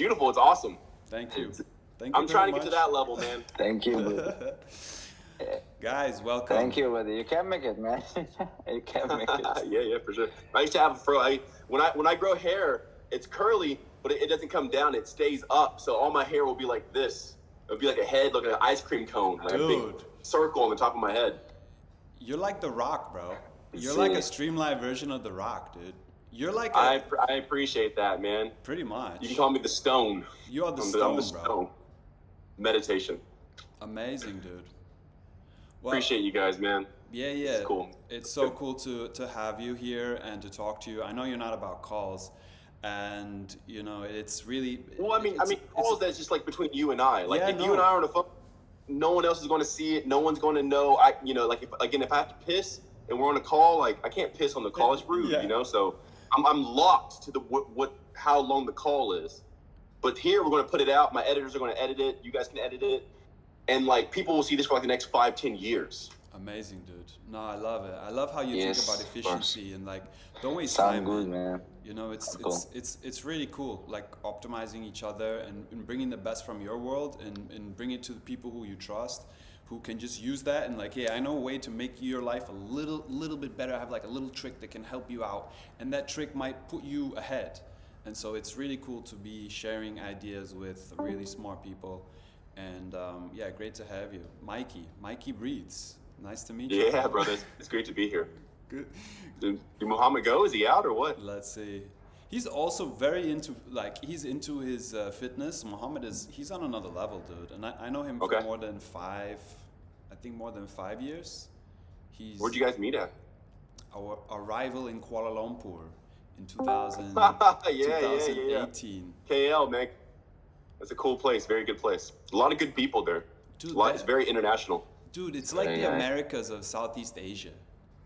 beautiful. It's awesome. Thank you. It's, Thank you I'm very trying to get to much. that level, man. Thank you, buddy. Guys, welcome. Thank you, buddy. You can make it, man. You can make it. Yeah, for sure. I used to have a fro. When I grow hair, it's curly, but it doesn't come down. It stays up. So all my hair will be like this. It would be like a head, like an ice cream cone, like a big Dude. circle on the top of my head. You're like The Rock, bro. You're See. like a streamlined version of The Rock, dude. You're like I appreciate that, man. pretty much. You can call me the stone. You are the I'm the stone, bro. stone. Meditation. Amazing, dude. Well, Appreciate you guys, man. yeah. It's cool. It's so cool to have you here and to talk to you. I know you're not about calls, and you know it's really. Well, I mean, calls that's just like between you and I. Like Yeah, if no. you and I are on the phone, no one else is going to see it. No one's going to know. Like if I have to piss and we're on a call, like I can't piss on the call. It's rude, Yeah. you know. So I'm locked to the how long the call is. But here we're going to put it out. My editors are going to edit it. You guys can edit it, and like people will see this for like the next 5-10 years. Amazing, dude. No, I love it. I love how you Yes, think about of course. efficiency and like don't waste Sound time, good, man. man. You know, it's Cool. it's really cool, like optimizing each other and bringing the best from your world and bring it to the people who you trust, who can just use that and like, hey, I know a way to make your life a little bit better. I have like a little trick that can help you out, and that trick might put you ahead. And so it's really cool to be sharing ideas with really smart people. And yeah, great to have you, Mikey Breathes. Nice to meet you. Yeah, brother, it's great to be here. Good. Did Muhammad go? Is he out or what? Let's see. He's also very into he's into his fitness. Muhammad he's on another level, dude. And I know him for Okay. more than 5 years. He's Where'd you guys meet at? our arrival in Kuala Lumpur in 2000, Yeah. 2018. KL, man. That's a cool place. Very good place. A lot of good people there. Dude, It's very international. Dude, it's like Very the nice. Americas of Southeast Asia.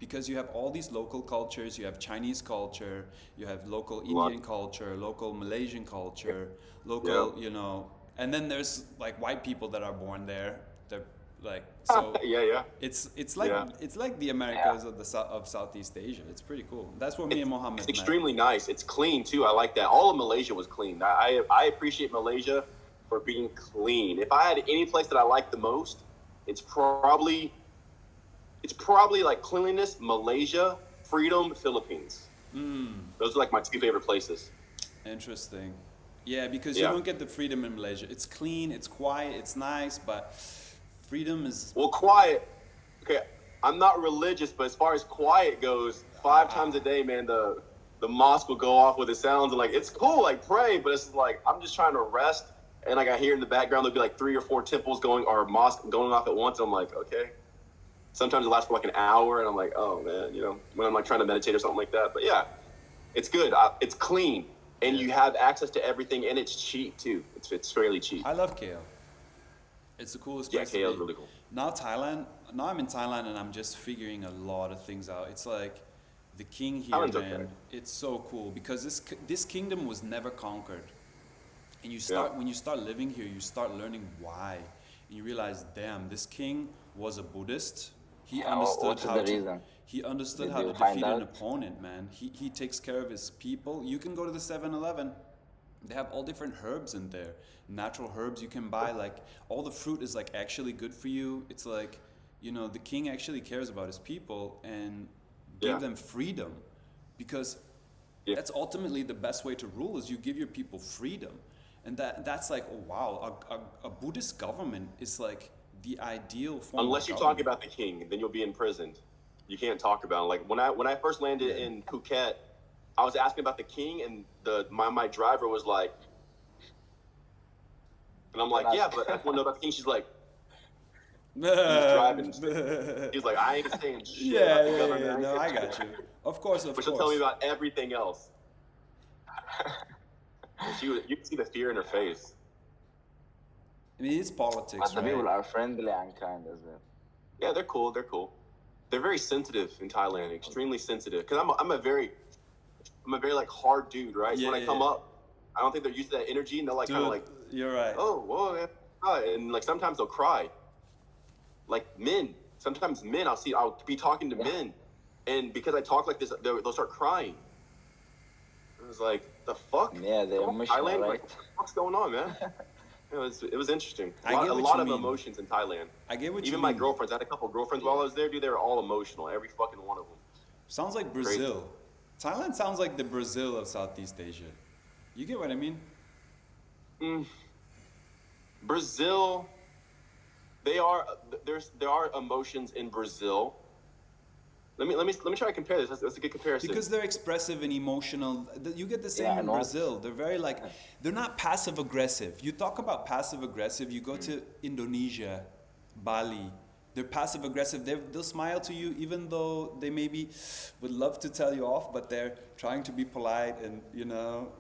Because you have all these local cultures, you have Chinese culture, you have local Indian culture, local Malaysian culture, local, you know, and then there's like white people that are born there. They're like so Yeah. it's like Yeah. it's like the Americas of of Southeast Asia. It's pretty cool. That's where me and Mohammed It's met. extremely nice. It's clean too. I like that. All of Malaysia was clean. I appreciate Malaysia for being clean. If I had any place that I like the most, it's probably like cleanliness, Malaysia, freedom, Philippines. Those are like my two favorite places. Interesting. Yeah, because you Yeah. don't get the freedom in Malaysia. It's clean, it's quiet, it's nice, but freedom is Well, quiet. Okay, I'm not religious, but as far as quiet goes, 5 times a day, man, the mosque will go off with the sounds and like it's cool, like pray, but it's like I'm just trying to rest, and like I hear in the background there'll be like 3 or 4 temples going or mosque going off at once. And I'm like, okay. Sometimes it lasts for like an hour, and I'm like, oh man, you know, when I'm like trying to meditate or something like that. But yeah, it's good. It's clean, and you have access to everything, and it's cheap too. It's fairly cheap. I love KL. It's the coolest Yeah, place to KL is be. really cool. Now Thailand. Now I'm in Thailand and I'm just figuring a lot of things out. It's like the king here, Thailand's man. okay. It's so cool because this kingdom was never conquered, and you start when you start living here, you start learning why, and you realize, damn, this king was a Buddhist. He Yeah, understood what's how the to. reason? He understood Did how you to find defeat an out? opponent, man. He takes care of his people. You can go to the 7-Eleven. They have all different herbs in there. Natural herbs you can buy. Like all the fruit is like actually good for you. It's like, you know, the king actually cares about his people and give Yeah. them freedom, because Yeah. that's ultimately the best way to rule is you give your people freedom. And that's like, oh wow, a Buddhist government is like the ideal form. Unless of you talk government. about the king, then you'll be imprisoned. You can't talk about it. Like when I first landed in Phuket, I was asking about the king, and my driver was like, and I'm like, yeah, but I want to know about the king. She's like, he's driving. He's like, I ain't saying shit about the government. No, I got you. Of course, of But she'll course. tell me about everything else. You can see the fear in her face. I mean, it's politics, But the people right? are friendly and kind as well. Yeah, they're cool. They're cool. They're very sensitive in Thailand, extremely sensitive. Because I'm a very like hard dude, right? So when I come up, I don't think they're used to that energy, and they're like kind of Dude, like, you're right. oh, whoa, yeah. And like sometimes they'll cry. Like men, sometimes men, I'll be talking to men, and because I talk like this, they'll start crying. It was like, The fuck? Yeah, the Come on, emotional, Thailand. right? Like, what the fuck's going on, man? It was interesting. I get A what lot you of mean. emotions in Thailand. I get what Even you my mean. girlfriends, I had a couple girlfriends while I was there, dude. They were all emotional. Every fucking one of them. Sounds like Crazy. Brazil. Thailand sounds like the Brazil of Southeast Asia. You get what I mean? Mm. Brazil. They are there are emotions in Brazil. Let me try to compare this. That's a good comparison. Because they're expressive and emotional. You get the same Yeah, in and all- Brazil. They're very like, they're not passive aggressive. You talk about passive aggressive, you go to Indonesia, Bali. They're passive aggressive. They'll smile to you even though they maybe would love to tell you off, but they're trying to be polite and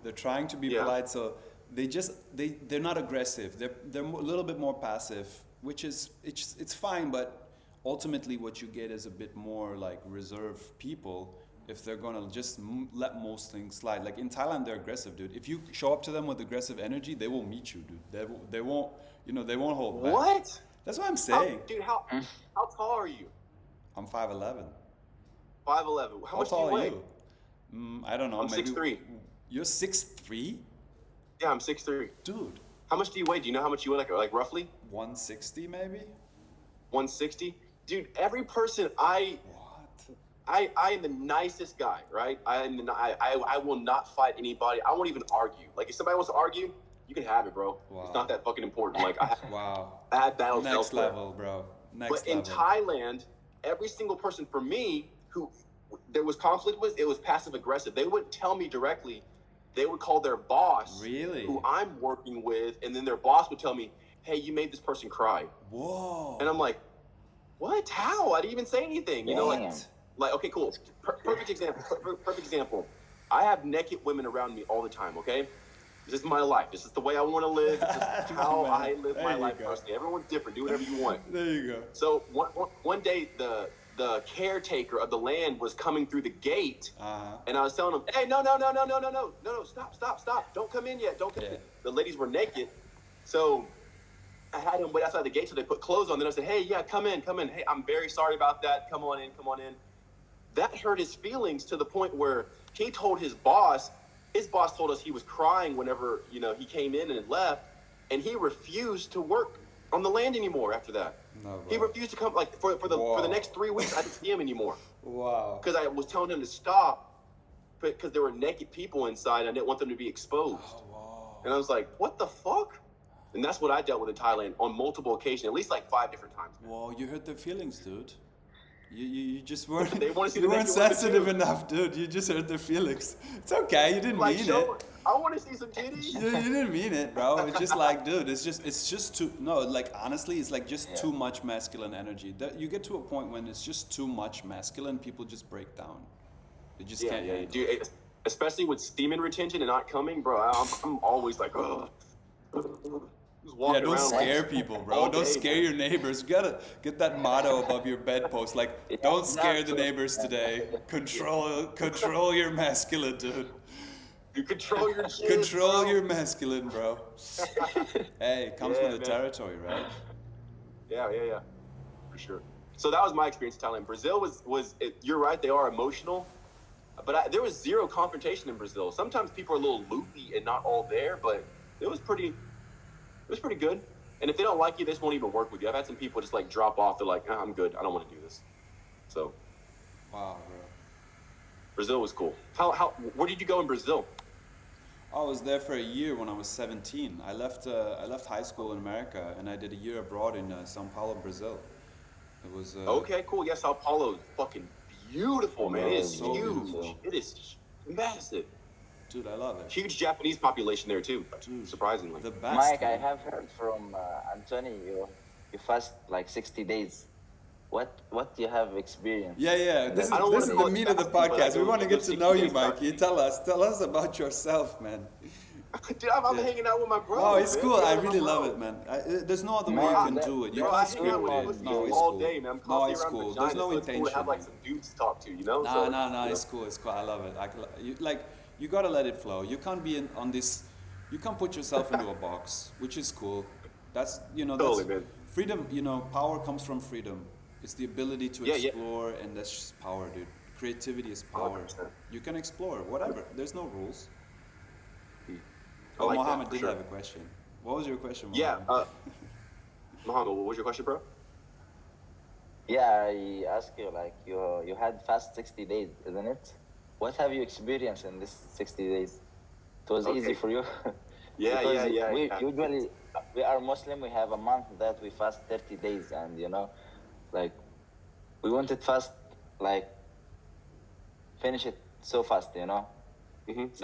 they're trying to be Yeah. polite. So they're not aggressive. They're a little bit more passive, which is it's fine, but ultimately what you get is a bit more like reserved people if they're gonna just let most things slide. Like in Thailand, they're aggressive, dude. If you show up to them with aggressive energy, they will meet you, dude. They won't, they won't hold back. What? That's what I'm saying. Dude, how tall are you? I'm 5'11". 5'11". How much do you tall are weigh? you? I don't know. I'm maybe 6'3". You're 6'3"? Yeah, I'm 6'3". Dude. How much do you weigh? Do you know how much you weigh? Like roughly? 160 maybe? 160. Dude, every person I am the nicest guy, right? I will not fight anybody. I won't even argue. Like if somebody wants to argue, you can have it, bro. Wow. It's not that fucking important. Like I Wow. had battles Next elsewhere. level, bro. Next But in level. Thailand, every single person for me who there was conflict with, it was passive aggressive. They wouldn't tell me directly. They would call their boss, Really? who I'm working with, and then their boss would tell me, "Hey, you made this person cry." Whoa. And I'm like, "What? How? I didn't even say anything." You know, Damn. like okay, cool. Perfect example. Perfect example. I have naked women around me all the time. Okay, this is my life. This is the way I want to live. This is how Man, I live there my you life go. personally. Everyone's different. Do whatever you want. There you go. So one day the caretaker of the land was coming through the gate, and I was telling him, "Hey, no, stop! Don't come in yet. Don't come in." The ladies were naked, so I had him wait outside the gate so they put clothes on. Then I said, "Hey, yeah, come in. Hey, I'm very sorry about that. Come on in." That hurt his feelings to the point where he told his boss. His boss told us he was crying whenever he came in and left, and he refused to work on the land anymore after that. No, He bro. refused to come for the next 3 weeks. I didn't see him anymore Wow. because I was telling him to stop because there were naked people inside. And I didn't want them to be exposed. Oh, wow. And I was like, "What the fuck?" And that's what I dealt with in Thailand on multiple occasions, at least like 5 different times. Whoa, you hurt their feelings, dude. You just weren't They wanna see you the weren't naked women sensitive too. enough, dude. You just hurt their feelings. It's okay. You didn't Like, mean show, it. I want to see some titties. You didn't mean it, bro. It's just like, dude, it's just too, no, like, honestly, it's like just too much masculine energy. You get to a point when it's just too much masculine, people just break down. They just can't handle it. Dude, especially with semen retention and not coming, bro. I'm always like, ugh. Just walking Yeah, don't around scare like, people, bro. all Don't day, scare man. your neighbors. You gotta get that motto above your bedpost, like, don't scare the neighbors today. Control your masculine, dude. You control your shit, Control bro. your masculine, bro. Hey, it comes Yeah, with the man. territory, right? Yeah, for sure. So that was my experience in Thailand. Brazil was you're right, they are emotional, but there was zero confrontation in Brazil. Sometimes people are a little loopy and not all there, but it was pretty good. And if they don't like you, they just won't even work with you. I've had some people just like drop off. They're like, I'm good. I don't want to do this. So Wow, bro. Brazil was cool. Where did you go in Brazil? I was there for a year when I was 17. I left high school in America and I did a year abroad in São Paulo, Brazil. It was Okay, cool. Yeah, Sao Paulo is fucking beautiful, man. It is so huge. beautiful. It is massive. Dude, I love it. Huge Japanese population there too. Dude, Surprisingly. the best. Mike, I man. have heard from Anthony you fast like 60 days. What you have experienced? Yeah. This I don't is wanna the go meat of the fast, but I podcast. We go- want to go get to 60 know you, days Mikey. fast. Tell us about yourself, man. Dude, I'm hanging out with my bros. Oh, it's man. cool. I'm I hanging out with really my love bros. it, man. There's no other way Man, you can that- do it. You Bro, can't I hang script out with it. pussies No, it's all cool. day, man. I'm No, constantly it's around cool. vaginas, There's no so it's cool to have intention. like some dudes to talk to, you know? No, So, no, you know. it's cool. I love it. You gotta let it flow. You can't be on this. You can't put yourself into a box, which is cool. That's Totally, man. freedom. Power comes from freedom. It's the ability to Yeah, yeah. explore, and that's just power, dude. Creativity is power. 100%. You can explore whatever. There's no rules. I Oh, like that Mohammed for did sure. have a question. What was your question, Yeah, Mohammed? Muhammad, what was your question, bro? Yeah, I ask you like you had fast 60 days, isn't it? What have you experienced in this 60 days? It was easy Okay. for you Yeah, because yeah, yeah, we yeah. usually we are Muslim. We have a month that we fast 30 days, and like we want it fast, like finish it so fast. So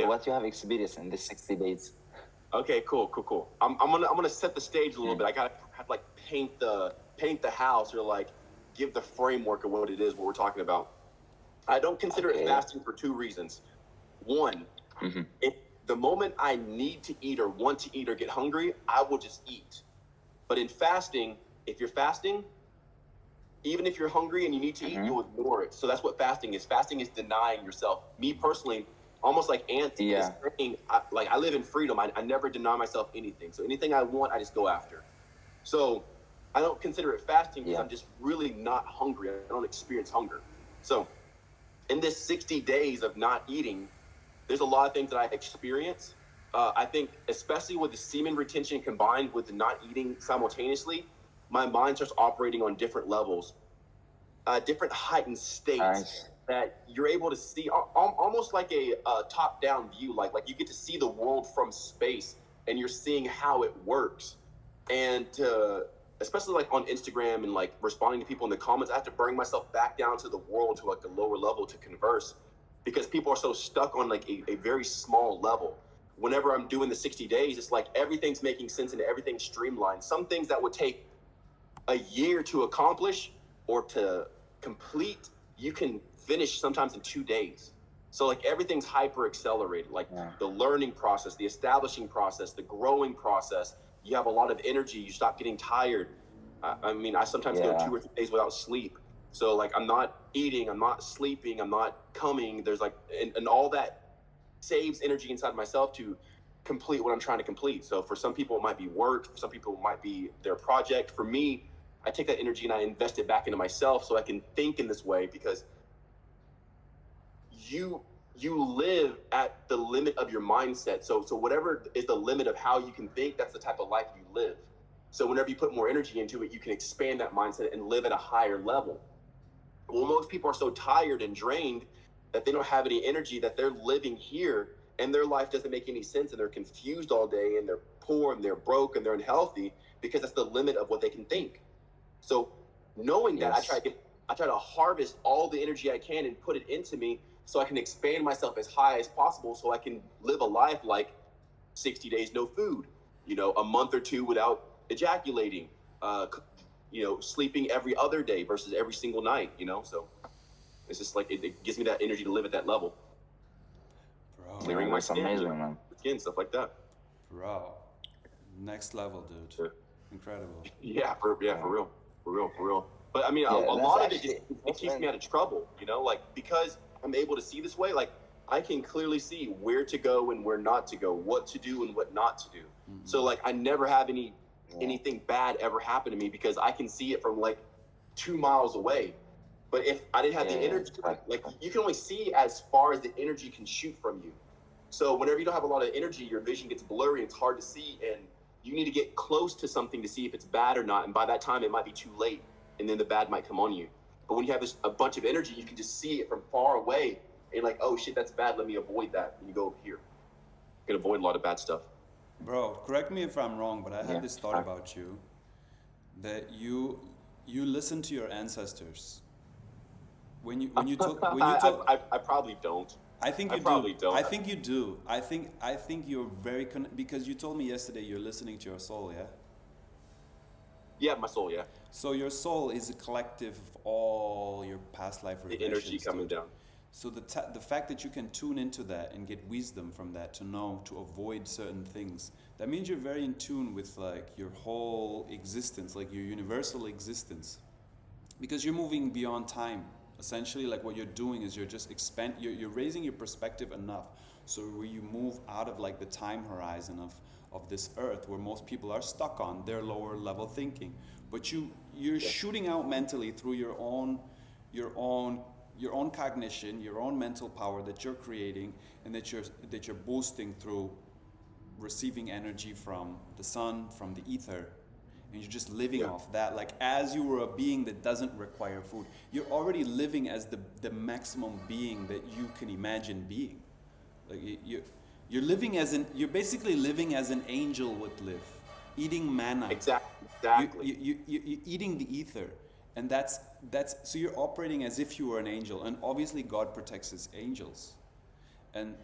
Yeah. what you have experienced in these 60 days? Okay, cool, cool, cool. I'm gonna set the stage a little Mm. bit. I gotta have like paint the house or like give the framework of what it is what we're talking about. I don't consider it Okay. fasting for two reasons. One, Mm-hmm. if the moment I need to eat or want to eat or get hungry, I will just eat. But in fasting, if you're fasting, even if you're hungry and you need to eat, you'll ignore it. So that's what fasting is. Fasting is denying yourself. Me personally, almost like Ant is Yeah. saying, I live in freedom. I never deny myself anything. So anything I want, I just go after. So I don't consider it fasting because Yeah. I'm just really not hungry. I don't experience hunger. So in this 60 days of not eating, there's a lot of things that I experience. I think, especially with the semen retention combined with the not eating simultaneously, my mind starts operating on different levels, different heightened states Nice. that you're able to see, almost like a top-down view. Like you get to see the world from space, and you're seeing how it works. And especially like on Instagram and like responding to people in the comments, I have to bring myself back down to the world to like a lower level to converse because people are so stuck on like a very small level. Whenever I'm doing the 60 days, it's like everything's making sense and everything's streamlined. Some things that would take a year to accomplish or to complete, you can finish sometimes in 2 days. So like everything's hyper accelerated, like the learning process, the establishing process, the growing process. You have a lot of energy. You stop getting tired. I mean, I sometimes go Yeah. 2 or 3 days without sleep. So like I'm not eating, I'm not sleeping, I'm not coming. There's like, and all that saves energy inside myself to complete what I'm trying to complete. So for some people, it might be work. For some people, it might be their project. For me, I take that energy and I invest it back into myself so I can think in this way because you you live at the limit of your mindset. So whatever is the limit of how you can think, that's the type of life you live. So whenever you put more energy into it, you can expand that mindset and live at a higher level. Well, most people are so tired and drained that they don't have any energy, that they're living here and their life doesn't make any sense and they're confused all day and they're poor and they're broke and they're unhealthy because that's the limit of what they can think. So knowing that, Yes. I try to harvest all the energy I can and put it into me so I can expand myself as high as possible so I can live a life like 60 days no food, a month or two without ejaculating, sleeping every other day versus every single night. So it's just like it gives me that energy to live at that level, Bro, Yeah, clearing my that's skin, amazing, man. stuff like that. bro. Next level, dude. Yeah. Incredible. For real, for real. But I mean, a Yeah, that's lot of it just actually it keeps me out of trouble. Like because I'm able to see this way, like I can clearly see where to go and where not to go, what to do and what not to do. So like I never have anything bad ever happen to me because I can see it from like 2 miles away. But if I didn't have the energy, like you can only see as far as the energy can shoot from you. So whenever you don't have a lot of energy, your vision gets blurry. It's hard to see, and you need to get close to something to see if it's bad or not. And by that time, it might be too late, and then the bad might come on you. But when you have a bunch of energy, you can just see it from far away, and like, oh shit, that's bad. Let me avoid that. And you go over here. You can avoid a lot of bad stuff. Bro, correct me if I'm wrong, but I had yeah. this thought about you that you listen to your ancestors. I probably don't. I think I you do. probably don't. I think you do. I think you're very because you told me yesterday you're listening to your soul, yeah? Yeah, my soul. Yeah, So your soul is a collective of all your past life the energy regressions, coming dude. down. So the fact that you can tune into that and get wisdom from that to know to avoid certain things, that means you're very in tune with like your whole existence, like your universal existence, because you're moving beyond time. Essentially, like what you're doing is you're just you're raising your perspective enough so where you move out of like the time horizon of this earth where most people are stuck on their lower level thinking, but you're shooting out mentally through your own your own cognition, your own mental power that you're creating and that you're boosting through receiving energy from the sun, from the ether, and you're just living Yeah. off that. Like as you were a being that doesn't require food, you're already living as the maximum being that you can imagine being. Like you're living as you're basically living as an angel would live, eating manna. Exactly. You're eating the ether, and that's so you're operating as if you were an angel, and obviously God protects his angels, and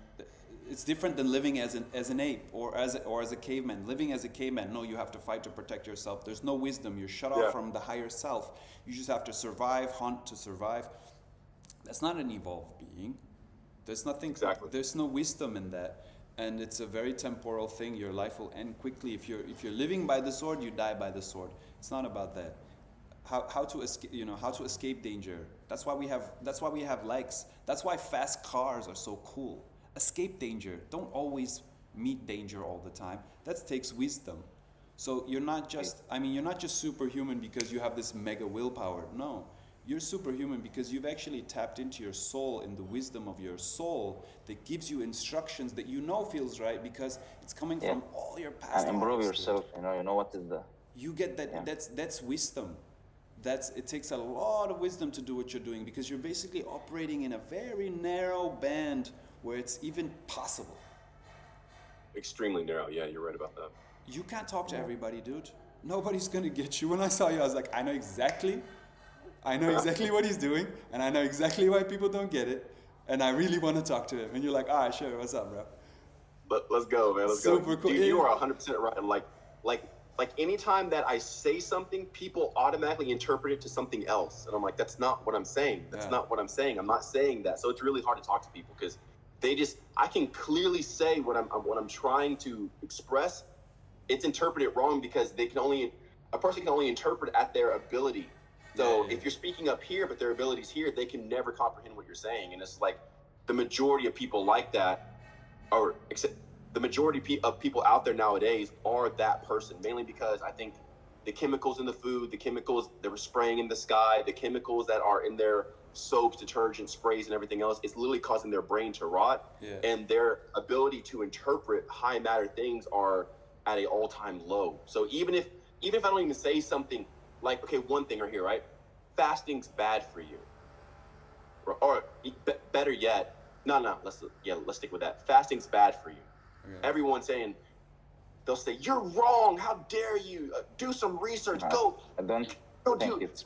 it's different than living as an ape or as a caveman. Living as a caveman, no, you have to fight to protect yourself. There's no wisdom. You're shut off Yeah. from the higher self. You just have to survive, hunt to survive. That's not an evolved being. There's nothing. Exactly. There's no wisdom in that, and it's a very temporal thing. Your life will end quickly. If you're living by the sword, you die by the sword. It's not about that. How to escape, how to escape danger. That's why we have legs. That's why fast cars are so cool. Escape danger. Don't always meet danger all the time. That takes wisdom. So you're not just superhuman because you have this mega willpower. No. You're superhuman because you've actually tapped into your soul and the wisdom of your soul that gives you instructions that feels right because it's coming from all your past And improve lives, yourself. dude. You know what is the You get that. Yeah. That's wisdom. It takes a lot of wisdom to do what you're doing because you're basically operating in a very narrow band where it's even possible. Extremely narrow. Yeah, you're right about that. You can't talk to everybody, dude. Nobody's gonna get you. When I saw you, I was like, I know exactly what he's doing, and I know exactly why people don't get it, and I really want to talk to him. And you're like, all right, sure, what's up, bro? But let's go, man. Let's Super go. cool. You are 100% right. Like anytime that I say something, people automatically interpret it to something else, and I'm like, that's not what I'm saying. That's Yeah. not what I'm saying. I'm not saying that. So it's really hard to talk to people because I can clearly say what I'm trying to express. It's interpreted wrong because a person can only interpret at their ability. So Yeah. if you're speaking up here, but their ability's here, they can never comprehend what you're saying. And it's like the majority of people like that, or except the majority of people out there nowadays are that person, mainly because I think the chemicals in the food, the chemicals that we're spraying in the sky, the chemicals that are in their soaps, detergent, sprays, and everything else, it's literally causing their brain to rot. Yeah. And their ability to interpret high matter things are at an all-time low. So even if I don't even say something like, okay, one thing right here, right? Fasting's bad for you. Or better yet, no, let's stick with that. Fasting's bad for you. Okay. Everyone's saying, they'll say, you're wrong. How dare you? Do some research. I Go don't do think it's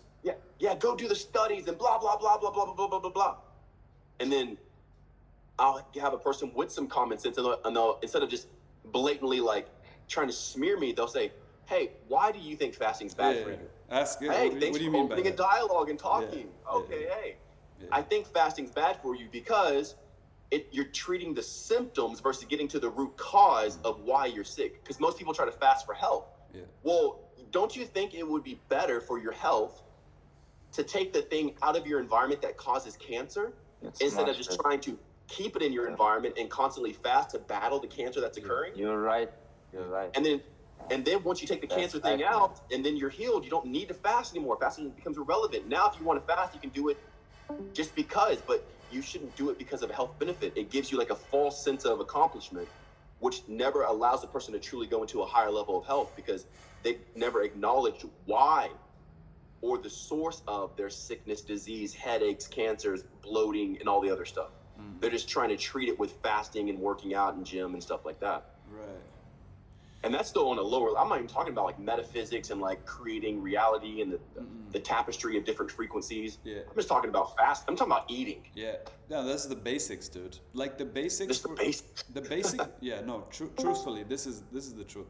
go do the studies and blah, blah, blah, blah, blah, blah, blah, blah, blah. And then I'll have a person with some common sense and they'll instead of just blatantly like trying to smear me, they'll say, hey, why do you think fasting's bad for you? Ask it. Hey, what thanks do you for mean by opening a that? dialogue and talking. Yeah, Okay, yeah. hey. Yeah. I think fasting's bad for you because you're treating the symptoms versus getting to the root cause of why you're sick. Because most people try to fast for health. Yeah. Well, don't you think it would be better for your health to take the thing out of your environment that causes cancer It's instead of much just better. trying to keep it in your environment and constantly fast to battle the cancer that's occurring? You're right. You're right. And then once you take the That's cancer thing accurate. out and then you're healed, you don't need to fast anymore. Fasting becomes irrelevant. Now, if you want to fast, you can do it just because, but you shouldn't do it because of a health benefit. It gives you like a false sense of accomplishment, which never allows the person to truly go into a higher level of health because they never acknowledged why or the source of their sickness, disease, headaches, cancers, bloating, and all the other stuff. They're just trying to treat it with fasting and working out and gym and stuff like that. Right. And that's still on a lower. I'm not even talking about like metaphysics and like creating reality and the tapestry of different frequencies. Yeah. I'm just talking about fast. I'm talking about eating. Yeah. No, this is the basics, dude. Like the basics. Just the basics. The basic. Yeah. No. Truthfully, this is the truth.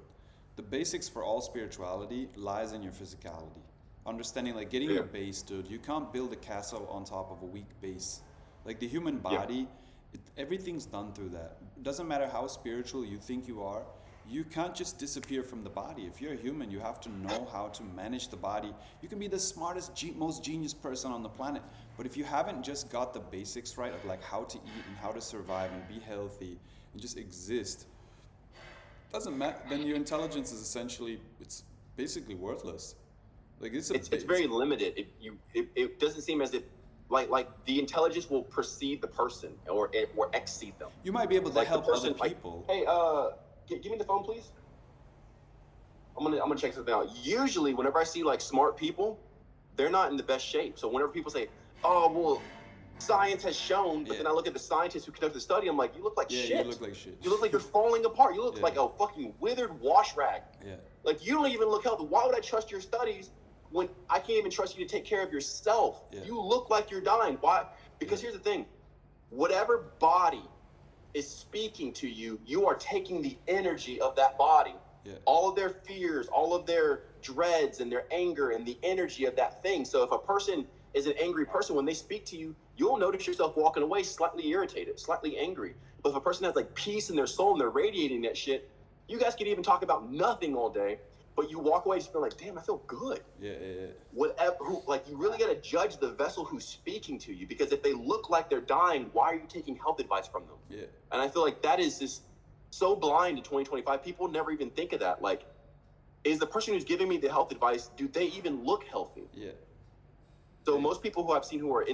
The basics for all spirituality lies in your physicality. Understanding, like getting your base, dude. You can't build a castle on top of a weak base. Like the human body, everything's done through that. It doesn't matter how spiritual you think you are. You can't just disappear from the body. If you're a human, you have to know how to manage the body. You can be the smartest, most genius person on the planet, but if you haven't just got the basics right of like how to eat and how to survive and be healthy and just exist, doesn't matter. Then your intelligence is it's basically worthless. Like it's very limited. It doesn't seem as if like the intelligence will precede the person or exceed them. You might be able to Like help the person, other people. Like, hey, give me the phone, please. I'm gonna check something out. Usually, whenever I see like smart people, they're not in the best shape. So whenever people say, "Oh, well, science has shown," but then I look at the scientists who conducted the study, I'm like, "You look like shit. You look like shit. You look like you're falling apart. You look like a fucking withered wash rag. Yeah. Like you don't even look healthy. Why would I trust your studies when I can't even trust you to take care of yourself? Yeah. You look like you're dying. Why? Because here's the thing: whatever body is speaking to you, you are taking the energy of that body. Yeah. All of their fears, all of their dreads and their anger and the energy of that thing. So if a person is an angry person, when they speak to you, you'll notice yourself walking away slightly irritated, slightly angry. But if a person has like peace in their soul and they're radiating that shit, you guys could even talk about nothing all day, but you walk away just feeling like, damn, I feel good. Yeah. Whatever, like you really got to judge the vessel who's speaking to you, because if they look like they're dying, why are you taking health advice from them? Yeah. And I feel like that is just so blind in 2025. People never even think of that. Like, is the person who's giving me the health advice, do they even look healthy? Yeah. So most people who I've seen who are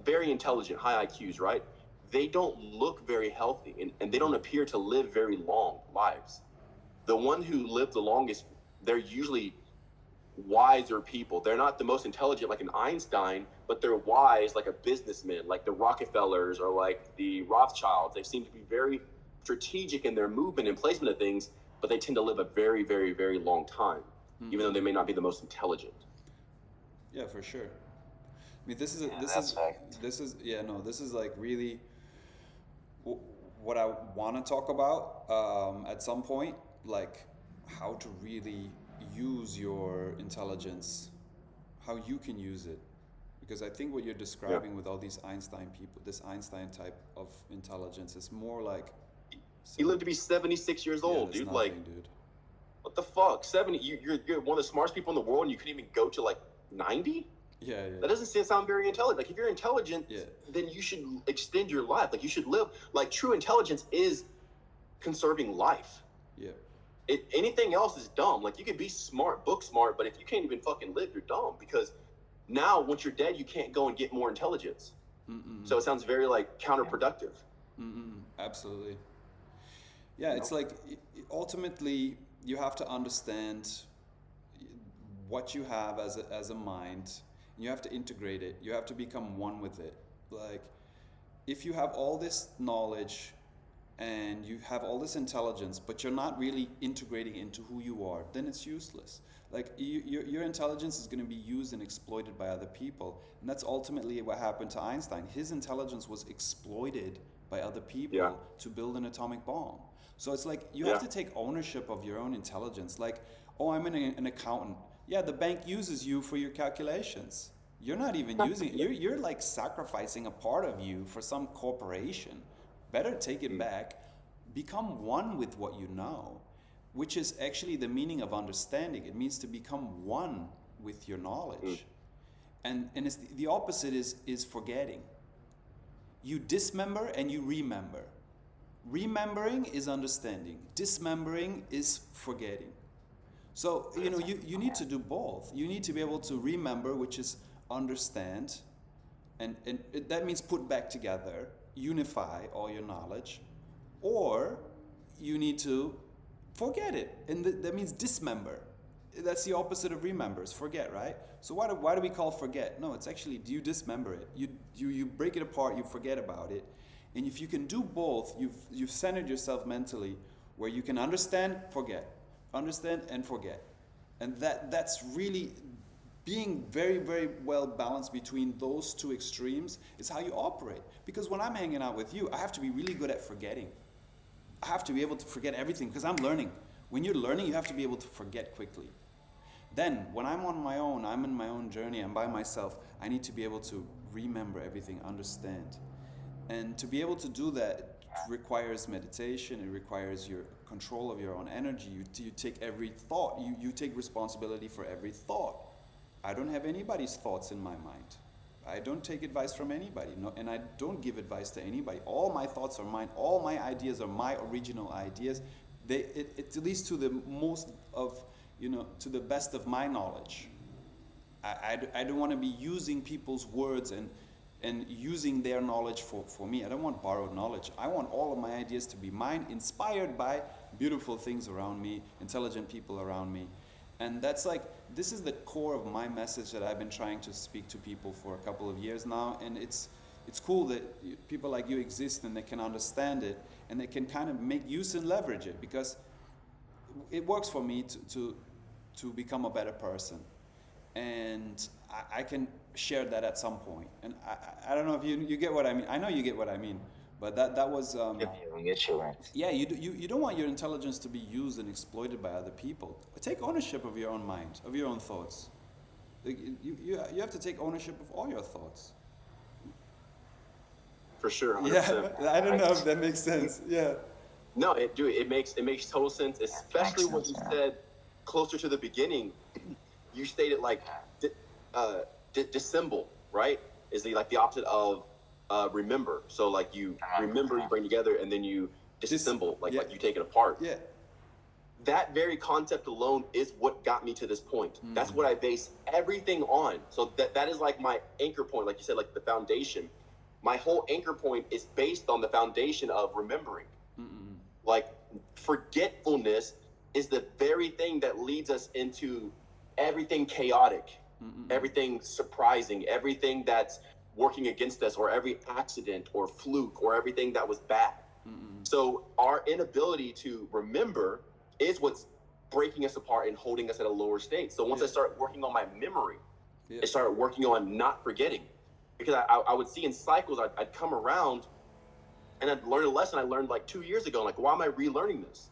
very intelligent, high IQs, right? They don't look very healthy, and they don't appear to live very long lives. The one who lived the longest, they're usually wiser people. They're not the most intelligent like an Einstein, but they're wise like a businessman, like the Rockefellers or like the Rothschilds. They seem to be very strategic in their movement and placement of things, but they tend to live a very, very, very long time, even though they may not be the most intelligent. Yeah, for sure. I mean, this is like really what I want to talk about at some point, like how to really use your intelligence, how you can use it, because I think what you're describing with all these Einstein people, this Einstein type of intelligence, is more like he lived to be 76 years old, dude. Nothing, like, dude. What the fuck? 70? You're one of the smartest people in the world, and you couldn't even go to like 90? Yeah. That doesn't sound very intelligent. Like, if you're intelligent, Yeah. then you should extend your life. Like, you should live. Like, true intelligence is conserving life. Yeah. Anything else is dumb. Like, you could be smart, book smart, but if you can't even fucking live, you're dumb. Because now, once you're dead, you can't go and get more intelligence. So it sounds very like counterproductive. Absolutely. Yeah, it's like ultimately you have to understand what you have as a mind. You have to integrate it. You have to become one with it. Like, if you have all this knowledge and you have all this intelligence, but you're not really integrating into who you are, then it's useless. Like, your intelligence is going to be used and exploited by other people. And that's ultimately what happened to Einstein. His intelligence was exploited by other people to build an atomic bomb. So it's like you have to take ownership of your own intelligence. Like, oh, I'm an accountant. Yeah, the bank uses you for your calculations. You're not even using it. You're like sacrificing a part of you for some corporation. Better take it back. Become one with what you know, which is actually the meaning of understanding. It means to become one with your knowledge. And it's the opposite is forgetting. You dismember and you remember. Remembering is understanding. Dismembering is forgetting. So, you need to do both. You need to be able to remember, which is understand, and that means put back together, unify all your knowledge, or you need to forget it, and that means dismember. That's the opposite of remembers, forget, right? So why do we call forget? No, it's actually, do you dismember it? You break it apart, you forget about it. And if you can do both, you've centered yourself mentally where you can understand, understand and forget. And that's really being very, very well balanced between those two extremes is how you operate. Because when I'm hanging out with you, I have to be really good at forgetting. I have to be able to forget everything because I'm learning. When you're learning, you have to be able to forget quickly. Then, when I'm on my own, I'm in my own journey, I'm by myself, I need to be able to remember everything, understand. And to be able to do that requires meditation, it requires your control of your own energy. You take every thought, you take responsibility for every thought. I don't have anybody's thoughts in my mind. I don't take advice from anybody, and I don't give advice to anybody. All my thoughts are mine, all my ideas are my original ideas. It leads to the most of, to the best of my knowledge. I don't want to be using people's words and using their knowledge for me. I don't want borrowed knowledge. I want all of my ideas to be mine, inspired by beautiful things around me, intelligent people around me. And that's like, this is the core of my message that I've been trying to speak to people for a couple of years now. And it's cool that people like you exist and they can understand it and they can kind of make use and leverage it, because it works for me to become a better person. And I can share that at some point. And I don't know if you get what I mean. I know you get what I mean. But that was Yeah, we get you right. yeah, you don't want your intelligence to be used and exploited by other people. Take ownership of your own mind, of your own thoughts. Like, you have to take ownership of all your thoughts. For sure, 100%. Yeah, I don't know if that makes sense. Yeah. No, it makes total sense, especially what you said closer to the beginning. You stated like dissemble, right? Is like the opposite of remember. So like you remember, you bring together, and then you disassemble, yeah. like you take it apart. Yeah. That very concept alone is what got me to this point. That's what I base everything on. So that is like my anchor point, like you said, like the foundation. My whole anchor point is based on the foundation of remembering. Like forgetfulness is the very thing that leads us into everything chaotic, everything surprising, everything that's working against us, or every accident or fluke, or everything that was bad. So our inability to remember is what's breaking us apart and holding us at a lower state. So once I start working on my memory, I started working on not forgetting, because I would see in cycles, I'd come around and I'd learn a lesson I learned like 2 years ago. Like, why am I relearning this?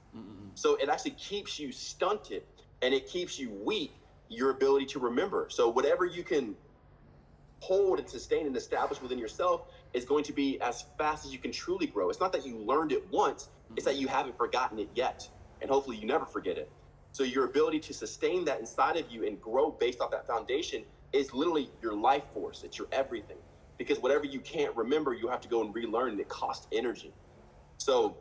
So it actually keeps you stunted, and it keeps you weak, your ability to remember. So whatever you can hold and sustain and establish within yourself is going to be as fast as you can truly grow. It's not that you learned it once, it's that you haven't forgotten it yet. And hopefully you never forget it. So your ability to sustain that inside of you and grow based off that foundation is literally your life force. It's your everything. Because whatever you can't remember, you have to go and relearn, and it costs energy. So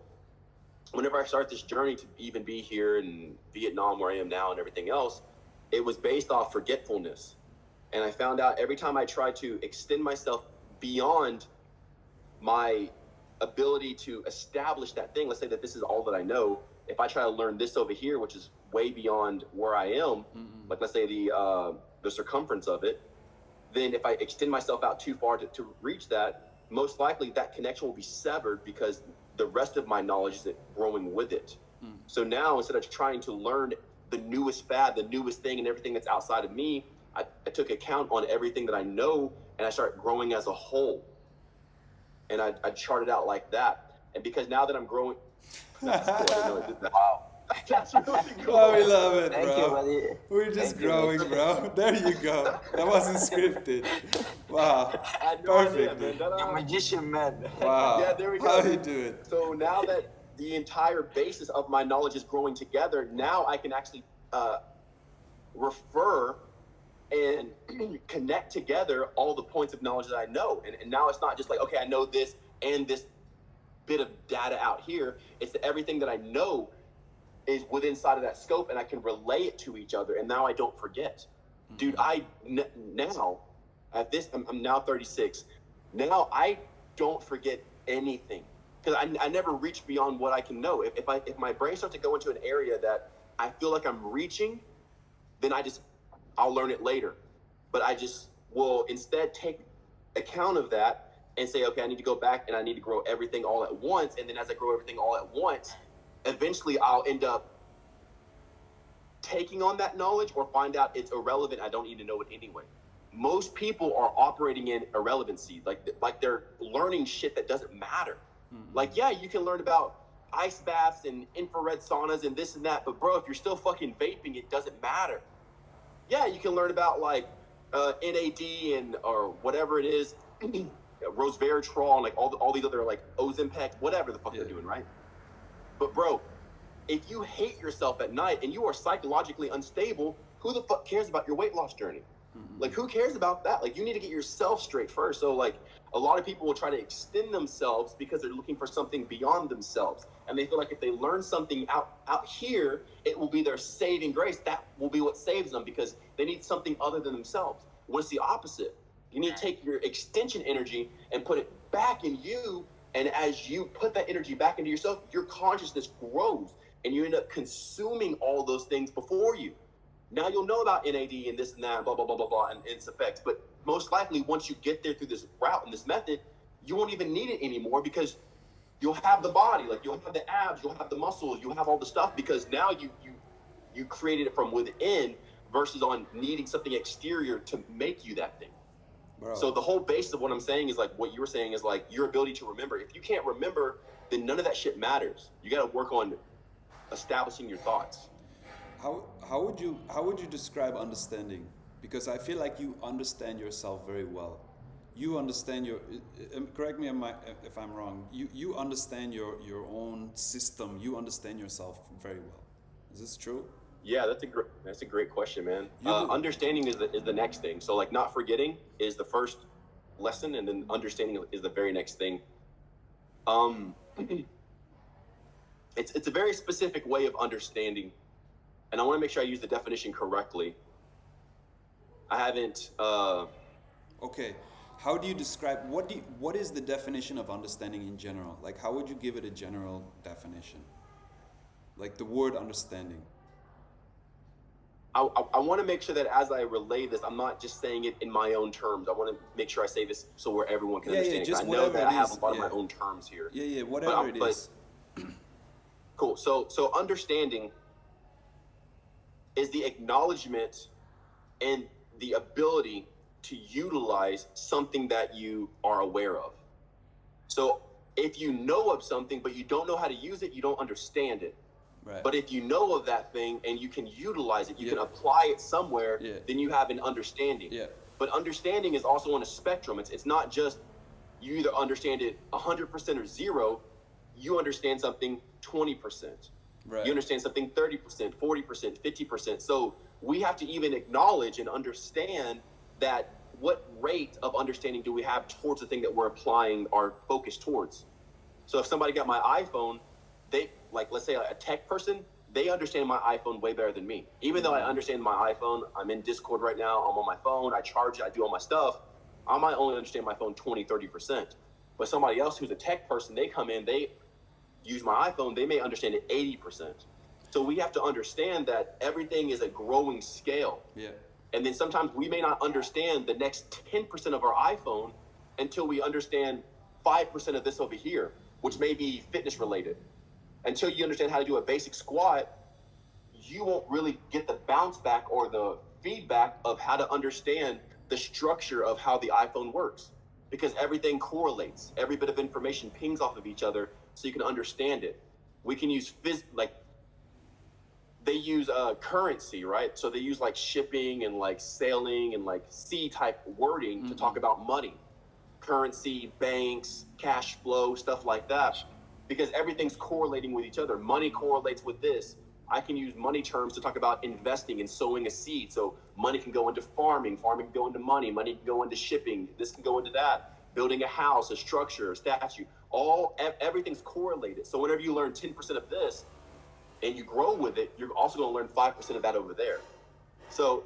whenever I started this journey to even be here in Vietnam, where I am now, and everything else, it was based off forgetfulness. And I found out every time I tried to extend myself beyond my ability to establish that thing, let's say that this is all that I know, if I try to learn this over here, which is way beyond where I am, like let's say the circumference of it, then if I extend myself out too far to reach that, most likely that connection will be severed, because the rest of my knowledge isn't growing with it. So now, instead of trying to learn the newest fad, the newest thing, and everything that's outside of me, I took account on everything that I know, and I started growing as a whole. And I charted out like that. And because now that I'm growing, that's cool. I didn't know I did that. Wow. That's really cool. Oh, we love it, bro. Thank you, buddy. We're just Thank you, growing, Mikey. bro. There you go. That wasn't scripted. Wow. I had no idea, Perfect, man. dude. Ta-da. You're magician, man. Wow. Yeah, there we go. How do you do it? So now that the entire basis of my knowledge is growing together, now I can actually refer and connect together all the points of knowledge that I know. And now it's not just like, okay, I know this and this bit of data out here. It's that everything that I know is within inside of that scope, and I can relay it to each other, and now I don't forget. Dude, now at this, I'm now 36. Now I don't forget anything, because I never reach beyond what I can know. If my brain starts to go into an area that I feel like I'm reaching, then I'll learn it later. But I just will instead take account of that and say, okay, I need to go back and I need to grow everything all at once. And then as I grow everything all at once, eventually I'll end up taking on that knowledge, or find out it's irrelevant. I don't need to know it anyway. Most people are operating in irrelevancy, like they're learning shit that doesn't matter. Like, yeah, you can learn about ice baths and infrared saunas and this and that, but bro, if you're still fucking vaping, it doesn't matter. Yeah, you can learn about like NAD and or whatever it is, resveratrol, and like all these other like Ozempic, whatever the fuck they're doing, right? But bro, if you hate yourself at night and you are psychologically unstable, who the fuck cares about your weight loss journey? Like, who cares about that? Like, you need to get yourself straight first. So like, a lot of people will try to extend themselves because they're looking for something beyond themselves, and they feel like if they learn something out here, it will be their saving grace. That will be what saves them, because they need something other than themselves. When it's the opposite, you need to take your extension energy and put it back in you. And as you put that energy back into yourself, your consciousness grows. and you end up consuming all those things before you. Now you'll know about NAD and this and that, blah, blah, blah, blah, blah, and its effects. But most likely, once you get there through this route and this method, you won't even need it anymore because you'll have the body, like you'll have the abs, you'll have the muscles, you'll have all the stuff because now you created it from within versus on needing something exterior to make you that thing. Bro. So the whole base of what I'm saying is like what you were saying is like your ability to remember. If you can't remember, then none of that shit matters. You got to work on establishing your thoughts. How would you describe understanding? Because I feel like you understand yourself very well. You understand your. Correct me if I'm wrong. You understand your own system. You understand yourself very well. Is this true? Yeah, that's a great question, man. You do. Understanding is the next thing. So like not forgetting is the first lesson, and then understanding is the very next thing. It's a very specific way of understanding, and I want to make sure I use the definition correctly. I haven't. Okay. How do you describe what is the definition of understanding in general? Like how would you give it a general definition? Like the word understanding. I want to make sure that as I relay this, I'm not just saying it in my own terms. I want to make sure I say this so where everyone can understand. Just I know that I have a lot yeah. of my own terms here. Yeah, whatever it is. Cool. So understanding is the acknowledgement and the ability to utilize something that you are aware of. So if you know of something but you don't know how to use it, you don't understand it. Right. But if you know of that thing and you can utilize it, you can apply it somewhere, then you have an understanding. Yeah. But understanding is also on a spectrum. It's not just you either understand it 100% or zero. You understand something 20%. Right. You understand something 30%, 40%, 50%. So we have to even acknowledge and understand that what rate of understanding do we have towards the thing that we're applying our focus towards. So if somebody got my iPhone, they, like, let's say a tech person, they understand my iPhone way better than me. Even though I understand my iPhone, I'm in Discord right now, I'm on my phone, I charge it, I do all my stuff, I might only understand my phone 20, 30%. But somebody else who's a tech person, they come in, they use my iPhone, they may understand it 80%. So we have to understand that everything is a growing scale. Yeah. And then sometimes we may not understand the next 10% of our iPhone until we understand 5% of this over here, which may be fitness related. Until you understand how to do a basic squat, you won't really get the bounce back or the feedback of how to understand the structure of how the iPhone works, because everything correlates. Every bit of information pings off of each other so you can understand it. We can use they use currency, right? So they use like shipping and like sailing and like sea type wording to talk about money, currency, banks, cash flow, stuff like that, because everything's correlating with each other. Money correlates with this. I can use money terms to talk about investing and sowing a seed. So money can go into farming, farming can go into money can go into shipping, this can go into that, building a house, a structure, a statue, everything's correlated. So whenever you learn 10% of this and you grow with it, you're also going to learn 5% of that over there. So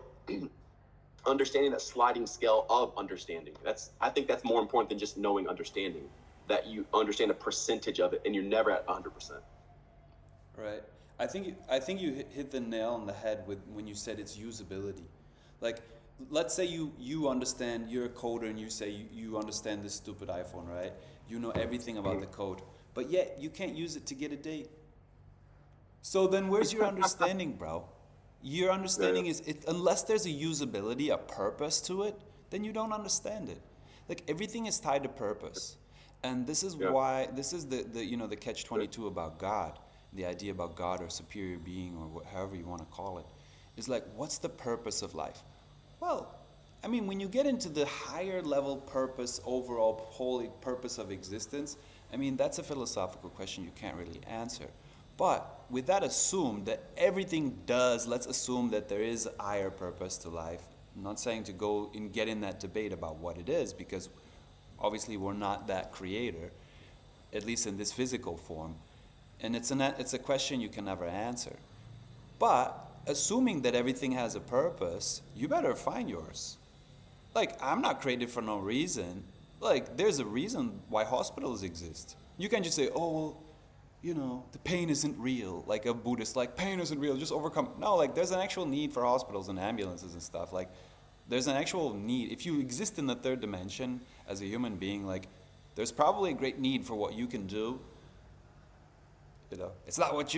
understanding that sliding scale of understanding, I think that's more important than just knowing understanding, that you understand a percentage of it and you're never at 100%. Right. I think you hit the nail on the head when you said it's usability. Like, let's say you understand, you're a coder and you say you understand this stupid iPhone, right? You know everything about the code, but yet you can't use it to get a date. So then where's your understanding, bro? Your understanding is, unless there's a usability, a purpose to it, then you don't understand it. Like, everything is tied to purpose. And this is why, this is the catch-22 about God, the idea about God or superior being or however you want to call it, is like, what's the purpose of life? Well, I mean, when you get into the higher level purpose, overall holy purpose of existence, I mean, that's a philosophical question you can't really answer. But with that assumed that everything does, let's assume that there is a higher purpose to life. I'm not saying to go and get in that debate about what it is, because obviously we're not that creator, at least in this physical form. And it's a question you can never answer. But assuming that everything has a purpose, you better find yours. Like, I'm not created for no reason. Like, there's a reason why hospitals exist. You can't just say, oh, well, you know, the pain isn't real. Like a Buddhist, like pain isn't real, just overcome. No, like there's an actual need for hospitals and ambulances and stuff. Like there's an actual need. If you exist in the third dimension as a human being, like there's probably a great need for what you can do. You know, it's not what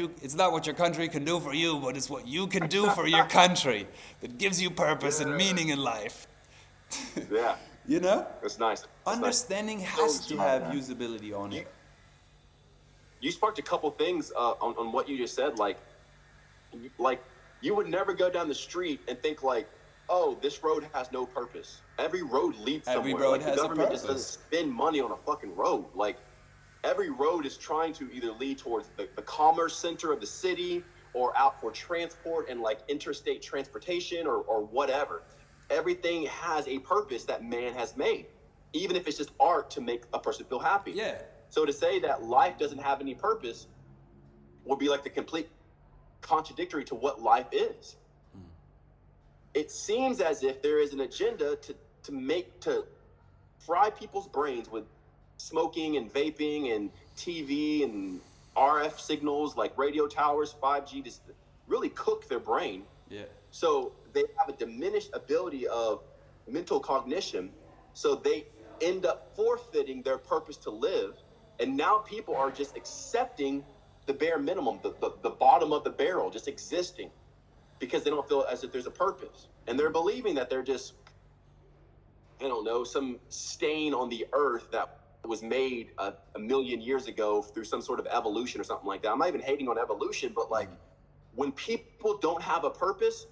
your country can do for you, but it's what you can do for your country that gives you purpose and meaning in life. Yeah. You know? That's nice. Understanding has to have usability on it. You sparked a couple things on what you just said. Like you would never go down the street and think like, oh, this road has no purpose. Every road leads somewhere. Every road like, has the a government purpose. just doesn't spend money on a fucking road. Like every road is trying to either lead towards the commerce center of the city or out for transport and like interstate transportation or whatever. Everything has a purpose that man has made, even if it's just art to make a person feel happy. Yeah. So to say that life doesn't have any purpose would be like the complete contradictory to what life is. It seems as if there is an agenda to fry people's brains with smoking and vaping and TV and RF signals like radio towers, 5G, just really cook their brain. Yeah. So they have a diminished ability of mental cognition. So they end up forfeiting their purpose to live. And now people are just accepting the bare minimum, the bottom of the barrel, just existing because they don't feel as if there's a purpose. And they're believing that they're just, I don't know, some stain on the earth that was made a million years ago through some sort of evolution or something like that. I'm not even hating on evolution, but like when people don't have a purpose,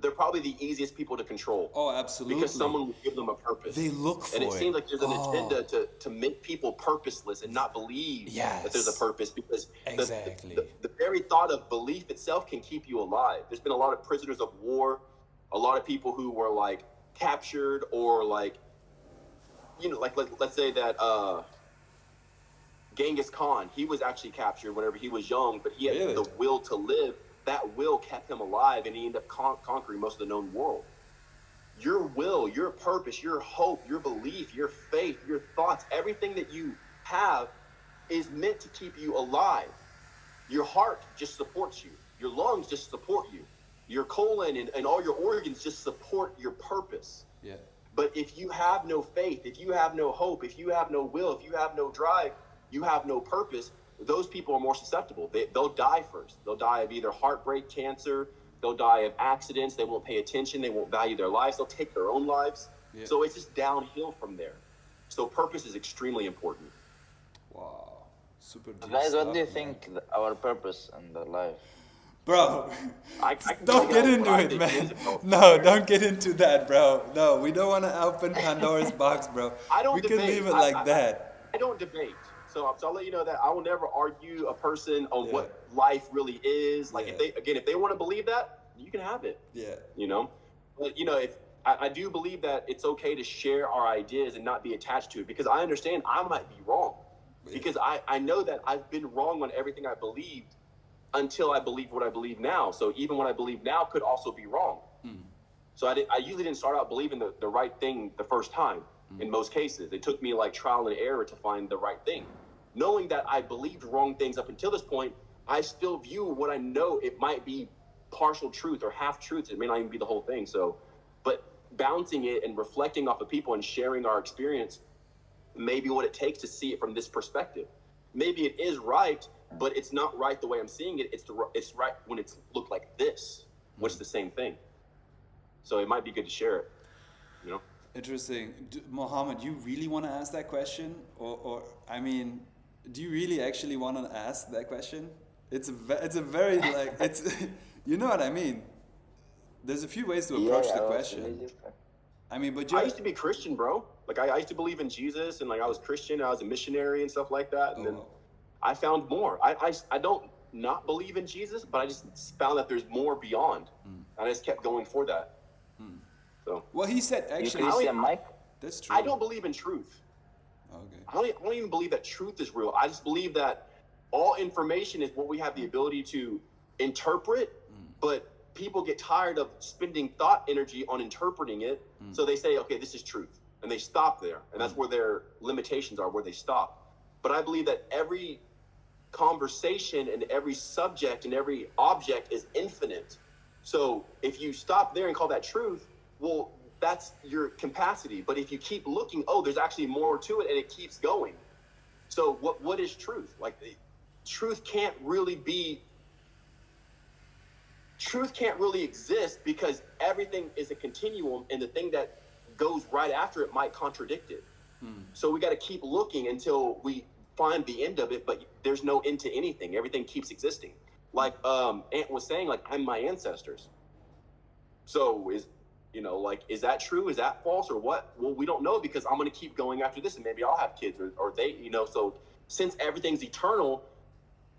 they're probably the easiest people to control. Oh, absolutely. Because someone will give them a purpose. They look for it. And it seems like there's an agenda to make people purposeless and not believe that there's a purpose because the very thought of belief itself can keep you alive. There's been a lot of prisoners of war, a lot of people who were like captured or like, you know, like let's say that Genghis Khan, he was actually captured whenever he was young, but he had the will to live. That will kept him alive, and he ended up conquering most of the known world. Your will, your purpose, your hope, your belief, your faith, your thoughts, everything that you have is meant to keep you alive. Your heart just supports you. Your lungs just support you. Your colon and all your organs just support your purpose. Yeah. But if you have no faith, if you have no hope, if you have no will, if you have no drive, you have no purpose, those people are more susceptible. They'll die first. They'll die of either heartbreak, cancer. They'll die of accidents. They won't pay attention. They won't value their lives. They'll take their own lives. Yeah. So it's just downhill from there. So purpose is extremely important. Wow. Super deep Guys, stuff, what do you think our purpose in the life? Bro, I don't get into it, man. No, don't get into that, bro. No, we don't want to open Pandora's box, bro. We can leave it like that. I don't debate. So I'll let you know that I will never argue a person on what life really is. Like if they want to believe that, you can have it. Yeah. You know, but you know, if I do believe that it's okay to share our ideas and not be attached to it, because I understand I might be wrong, because I know that I've been wrong on everything I believed until I believe what I believe now. So even what I believe now could also be wrong. So I usually didn't start out believing the right thing the first time. In most cases, it took me like trial and error to find the right thing. Knowing that I believed wrong things up until this point, I still view what I know, it might be partial truth or half truths. It may not even be the whole thing. So, but bouncing it and reflecting off of people and sharing our experience may be what it takes to see it from this perspective. Maybe it is right, but it's not right the way I'm seeing it. It's right when it's looked like this, which is the same thing. So it might be good to share it, you know? Interesting. Mohammed, you really want to ask that question? Or I mean, do you really actually want to ask that question? It's a very like, it's, you know what I mean? There's a few ways to approach the question. I mean, but I used to be Christian, bro. Like I used to believe in Jesus, and like I was Christian, I was a missionary and stuff like that. And then I found more. I don't not believe in Jesus, but I just found that there's more beyond. And I just kept going for that. So. Well, he said actually. That's true. I don't believe in truth. Okay. I don't even believe that truth is real. I just believe that all information is what we have the ability to interpret, but people get tired of spending thought energy on interpreting it. So they say, okay, this is truth. And they stop there. And that's where their limitations are, where they stop. But I believe that every conversation and every subject and every object is infinite. So if you stop there and call that truth, well, that's your capacity. But if you keep looking, oh, there's actually more to it, and it keeps going. So what is truth? Like, truth can't really be. Truth can't really exist because everything is a continuum, and the thing that goes right after it might contradict it. So we got to keep looking until we find the end of it, but there's no end to anything. Everything keeps existing. Like Ant was saying, like, I'm my ancestors. So is that true? Is that false or what? Well, we don't know because I'm going to keep going after this, and maybe I'll have kids or they, so since everything's eternal,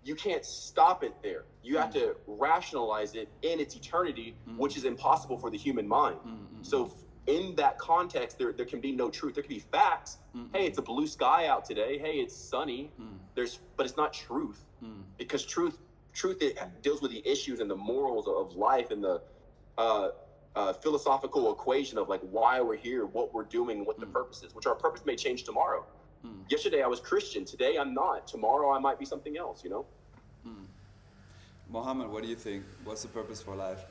you can't stop it there. You have to rationalize it in its eternity, which is impossible for the human mind. So in that context, there can be no truth. There can be facts. Hey, it's a blue sky out today. Hey, it's sunny. But it's not truth, because truth it deals with the issues and the morals of life and the philosophical equation of like why we're here, what we're doing, what the purpose is. Which our purpose may change tomorrow. Yesterday I was Christian. Today I'm not. Tomorrow I might be something else. Mohammed, what do you think? What's the purpose for life?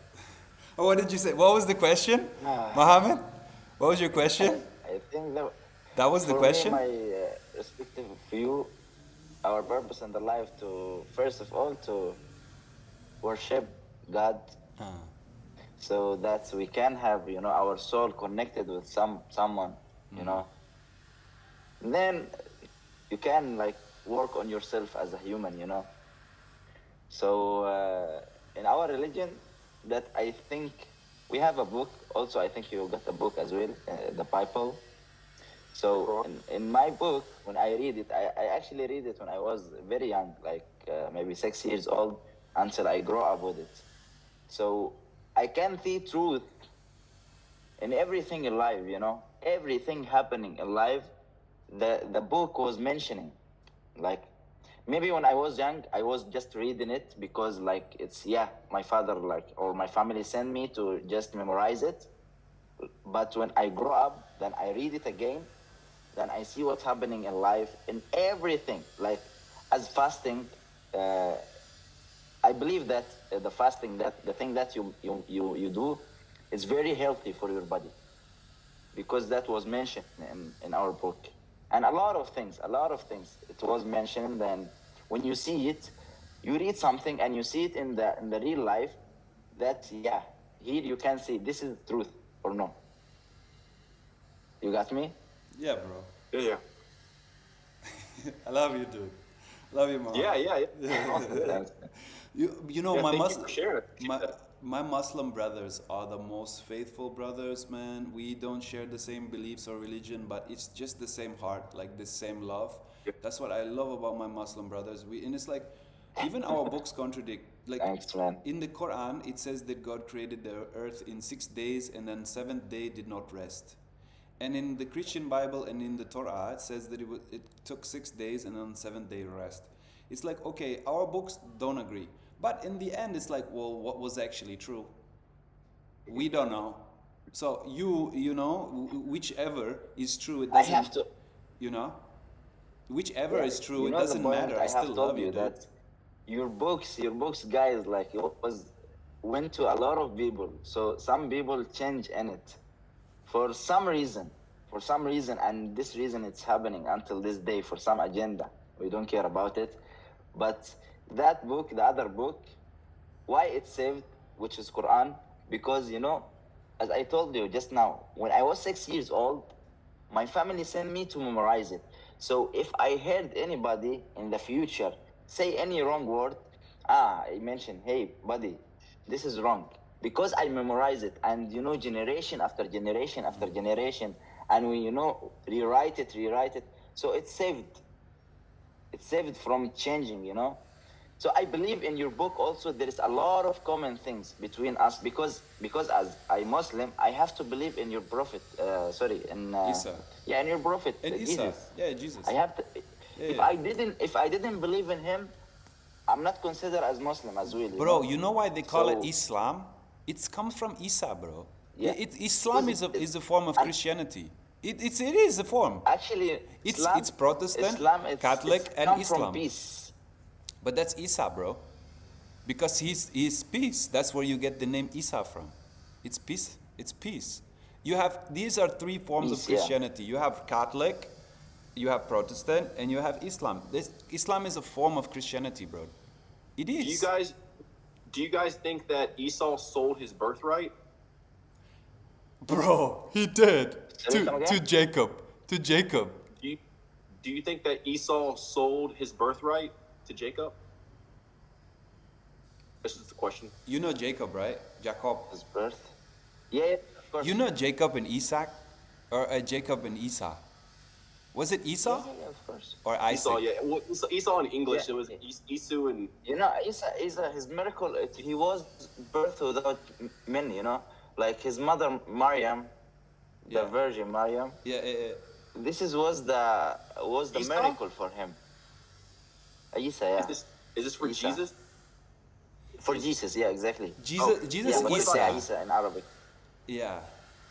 Oh, what did you say? What was the question, Mohammed? What was your question? I think That was the for question? me, my respective view, our purpose in the life to, first of all, to worship God, so that we can have, our soul connected with someone, Then you can like work on yourself as a human, So in our religion, that I think we have a book. Also, I think you got a book as well, the Bible. So in my book, when I read it, I actually read it when I was very young, like maybe 6 years old, until I grow up with it. So I can see truth in everything in life, everything happening in life. The book was mentioning, like, maybe when I was young, I was just reading it because, like, it's, my father, like, or my family sent me to just memorize it. But when I grow up, then I read it again, then I see what's happening in life, in everything. Like, as fasting, I believe that the fasting, that the thing that you do, is very healthy for your body, because that was mentioned in our book. And a lot of things, it was mentioned. Then when you see it, you read something and you see it in the real life, that, here you can see this is truth or no. You got me? Yeah, bro. Yeah. I love you, dude. Love you, Mom. Yeah. Thanks. You know, Thank you for sharing it. my Muslim brothers are the most faithful brothers, man. We don't share the same beliefs or religion, but it's just the same heart, like the same love. That's what I love about my Muslim brothers. And it's like, even our books contradict. Like, Thanks, man. in the Quran, it says that God created the earth in 6 days, and then seventh day did not rest. And in the Christian Bible and in the Torah, it says that it took 6 days and on seventh day rest. It's like, okay, our books don't agree. But in the end, it's like, well, what was actually true? We don't know. So whichever is true, it doesn't. I have to. Whichever is true, it the doesn't point matter. I I still have love told you, you dude. that your books, guys, like, went to a lot of people. So some people change in it for some reason, and this reason it's happening until this day for some agenda. We don't care about it. But that book, the other book, why it's saved, which is Quran, because, as I told you just now, when I was 6 years old, my family sent me to memorize it. So if I heard anybody in the future say any wrong word, I mentioned, hey, buddy, this is wrong. Because I memorize it, and, generation after generation after generation, and we, rewrite it. So it's saved. It's saved from changing, So I believe in your book also there is a lot of common things between us, because as a Muslim, I have to believe in your prophet. Isa. Yeah, in your prophet, And Isa. Jesus. Yeah, Jesus. I have to. If I didn't believe in him, I'm not considered as Muslim as well. Bro, you know why they call it So- Islam? It comes from Isa, bro. Yeah. Islam is a form of Christianity. It is a form. Actually, It's Islam, Protestant, Islam, Catholic, it's and come Islam. from peace. But that's Isa, bro. Because he's peace. That's where you get the name Isa from. It's peace. It's peace. You have these are three forms of Peace, yeah. Christianity. You have Catholic, you have Protestant, and you have Islam. Islam is a form of Christianity, bro. It Do you is. guys do you guys think that Esau sold his birthright? Bro, he did. Sorry, come again? Jacob. To Jacob. Do you do you think that Esau sold his birthright to Jacob? This is the question. You know Jacob, right? Jacob. His birth. Yeah, yeah, of course. You know Jacob and Isaac? Or Jacob and Esau? Was it Esau? Yeah, of course. Or Isaac? Esau, yeah. Well, Esau in English, Yeah. it was Esau and You know, Isa, his miracle, he was birthed without men, you know? Like his mother, Maryam, the Yeah. Virgin Maryam, Yeah, this was the Isa? miracle for him. Isa, yeah. is this for Isa. Jesus? For Jesus, yeah, exactly. Jesus, Oh, Jesus Yeah, but what about Isa. Isa in Arabic? Yeah.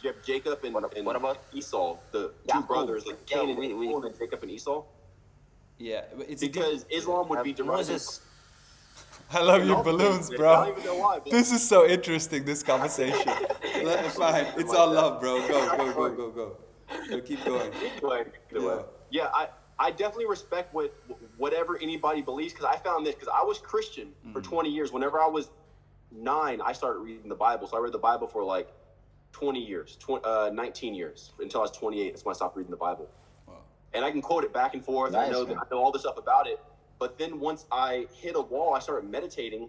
You have Jacob and, What about- Esau, the Yeah, two brothers, like yeah, Cain and we- Abel, and Jacob and Esau? Yeah. But it's Because Islam would be Have derived. Moses, I love your No, balloons, I bro. don't even know why. But This is so interesting, this conversation. Fine. It's all love, bro. Go. So keep going. anyway, yeah, I definitely respect whatever anybody believes, because I found this, because I was Christian for 20 years. Whenever I was 9, I started reading the Bible. So I read the Bible for like 20 years, 19 years, until I was 28. That's when I stopped reading the Bible. Wow. And I can quote it back and forth. Nice, I know man. all this stuff about it. But then once I hit a wall, I started meditating,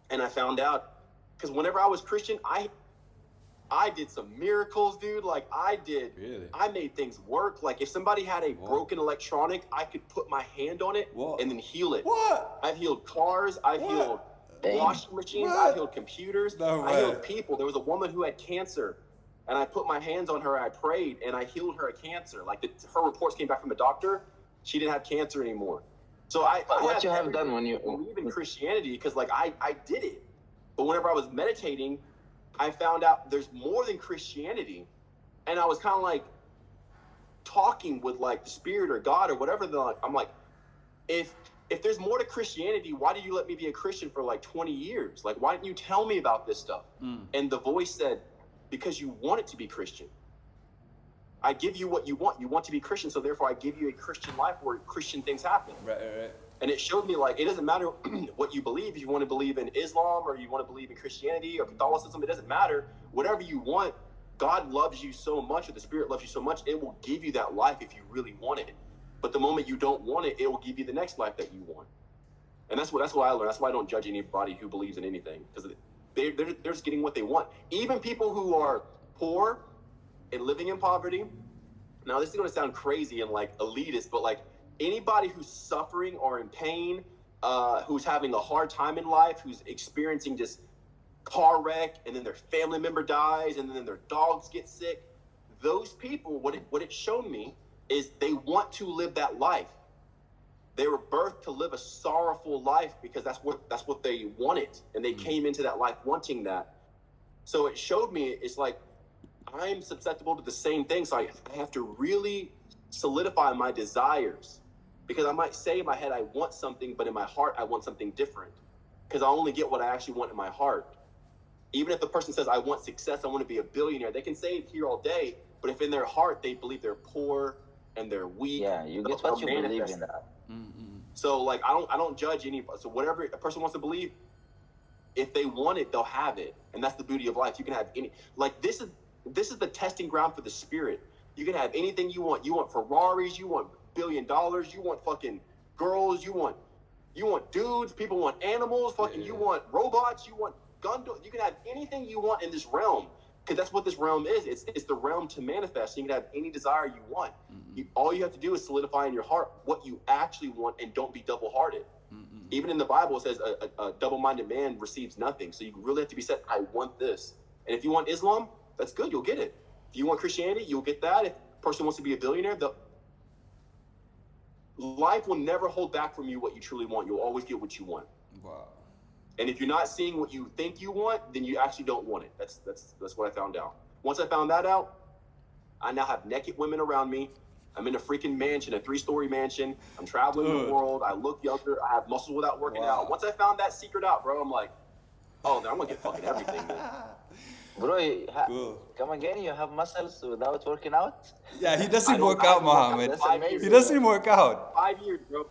and I found out, because whenever I was Christian, I did some miracles, dude. Like Really? I made things work. Like if somebody had a Whoa. broken electronic, I could put my hand on it Whoa. and then heal it. What? I've healed cars. I've What? healed Dang. washing machines. What? I've healed computers. No I way. healed people. There was a woman who had cancer, and I put my hands on her. I prayed, and I healed her of cancer. Like her reports came back from the doctor. She didn't have cancer anymore. So What you have every done when you- believe in Christianity, because like I did it. But whenever I was meditating, I found out there's more than Christianity, and I was kind of like talking with like the Spirit or God or whatever. I'm like, if there's more to Christianity, why did you let me be a Christian for like 20 years? Like, why didn't you tell me about this stuff? And the voice said, because you want it to be Christian. I give you what you want. You want to be Christian, so therefore I give you a Christian life where Christian things happen. Right. And it showed me, like, it doesn't matter what you believe. If you want to believe in Islam or you want to believe in Christianity or Catholicism, it doesn't matter. Whatever you want, God loves you so much, or the Spirit loves you so much, it will give you that life if you really want it. But the moment you don't want it, it will give you the next life that you want. And that's what I learned. That's why I don't judge anybody who believes in anything, because they're just getting what they want. Even people who are poor and living in poverty. Now, this is going to sound crazy and like elitist, but like anybody who's suffering or in pain, who's having a hard time in life, who's experiencing just car wreck, and then their family member dies, and then their dogs get sick. Those people, what it showed me is they want to live that life. They were birthed to live a sorrowful life because that's what they wanted, and they came into that life wanting that. So it showed me it's like I'm susceptible to the same thing. So I have to really solidify my desires, because I might say in my head I want something, but in my heart I want something different, because I only get what I actually want in my heart. Even if the person says I want success, I want to be a billionaire, they can say it here all day, but if in their heart they believe they're poor and they're weak, Yeah, you get they'll what you believe manifest in. that. So like I don't judge anybody. So whatever a person wants to believe, if they want it, they'll have it, and that's the beauty of life. You can have any, like this is the testing ground for the Spirit. You can have anything you want. You want Ferraris, you want $1 billion, you want fucking girls, you want dudes, people want animals, fucking you want robots, you want you can have anything you want in this realm, because that's what this realm is. It's the realm to manifest. You can have any desire you want. All you have to do is solidify in your heart what you actually want, and don't be double-hearted. Even in the Bible, it says a double-minded man receives nothing. So you really have to be said, I want this. And if you want Islam, that's good, you'll get it. If you want Christianity, you'll get that. If a person wants to be a billionaire, life will never hold back from you what you truly want. You'll always get what you want. Wow. And if you're not seeing what you think you want, then you actually don't want it. That's what I found out. Once I found that out, I now have naked women around me. I'm in a freaking mansion, a 3-story mansion. I'm traveling the world. I look younger. I have muscles without working out. Once I found that secret out, bro, I'm like, oh, I'm gonna get fucking everything, man. Bro, Cool. come again, you have muscles without working out? Yeah, he I doesn't don't- work I out, haven't worked out Mohammed. in That's 5 years. amazing. He doesn't work out. 5 years, bro.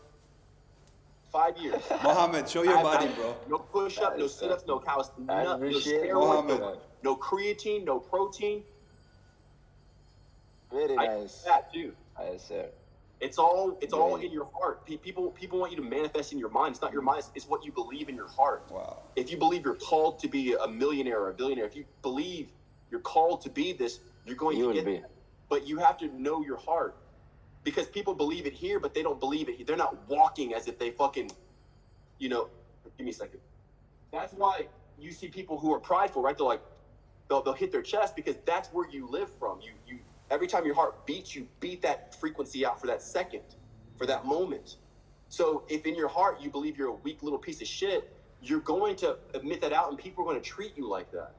5 years. Mohammed, show your body, bro. No push-up, no sit-ups, no calisthenics, I no appreciate it. steroids, Mohammed. no creatine, no protein. Very I nice. that too. Yes, sir. It's all Great. in your heart. People want you to manifest in your mind. It's not your mind. It's what you believe in your heart. Wow. If you believe you're called to be a millionaire or a billionaire, if you believe you're called to be this, you're going You to will get be. it. But you have to know your heart. Because people believe it here, but they don't believe it here. They're not walking as if they fucking, give me a second. That's why you see people who are prideful, right? They're like, they'll hit their chest because that's where you live from. You every time your heart beats, you beat that frequency out for that second, for that moment. So if in your heart you believe you're a weak little piece of shit, you're going to admit that out and people are going to treat you like that.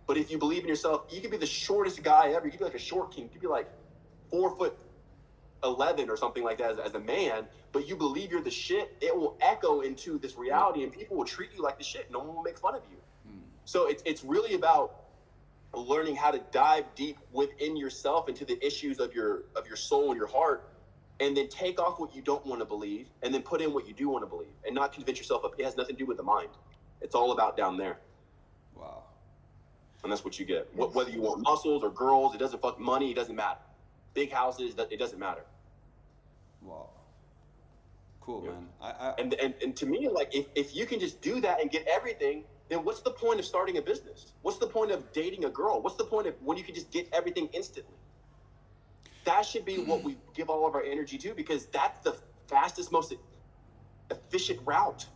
But if you believe in yourself, you could be the shortest guy ever. You could be like a short king. You could be like 4'11" or something like that as a man, but you believe you're the shit, it will echo into this reality and people will treat you like the shit. No one will make fun of you. So it's really about learning how to dive deep within yourself into the issues of your soul and your heart, and then take off what you don't want to believe and then put in what you do want to believe and not convince yourself it has nothing to do with the mind. It's all about down there. Wow. And that's what you get. Whether you want muscles or girls, it doesn't fuck money, it doesn't matter. Big houses, it doesn't matter. Wow. Cool, Yeah. man. And to me, like, if you can just do that and get everything, then what's the point of starting a business? What's the point of dating a girl? What's the point of when you can just get everything instantly? That should be what we give all of our energy to, because that's the fastest, most efficient route.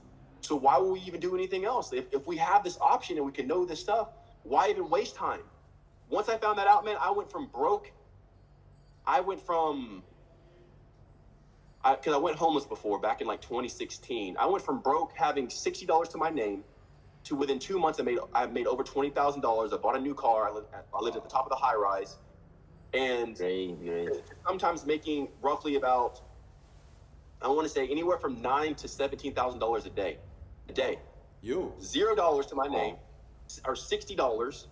So why would we even do anything else? If we have this option and we can know this stuff, why even waste time? Once I found that out, man, I went from broke. Because I went homeless before, back in like 2016. I went from broke, having $60 to my name, to within 2 months, I made over $20,000. I bought a new car. I lived at the top of the high rise, and Great. sometimes making roughly about, I want to say anywhere from $9,000 to $17,000 a day. You. $0 to my name, or $60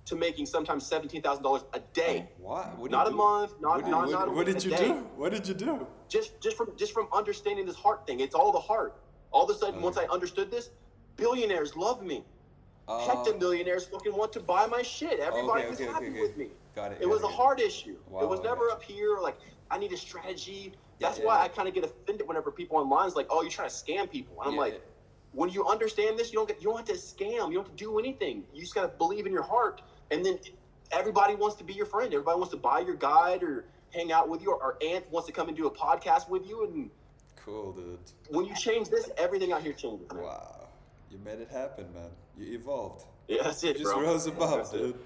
to making sometimes $17,000 a day. What? What Not did a you month, not a What week, did a you day. do? What did you do? Just from understanding this heart thing. It's all the heart. All of a sudden, once I understood this, billionaires love me. Hectamillionaires fucking want to buy my shit. Everybody was happy with me. Got it. It was a heart issue. Wow, it was I never got up here. Like, I need a strategy. That's Yeah, why yeah. I kind of get offended whenever people online is like, "Oh, you're trying to scam people," and I'm like, when you understand this, you don't have to scam. You don't have to do anything. You just gotta believe in your heart, and then everybody wants to be your friend. Everybody wants to buy your guide or hang out with you. Or aunt wants to come and do a podcast with you. And Cool, dude. when you change this, everything out here changes, man. Wow. You made it happen, man. You evolved. Yeah, that's it, You just bro. rose above, That's it. dude.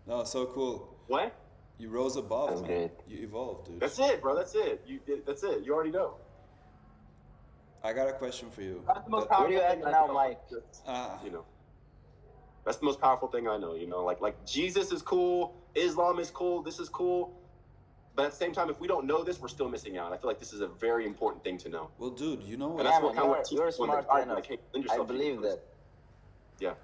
No, so cool. What? You rose above, That's man. great. You evolved, dude. That's it, bro. That's it. That's it. You already know. I got a question for you. That's the most Where powerful you at thing I now, know. Mike? You know, that's the most powerful thing I know. You know, like Jesus is cool, Islam is cool, this is cool, but at the same time, if we don't know this, we're still missing out. I feel like this is a very important thing to know. Well, dude, you know And what? that's Yeah, what man, kind of you're smart enough. I believe that. Yeah.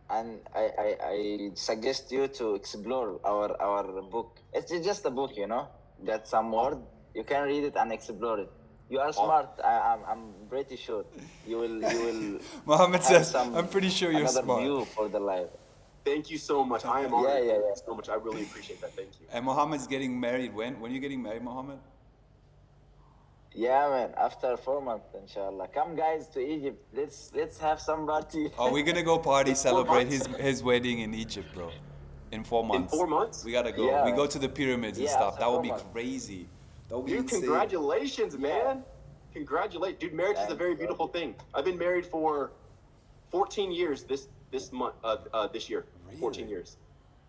And I suggest you to explore our book. It's just a book, you know. Got some word. You can read it and explore it. You are smart. I'm pretty sure you will Mohammed have says, some I'm pretty sure you're another smart. view for the life. Thank you so much. I am honored. Yeah. Thank you so much. I really appreciate that. Thank you. And Mohammed's getting married when? When are you getting married, Mohammed? Yeah, man. After 4 months, inshallah. Come, guys, to Egypt. Let's have some party. Oh, we're gonna go party, celebrate months? his wedding in Egypt, bro. In 4 months. 4 months? We gotta go. Yeah. We go to the pyramids and Yeah, stuff. after That would 4 be months. crazy. That would be Dude, insane. congratulations, man. Congratulations. Dude, marriage is a Thanks, very bro. beautiful thing. I've been married for 14 years this month, this year. 14 Really? years.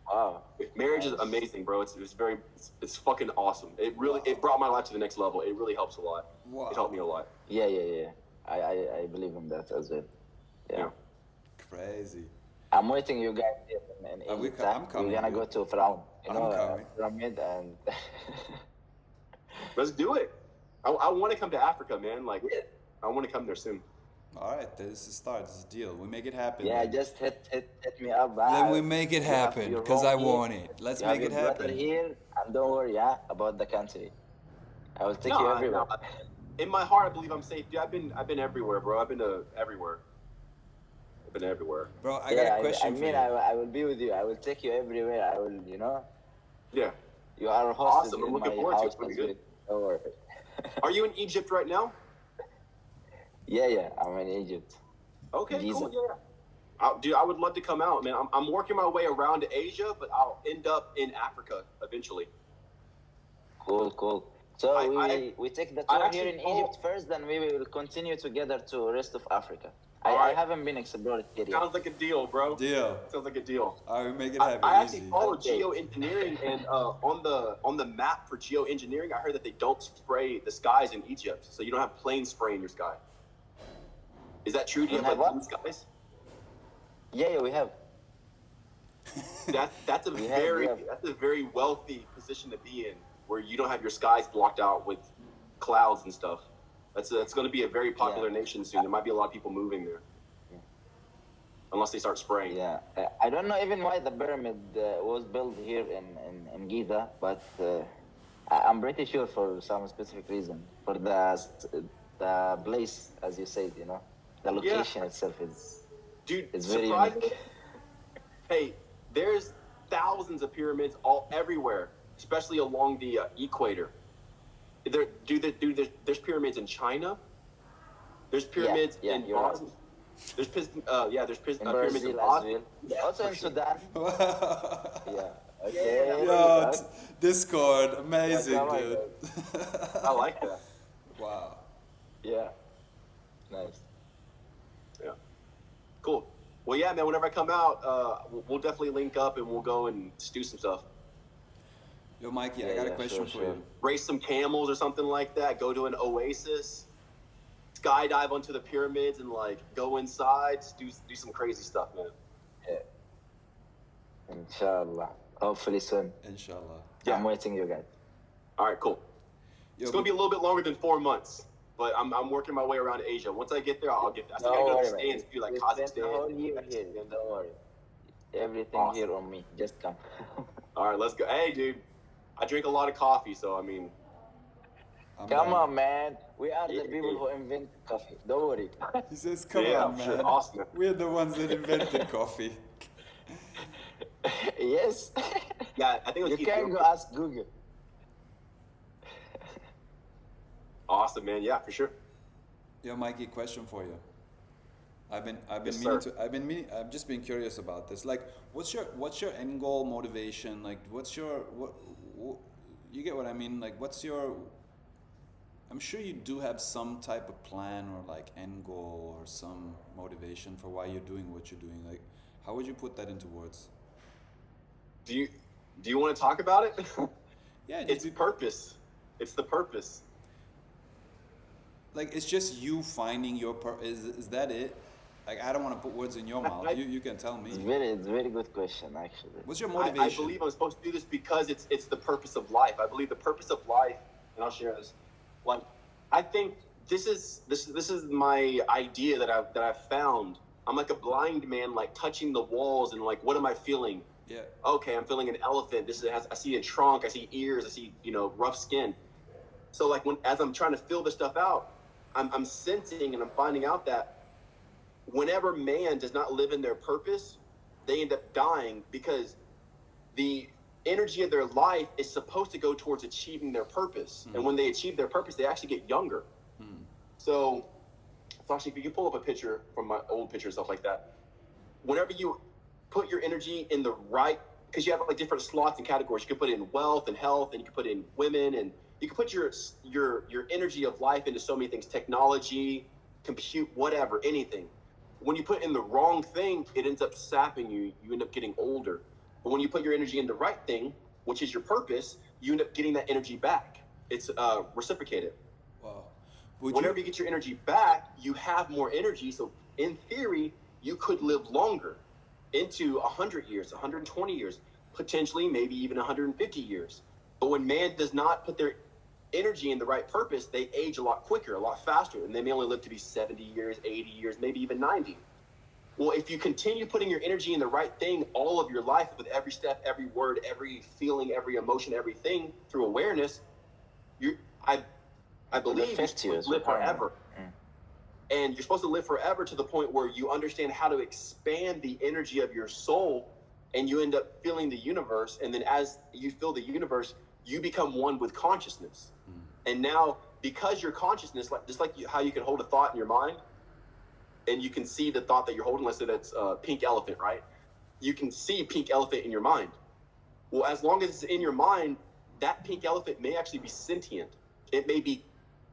Wow. Marriage is Nice. amazing, bro. It's fucking awesome. It brought my life to the next level. It really helps a lot. Wow. It helped me a lot. Yeah. I believe in that as well. Yeah. Crazy. I'm waiting you guys here in Are we Egypt. I'm coming, We're gonna dude. go to Frown. You I'm know, coming. pyramid and Let's do it. I want to come to Africa, man. Like, Yeah. I want to come there soon. All right, this is a start. This is a deal. We make it happen Yeah, then. just hit me up. Then we make it You have happen your because home I here. want it. Let's You have make your it brother happen. here, and don't worry, yeah, about the country. I will take you No, everywhere. no. In my heart, I believe I'm safe. Dude, I've been everywhere, bro. I've been to everywhere. I've been everywhere. Bro, I got a Yeah, I question for mean, you. I will be with you. I will take you everywhere. I will, Yeah. you are hosted Awesome. I'm in looking my forward to it. house It's gonna as be well. good. Don't worry. Are you in Egypt right now? Yeah, I'm in Egypt. Okay, Giza. cool. Yeah. Dude, I would love to come out, man. I'm working my way around Asia, but I'll end up in Africa eventually. Cool. So we take the I tour here actually in follow- Egypt first, then we will continue together to rest of Africa. All I right. haven't been explored here yet. Sounds like a deal, bro. Deal. Sounds like a deal. All right, we make it I, happen. I actually Easy. follow Okay. geoengineering, and on the map for geoengineering, I heard that they don't spray the skies in Egypt, so you don't have planes spraying your sky. Is that true? Do you You have have like what? blue skies? Yeah, we have. That's a We very have. that's a very wealthy position to be in, where you don't have your skies blocked out with clouds and stuff. That's going to be a very popular nation soon. There might be a lot of people moving there, unless they start spraying. Yeah, I don't know even why the pyramid was built here in Giza, but I'm pretty sure for some specific reason. For the place, as you said, the location itself is Dude, it's very surprisingly, unique. hey, there's thousands of pyramids all everywhere, especially along the equator. There's pyramids in China. There's pyramids yeah, in you're right. Bosnia. There's In pyramids in Brazil as Bosnia. well. Yeah, Also for in sure. Sudan. Yo, Yeah. Okay. Discord, amazing, come on, dude. I like that. Wow. Yeah. Nice. Yeah, cool. Well, yeah, man. Whenever I come out, we'll definitely link up and we'll go and do some stuff. Yo, Mikey, I got a question for you. Race some camels or something like that. Go to an oasis. Skydive onto the pyramids and like go inside. Just do some crazy stuff, man. Yeah. Inshallah. Hopefully soon. Inshallah. Yeah. I'm waiting you guys. All right, cool. Yo, It's gonna be a little bit longer than 4 months, but I'm working my way around Asia. Once I get there, I'll get there. I still gotta go to the stands, do like We spent the whole Kazakhstan. year here. Don't worry. Everything Awesome. here on me. Just come. All right, let's go. Hey, dude, I drink a lot of coffee, so I mean, I'm Come down. on, man. We are the people who invented coffee. Don't worry. He says, come yeah, on, for sure. man. Awesome. Man. We're the ones that invented coffee. Yes. Yeah, I think it was You can Ethiopia. go ask Google. Awesome, man. Yeah, for sure. Yo, Mikey, question for you. I've just been curious about this. Like, what's your end goal, motivation? Like, what you get what I mean? Like, I'm sure you do have some type of plan or like end goal or some motivation for why you're doing what you're doing. Like, how would you put that into words? Do you want to talk about it? Yeah, It's purpose. It's the purpose. like it's just you finding your is that it? Like, I don't want to put words in your mouth. You can tell me. It's very good question, actually. What's your I motivation? believe I'm supposed to do this because it's the purpose of life. I believe the purpose of life, and I'll share this. Like, I think this is my idea that I've found. I'm like a blind man, like touching the walls and like, what am I feeling? Yeah. Okay, I'm feeling an elephant. I see a trunk. I see ears. I see rough skin. So like as I'm trying to fill this stuff out, I'm sensing and I'm finding out that whenever man does not live in their purpose, they end up dying because the energy of their life is supposed to go towards achieving their purpose. And when they achieve their purpose, they actually get younger. So actually, if you can pull up a picture from my old picture and stuff like that, whenever you put your energy in the right, because you have like different slots and categories, you can put in wealth and health, and you can put in women, and you can put your energy of life into so many things, technology, compute, whatever, anything. When you put in the wrong thing, it ends up sapping you. You end up getting older. But when you put your energy in the right thing, which is your purpose, you end up getting that energy back. It's reciprocated. Wow. Whenever you get your energy back, you have more energy. So in theory, you could live longer into 100 years, 120 years, potentially maybe even 150 years. But when man does not put their energy and the right purpose, they age a lot quicker, a lot faster, and they may only live to be 70 years, 80 years, maybe even 90. Well, if you continue putting your energy in the right thing all of your life, with every step, every word, every feeling, every emotion, everything through awareness, you I believe you're supposed to live forever. And you're supposed to live forever to the point where you understand how to expand the energy of your soul, and you end up feeling the universe. And then as you feel the universe, you become one with consciousness. And now, because your consciousness, like just like how you can hold a thought in your mind, and you can see the thought that you're holding. Let's say that's pink elephant, right? You can see pink elephant in your mind. Well, as long as it's in your mind, that pink elephant may actually be sentient. It may be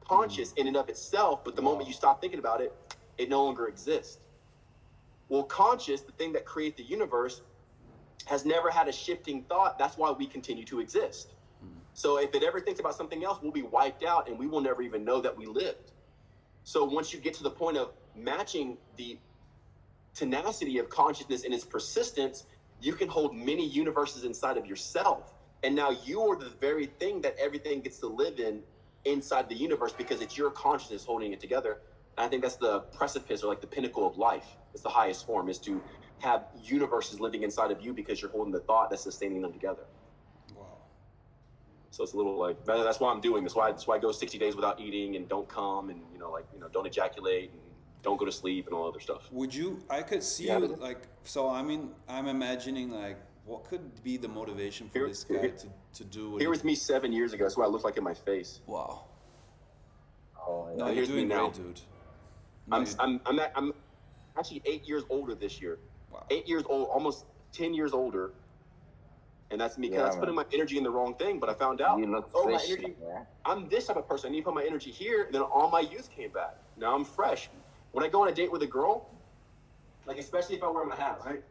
conscious in and of itself, but the moment you stop thinking about it, it no longer exists. Well, conscious, the thing that creates the universe, has never had a shifting thought. That's why we continue to exist. So if it ever thinks about something else, we'll be wiped out and we will never even know that we lived. So once you get to the point of matching the tenacity of consciousness and its persistence, you can hold many universes inside of yourself. And now you are the very thing that everything gets to live in inside the universe, because it's your consciousness holding it together. And I think that's the precipice, or like the pinnacle of life. It's the highest form, is to have universes living inside of you, because you're holding the thought that's sustaining them together. Wow. So it's a little like, that's why I'm doing this. That's why I go 60 days without eating, and don't come, and don't ejaculate, and don't go to sleep, and all other stuff. Would you? I could see you like. So I mean, I'm imagining like, what could be the motivation for this guy to do what Here was me 7 years ago. That's what I looked like in my face. Wow. Oh, yeah. No, you're doing great, dude. No, I'm actually 8 years older this year. Wow. 8 years old, almost 10 years older. And that's me, because I was putting my energy in the wrong thing. But I found out, You look my fresh, energy, yeah. I'm this type of person. I need to put my energy here, and then all my youth came back. Now I'm fresh. When I go on a date with a girl, like especially if I wear my hat, right?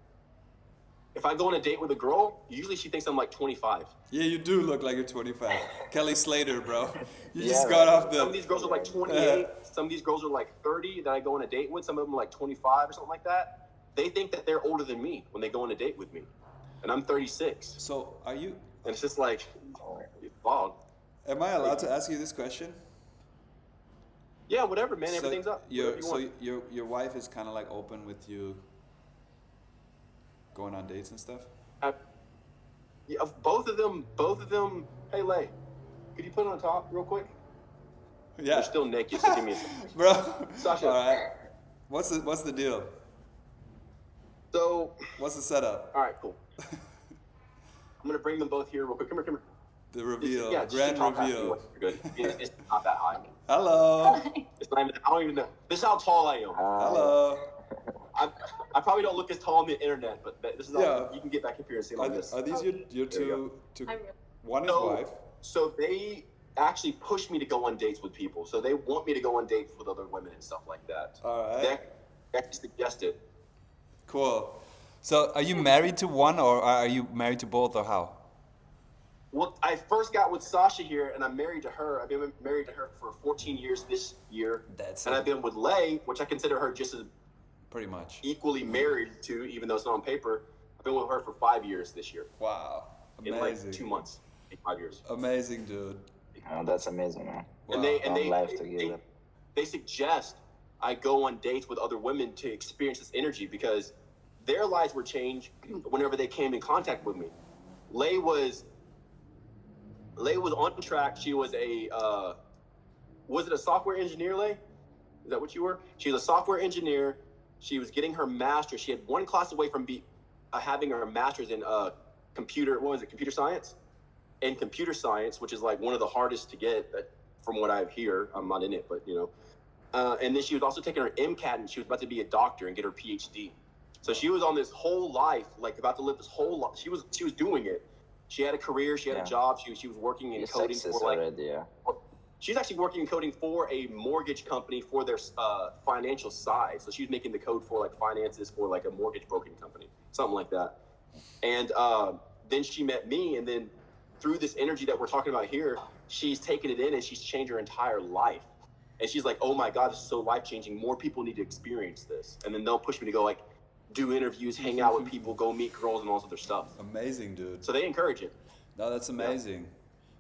If I go on a date with a girl, usually she thinks I'm like 25. Yeah, you do look like you're 25. Kelly Slater, bro. You Yeah, just got off the. Some of these girls are like 28. Some of these girls are like 30 that I go on a date with. Some of them are like 25 or something like that. They think that they're older than me when they go on a date with me. And I'm 36. So are you? And it's just like, wow. Am I allowed to ask you this question? Yeah, whatever, man. Everything's up. Your wife is kind of like open with you going on dates and stuff? Yeah, both of them. Hey, Lay, could you put it on top real quick? Yeah. You're still naked, so give me a second. Bro. Sasha. All right. What's the deal? So. What's the setup? All right, cool. I'm gonna bring them both here real quick. Come here. The reveal, grand reveal. Good. It's not that high. Hello. It's not even. I don't even know. This is how tall I am. Hello. I probably don't look as tall on the internet, but this is how you can get back up here and see like this. Are these your two? One is wife. So they actually push me to go on dates with people. So they want me to go on dates with other women and stuff like that. All right. They actually suggest it. Cool. So are you married to one, or are you married to both, or how? Well, I first got with Sasha here, and I'm married to her. I've been married to her for 14 years this year. I've been with Lay, which I consider her just as pretty much equally married to, even though it's not on paper. I've been with her for 5 years this year. Wow. Amazing. In like 2 months. 5 years. Amazing, dude. Oh, that's amazing, man. Wow. They suggest I go on dates with other women to experience this energy, because their lives were changed whenever they came in contact with me. Lay was on track. She was was it a software engineer, Lay? Is that what you were? She was a software engineer. She was getting her master's. She had one class away from having her master's in computer science? And computer science, which is like one of the hardest to get, from what I hear. I'm not in it, but and then she was also taking her MCAT, and she was about to be a doctor and get her PhD. So she was on this whole life, like about to live this whole life. She was doing it. She had a career. She had a job. She was working in coding for She's actually working in coding for a mortgage company for their financial side. So she was making the code for like finances for like a mortgage broking company, something like that. And then she met me, and then through this energy that we're talking about here, she's taken it in, and she's changed her entire life. And she's like, oh my God, this is so life-changing. More people need to experience this. And then they'll push me to go like do interviews, hang out with people, go meet girls and all this other stuff. Amazing, dude. So they encourage it. No, that's amazing.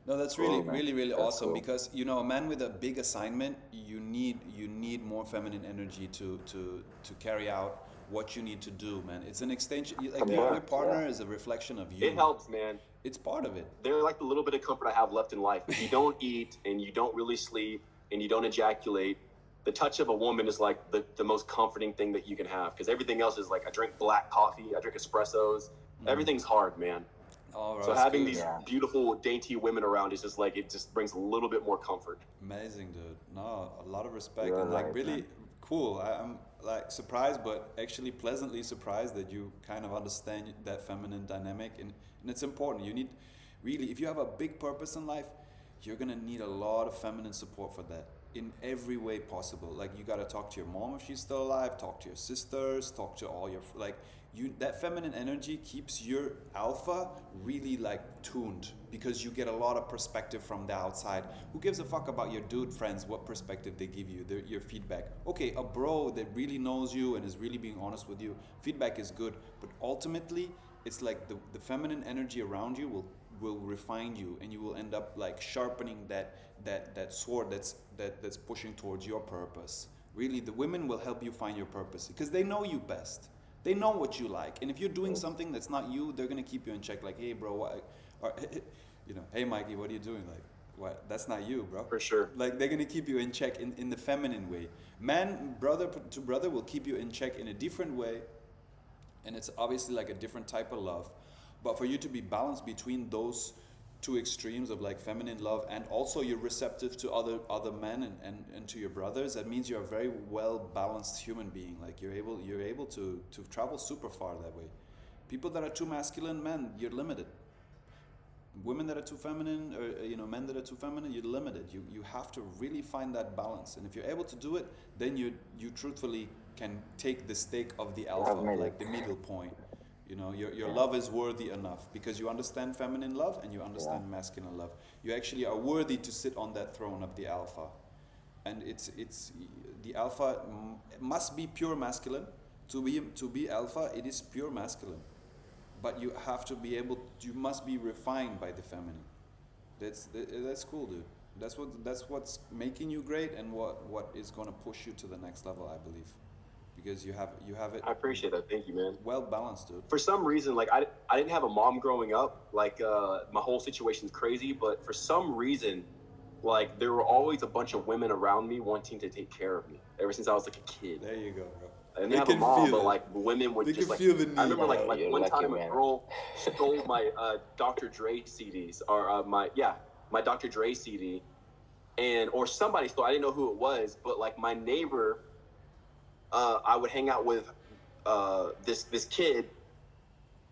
No, that's really, Cool, man. really, really That's awesome cool. because you know, a man with a big assignment, you need more feminine energy to carry out what you need to do, man. It's an extension. Like Yeah, your Yeah, yeah. partner is a reflection of it you. helps, man. It's part of it. They're like the little bit of comfort I have left in life. If you don't eat and you don't really sleep and you don't ejaculate, the touch of a woman is like the most comforting thing that you can have because everything else is like I drink black coffee, I drink espressos. Everything's hard, man. Oh, bro, So that's having good. these Yeah. beautiful, dainty women around is just like it just brings a little bit more comfort. Amazing, dude. No, a lot of respect You're and like right, really man. cool. I'm like surprised, but actually pleasantly surprised that you kind of understand that feminine dynamic, and it's important. You need really, if you have a big purpose in life, you're gonna need a lot of feminine support for that in every way possible. Like you gotta talk to your mom if she's still alive, talk to your sisters, talk to all your like you. That feminine energy keeps your alpha really like tuned because you get a lot of perspective from the outside. Who gives a fuck about your dude friends? What perspective they give you, your feedback? Okay, a bro that really knows you and is really being honest with you, feedback is good, but ultimately it's like the feminine energy around you will refine you and you will end up like sharpening that sword that's pushing towards your purpose. Really, the women will help you find your purpose because they know you best. They know what you like, and if you're doing something that's not you, they're gonna keep you in check. Like, hey, bro, what? Or, you know, hey, Mikey, what are you doing? Like, what? That's not you, bro. For sure. Like, they're gonna keep you in check in the feminine way. Man, brother to brother will keep you in check in a different way, and it's obviously like a different type of love. But for you to be balanced between those two extremes of like feminine love and also you're receptive to other men and to your brothers, that means you're a very well balanced human being. Like you're able to travel super far that way. People that are too masculine, men, you're limited. Women that are too feminine, or men that are too feminine, you're limited. You have to really find that balance, and if you're able to do it, then you truthfully can take the stake of the You alpha, have made it. like the middle point. Your Yeah, love is worthy enough because you understand feminine love and you yeah. understand masculine love. You actually are worthy to sit on that throne of the alpha, and it's the alpha must be pure masculine. To be alpha, it is pure masculine, but you have to be able, you must be refined by the feminine. That's cool, dude. That's what's making you great, and what is going to push you to the next level, I believe, because you have it I appreciate that. Thank you, man. well balanced, dude. For some reason, like I didn't have a mom growing up. Like my whole situation's crazy, but for some reason, like there were always a bunch of women around me wanting to take care of me ever since I was like a kid. There you go, bro. I didn't They have a can mom, feel but it. like women would They can just like. feel the I need, remember Yeah, bro. like you're one lucky, time a man. girl stole my Dr. Dre CDs or my Dr. Dre CD, and or somebody stole. I didn't know who it was, but like my neighbor, I would hang out with this kid.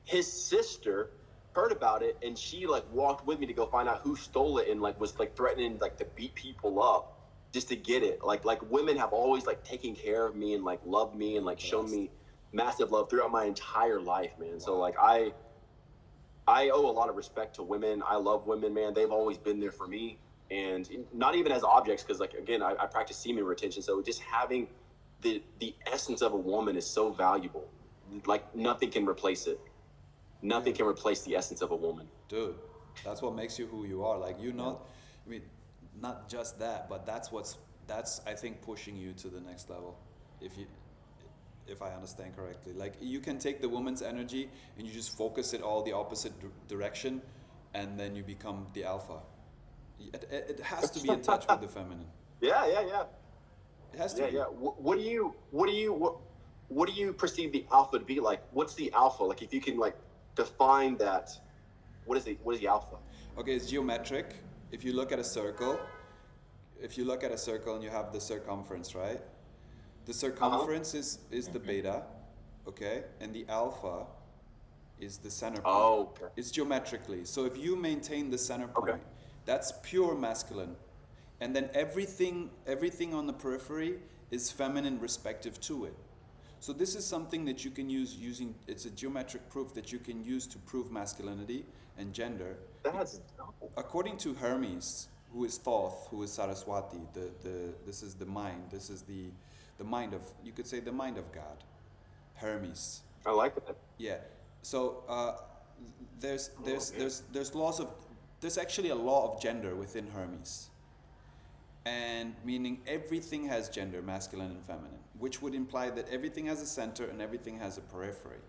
His sister heard about it, and she like walked with me to go find out who stole it, and like was like threatening like to beat people up just to get it. Like women have always like taken care of me and like loved me and like shown Blessed. me massive love throughout my entire life, man. So Wow. like I owe a lot of respect to women. I love women, man. They've always been there for me, and not even as objects, because like again, I practice semen retention. So just having the essence of a woman is so valuable. Like nothing can replace it. Yeah, Nothing can replace the essence of a woman. dude, that's what makes you who you are. Like you Yeah. not, I mean, not just that, but that's I think pushing you to the next level. If you, if I understand correctly, like you can take the woman's energy and you just focus it all the opposite direction, and then you become the alpha. It has to be in touch with the feminine. Yeah, yeah, yeah, It has to yeah, be. yeah. What do you perceive the alpha to be like? What's the alpha like? If you can like define that, what is the alpha? Okay, it's geometric. If you look at a circle, if you look at a circle and you have the circumference, right? The Uh huh. circumference is the beta, okay, and the alpha is the center point. Oh, okay. It's geometrically. So if you maintain the center Okay. point, that's pure masculine. And then everything on the periphery is feminine respective to it. So this is something that you can use using, it's a geometric proof that you can use to prove masculinity and gender. That's dope. According to Hermes, who is Thoth, who is Saraswati, this is the mind, this is the mind of, you could say the mind of God, Hermes. I like that. Yeah. So there's Oh man. there's laws of there's actually a law of gender within Hermes, and meaning everything has gender, masculine and feminine, which would imply that everything has a center and everything has a periphery.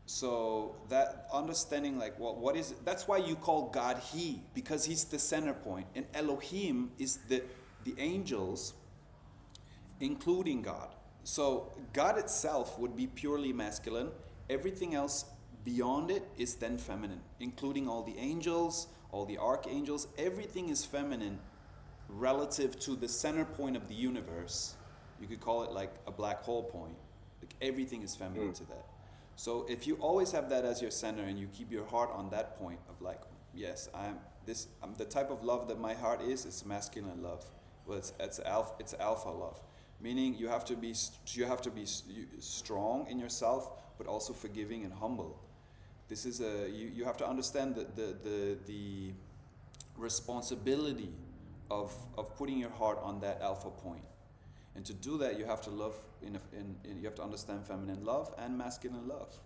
So that understanding, like, what is it? That's why you call God He, because He's the center point, and Elohim is the angels, including God. So God itself would be purely masculine. Everything else beyond it is then feminine, including all the angels, all the archangels. Everything is feminine relative to the center point of the universe. You could call it like a black hole point. Like everything is feminine to that. So if you always have that as your center and you keep your heart on that point of like, yes, I'm the type of love that my heart is masculine love. Well, it's alpha love, meaning you have to be strong in yourself, but also forgiving and humble. This is you have to understand the responsibility of putting your heart on that alpha point. And to do that, you have to love you have to understand feminine love and masculine love.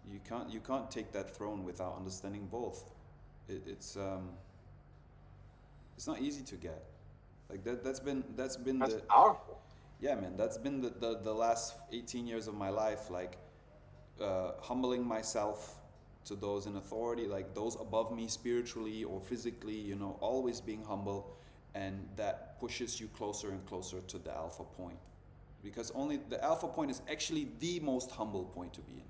You can't take that throne without understanding both. It's not easy to get. Like that's been That's the powerful. yeah, man, that's been the last 18 years of my life, like humbling myself to those in authority, like those above me spiritually or physically, always being humble, and that pushes you closer and closer to the alpha point, because only the alpha point is actually the most humble point to be in.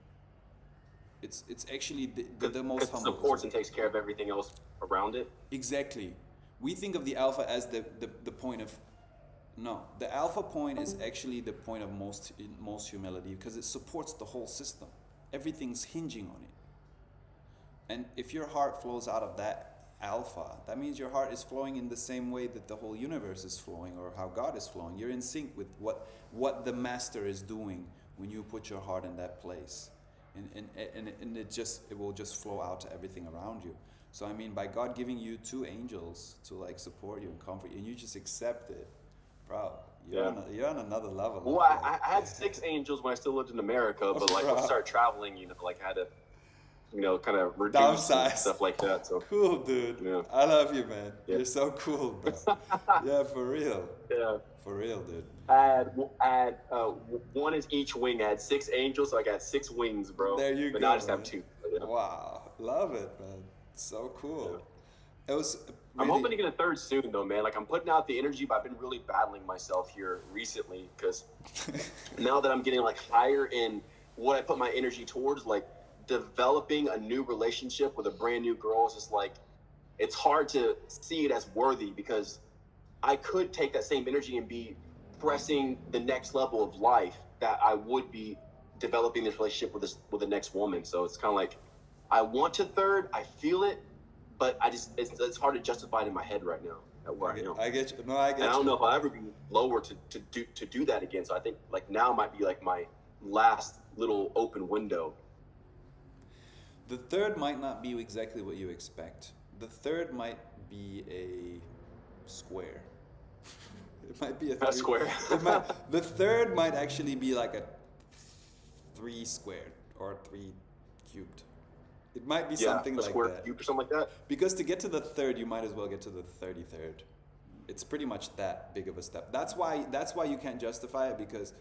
It's actually the most It humble supports position. and takes care of everything else around it. Exactly. We think of the alpha as the point of, no, the alpha point is actually the point of most humility, because it supports the whole system. Everything's hinging on it. And if your heart flows out of that alpha, that means your heart is flowing in the same way that the whole universe is flowing, or how God is flowing. You're in sync with what the master is doing when you put your heart in that place. And it will just flow out to everything around you. So I mean, by God giving you two angels to like support you and comfort you, and you just accept it, bro, Yeah. you're on another level. Well, I feel I had 6 angels when I still lived in America, but like Bro. once I started traveling, like I had to, kind of reduce and Downsize. stuff like that. So Cool, dude. yeah, I love you, man. yeah, You're so cool, bro. Yeah, for real. yeah. For real, dude. One is each wing. I had 6 angels, so I got 6 wings, bro. There you But go. now I just have Man. 2. Yeah. Wow. Love it, man. So cool. It was I'm really. hoping to get a third soon, though, man. Like I'm putting out the energy, but I've been really battling myself here recently because now that I'm getting like higher in what I put my energy towards, like developing a new relationship with a brand new girl is just like it's hard to see it as worthy because I could take that same energy and be pressing the next level of life that I would be developing this relationship with the next woman. So it's kind of like I want to third, I feel it, but it's hard to justify it in my head right now at where I am. I get you. No, I get And I don't you. know if I'll ever be lower to do that again. So I think like now might be like my last little open window. The third might not be exactly what you expect. The third might be a square. It might be A square. The third might actually be like a 3 squared or 3 cubed. It might be something a like square that. cube or something like that. Because to get to the third, you might as well get to the 33rd. It's pretty much that big of a step. That's why you can't justify it, because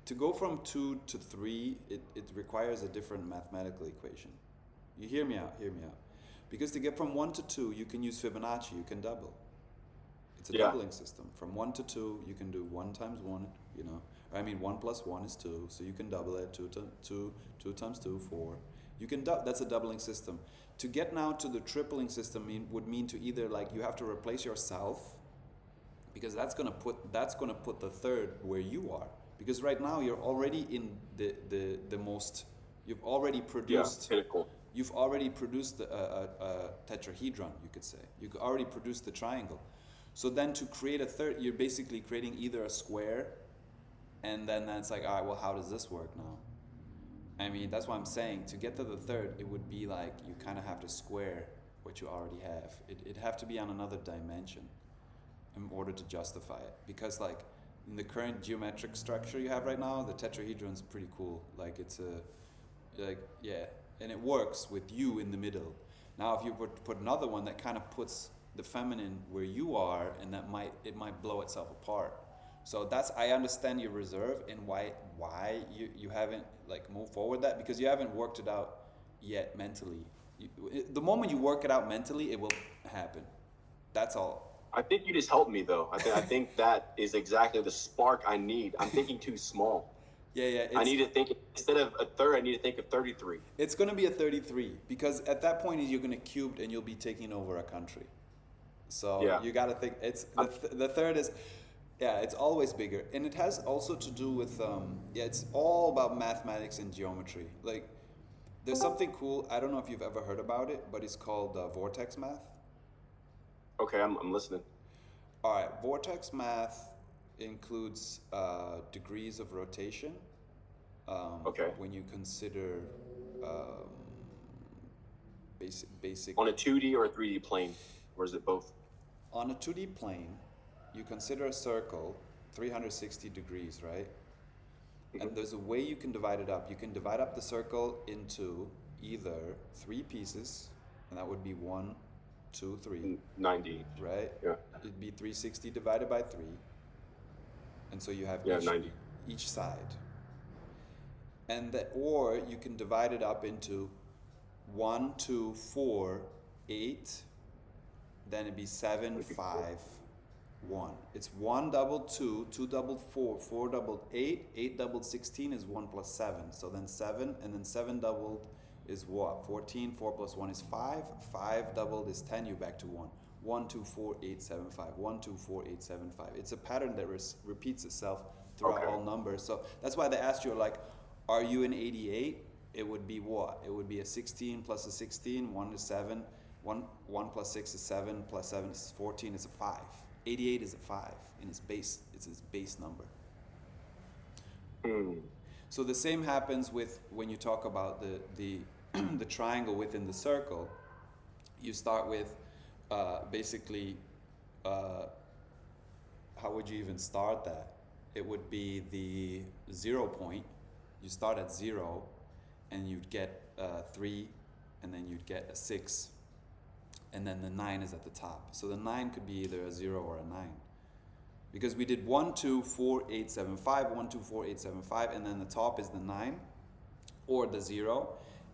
to go from 2 to 3, it requires a different mathematical equation. You hear me out. Because to get from 1 to 2, you can use Fibonacci, you can double. It's a doubling system. From 1 to 2, you can do 1 times 1, I mean 1 plus 1 is 2, so you can double it. 2 times 2, 4. You can that's a doubling system. To get now to the tripling system would mean to either like you have to replace yourself, because that's gonna put the third where you are. Because right now you're already in the most, you've already produced Pinnacle. You've already produced a tetrahedron, you could say. You've already produced the triangle. So then to create a third, you're basically creating either a square, and then it's like, all right, well, how does this work now? I mean, that's what I'm saying. To get to the third, it would be like you kind of have to square what you already have. It'd have to be on another dimension in order to justify it. Because like in the current geometric structure you have right now, the tetrahedron's pretty cool. Like it's and it works with you in the middle. Now, if you put another one that kind of puts the feminine where you are, and it might blow itself apart. So that's, I understand your reserve and why you haven't like moved forward that, because you haven't worked it out yet mentally. The moment you work it out mentally, it will happen. That's all. I think you just helped me though. I think that is exactly the spark I need. I'm thinking too small. Yeah. I need to think, instead of a third, I need to think of 33. It's going to be a 33, because at that point you're going to cubed and you'll be taking over a country. So Yeah. you got to think it's the third is, yeah, it's always bigger, and it has also to do with it's all about mathematics and geometry. Like, there's something cool. I don't know if you've ever heard about it, but it's called vortex math. Okay, I'm listening. All right, vortex math includes degrees of rotation. Okay. When you consider basic On a 2D or a 3D plane, or is it both? on a 2D plane, you consider a circle 360 degrees, right? Mm-hmm. And there's a way you can divide it up. You can divide up the circle into either 3 pieces, and that would be 1, 2, 3. 90. Right? Yeah. It'd be 360 divided by 3. And so you have 90. each side. And that, or you can divide it up into 1, 2, 4, 8. Then it'd be 7, 5, 1. It's 1 doubled 2, 2 doubled 4, 4 doubled 8, 8 doubled 16 is 1 plus 7. So then 7, and then 7 doubled is what? 14, 4 plus 1 is 5, 5 doubled is 10, you're back to 1. 1, 2, 4, 8, 7, 5, 1, 2, 4, 8, 7, 5. It's a pattern that repeats itself throughout all numbers. So that's why they asked you, like, are you an 88? It would be what? It would be a 16 plus a 16, 1 is 7, 1 plus 6 is 7, plus 7 is 14, it's a 5. 88 is a 5 in its base, it's its base number. So the same happens with when you talk about the the triangle within the circle. You start with basically, how would you even start that? It would be the 0 point. You start at 0, and you'd get 3, and then you'd get a 6, and then the 9 is at the top. So the 9 could be either a 0 or a 9. Because we did 1, 2, 4, 8, 7, 5, 1, 2, 4, 8, 7, 5, and then the top is the 9, or the 0,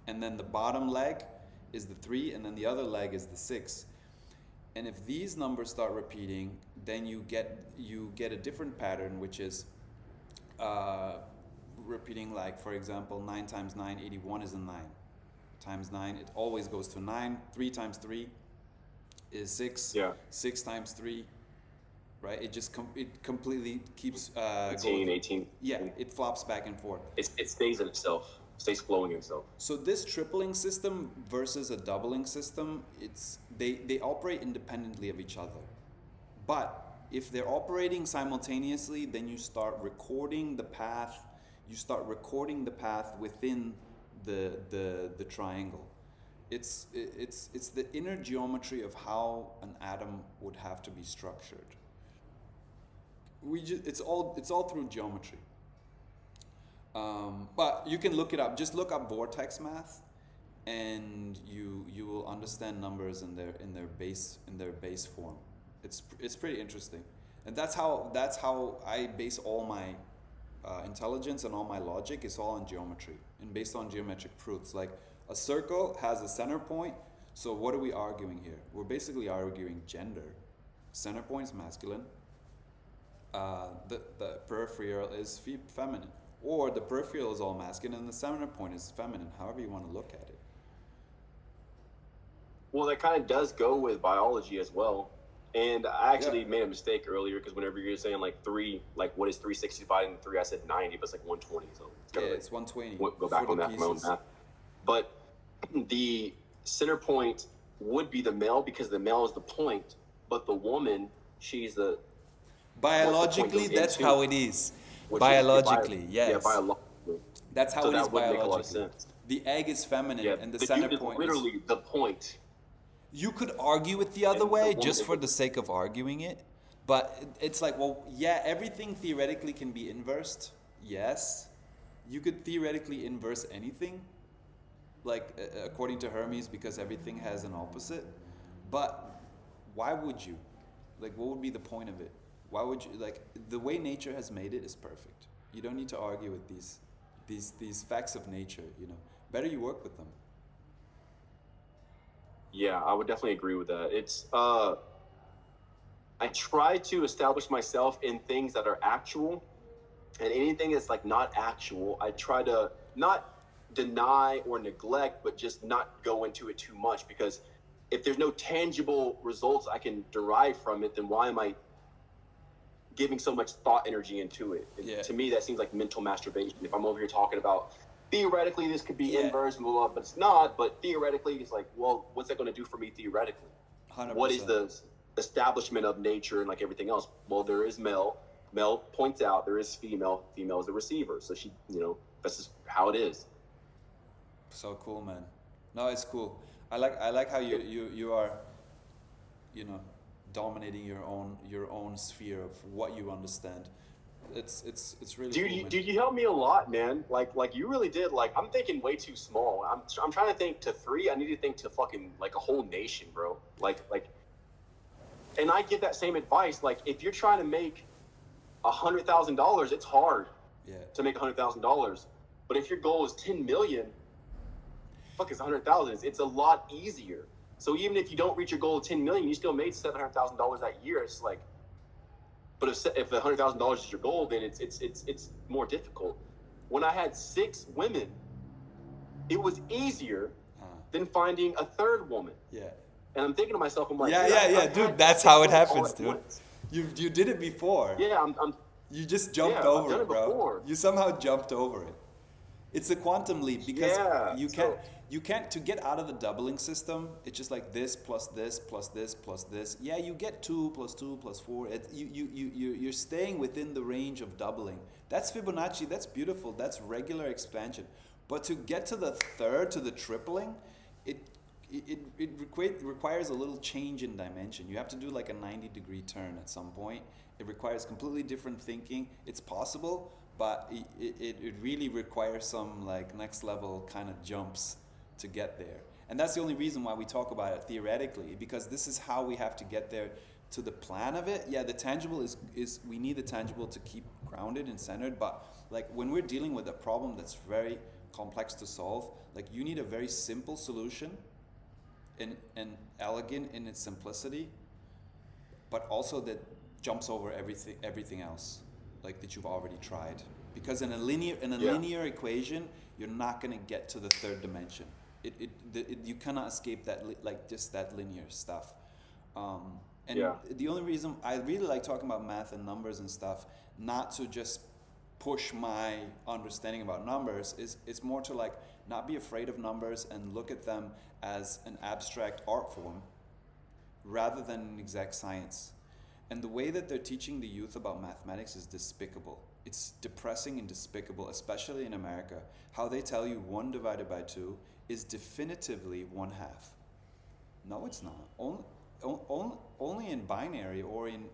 and then the bottom leg is the 3, and then the other leg is the 6. And if these numbers start repeating, then you get a different pattern, which is repeating, like, for example, 9 times 9, 81 is a 9. Times 9, it always goes to 9. 3 times 3 is 6. Yeah. 6 times 3, right? It just it completely keeps 18. Yeah, it flops back and forth. It stays in itself. Stays flowing in itself. So this tripling system versus a doubling system, they operate independently of each other. But if they're operating simultaneously, then you start recording the path. You start recording the path within the triangle. It's the inner geometry of how an atom would have to be structured. It's all through geometry. But you can look it up. Just look up vortex math, and you will understand numbers in their base form. It's pretty interesting, and that's how I base all my intelligence and all my logic is all on geometry and based on geometric proofs. Like, a circle has a center point. So what are we arguing here? We're basically arguing gender. Center point is masculine. The peripheral is feminine. Or the peripheral is all masculine and the center point is feminine, however you want to look at it. Well, that kind of does go with biology as well. And I actually made a mistake earlier, because whenever you're saying like 3, like what is 360 divided into 3, I said 90, but it's like 120. So it's kind of it's 120. Go back on that for my own math. But the center point would be the male, because the male is the point, but the woman, she's the... Biologically, that's how it is. Biologically, yes. Yeah, biologically. That's how it is biologically. Make a lot of sense. The egg is feminine, and the center point is literally the point. You could argue it the other way just for the sake of arguing it, but it's like, well, yeah, everything theoretically can be inversed. Yes, you could theoretically inverse anything. like according to Hermes, because everything has an opposite. But why would you? Like, what would be the point of it? Why would you, like, the way nature has made it is perfect. You don't need to argue with these facts of nature. You know, better you work with them. Yeah, I would definitely agree with that. It's I try to establish myself in things that are actual, and anything that's like not actual, I try to not deny or neglect, but just not go into it too much, because if there's no tangible results I can derive from it, then why am I giving so much thought energy into it? And Yeah. to me, that seems like mental masturbation. If I'm over here talking about theoretically this could be Yeah. inverse, blah, blah, but it's not. But theoretically, it's like, well, what's that going to do for me theoretically? 100%. What is the establishment of nature and like everything else? Well, there is male. Male points out there is female. Female is the receiver. So she, that's just how it is. So cool, man. No, it's cool. I like how you are, you know, dominating your own sphere of what you understand. It's really Dude, cool, man. dude, you helped me a lot, man. Like you really did. Like I'm thinking way too small. I'm trying to think to three. I need to think to fucking like a whole nation, bro. Like, and I give that same advice. Like if you're trying to make $100,000, it's hard Yeah. to make $100,000. But if your goal is 10 million, fuck, it's 100,000. It's a lot easier. So even if you don't reach your goal of 10 million, you still made $700,000 that year. It's like, but if $100,000 is your goal, then it's more difficult. When I had 6 women, it was easier than finding a third woman. Yeah. And I'm thinking to myself, I'm like, Yeah, dude. That's how it happens, dude. You did it before. Yeah, I'm You just jumped I've over done it, it bro. before. You somehow jumped over it. It's a quantum leap because Yeah, you can't to get out of the doubling system. It's just like this plus this plus this plus this. Yeah, you get 2 plus 2 plus 4. You're staying within the range of doubling. That's Fibonacci. That's beautiful. That's regular expansion. But to get to the third, to the tripling, it requires a little change in dimension. You have to do like a 90-degree turn at some point. It requires completely different thinking. It's possible, but it really requires some like next level kind of jumps to get there. And that's the only reason why we talk about it theoretically, because this is how we have to get there to the plan of it. Yeah, the tangible is we need the tangible to keep grounded and centered, but like when we're dealing with a problem that's very complex to solve, like you need a very simple solution and elegant in its simplicity, but also that jumps over everything else, like that you've already tried. Because in a linear equation, you're not going to get to the third dimension. You cannot escape that like just that linear stuff. The only reason I really like talking about math and numbers and stuff, not to just push my understanding about numbers, is it's more to like not be afraid of numbers and look at them as an abstract art form rather than an exact science. And the way that they're teaching the youth about mathematics is despicable. It's depressing and despicable, especially in America. How they tell you 1 divided by 2 is definitively 1/2. No, it's not. Only in binary or in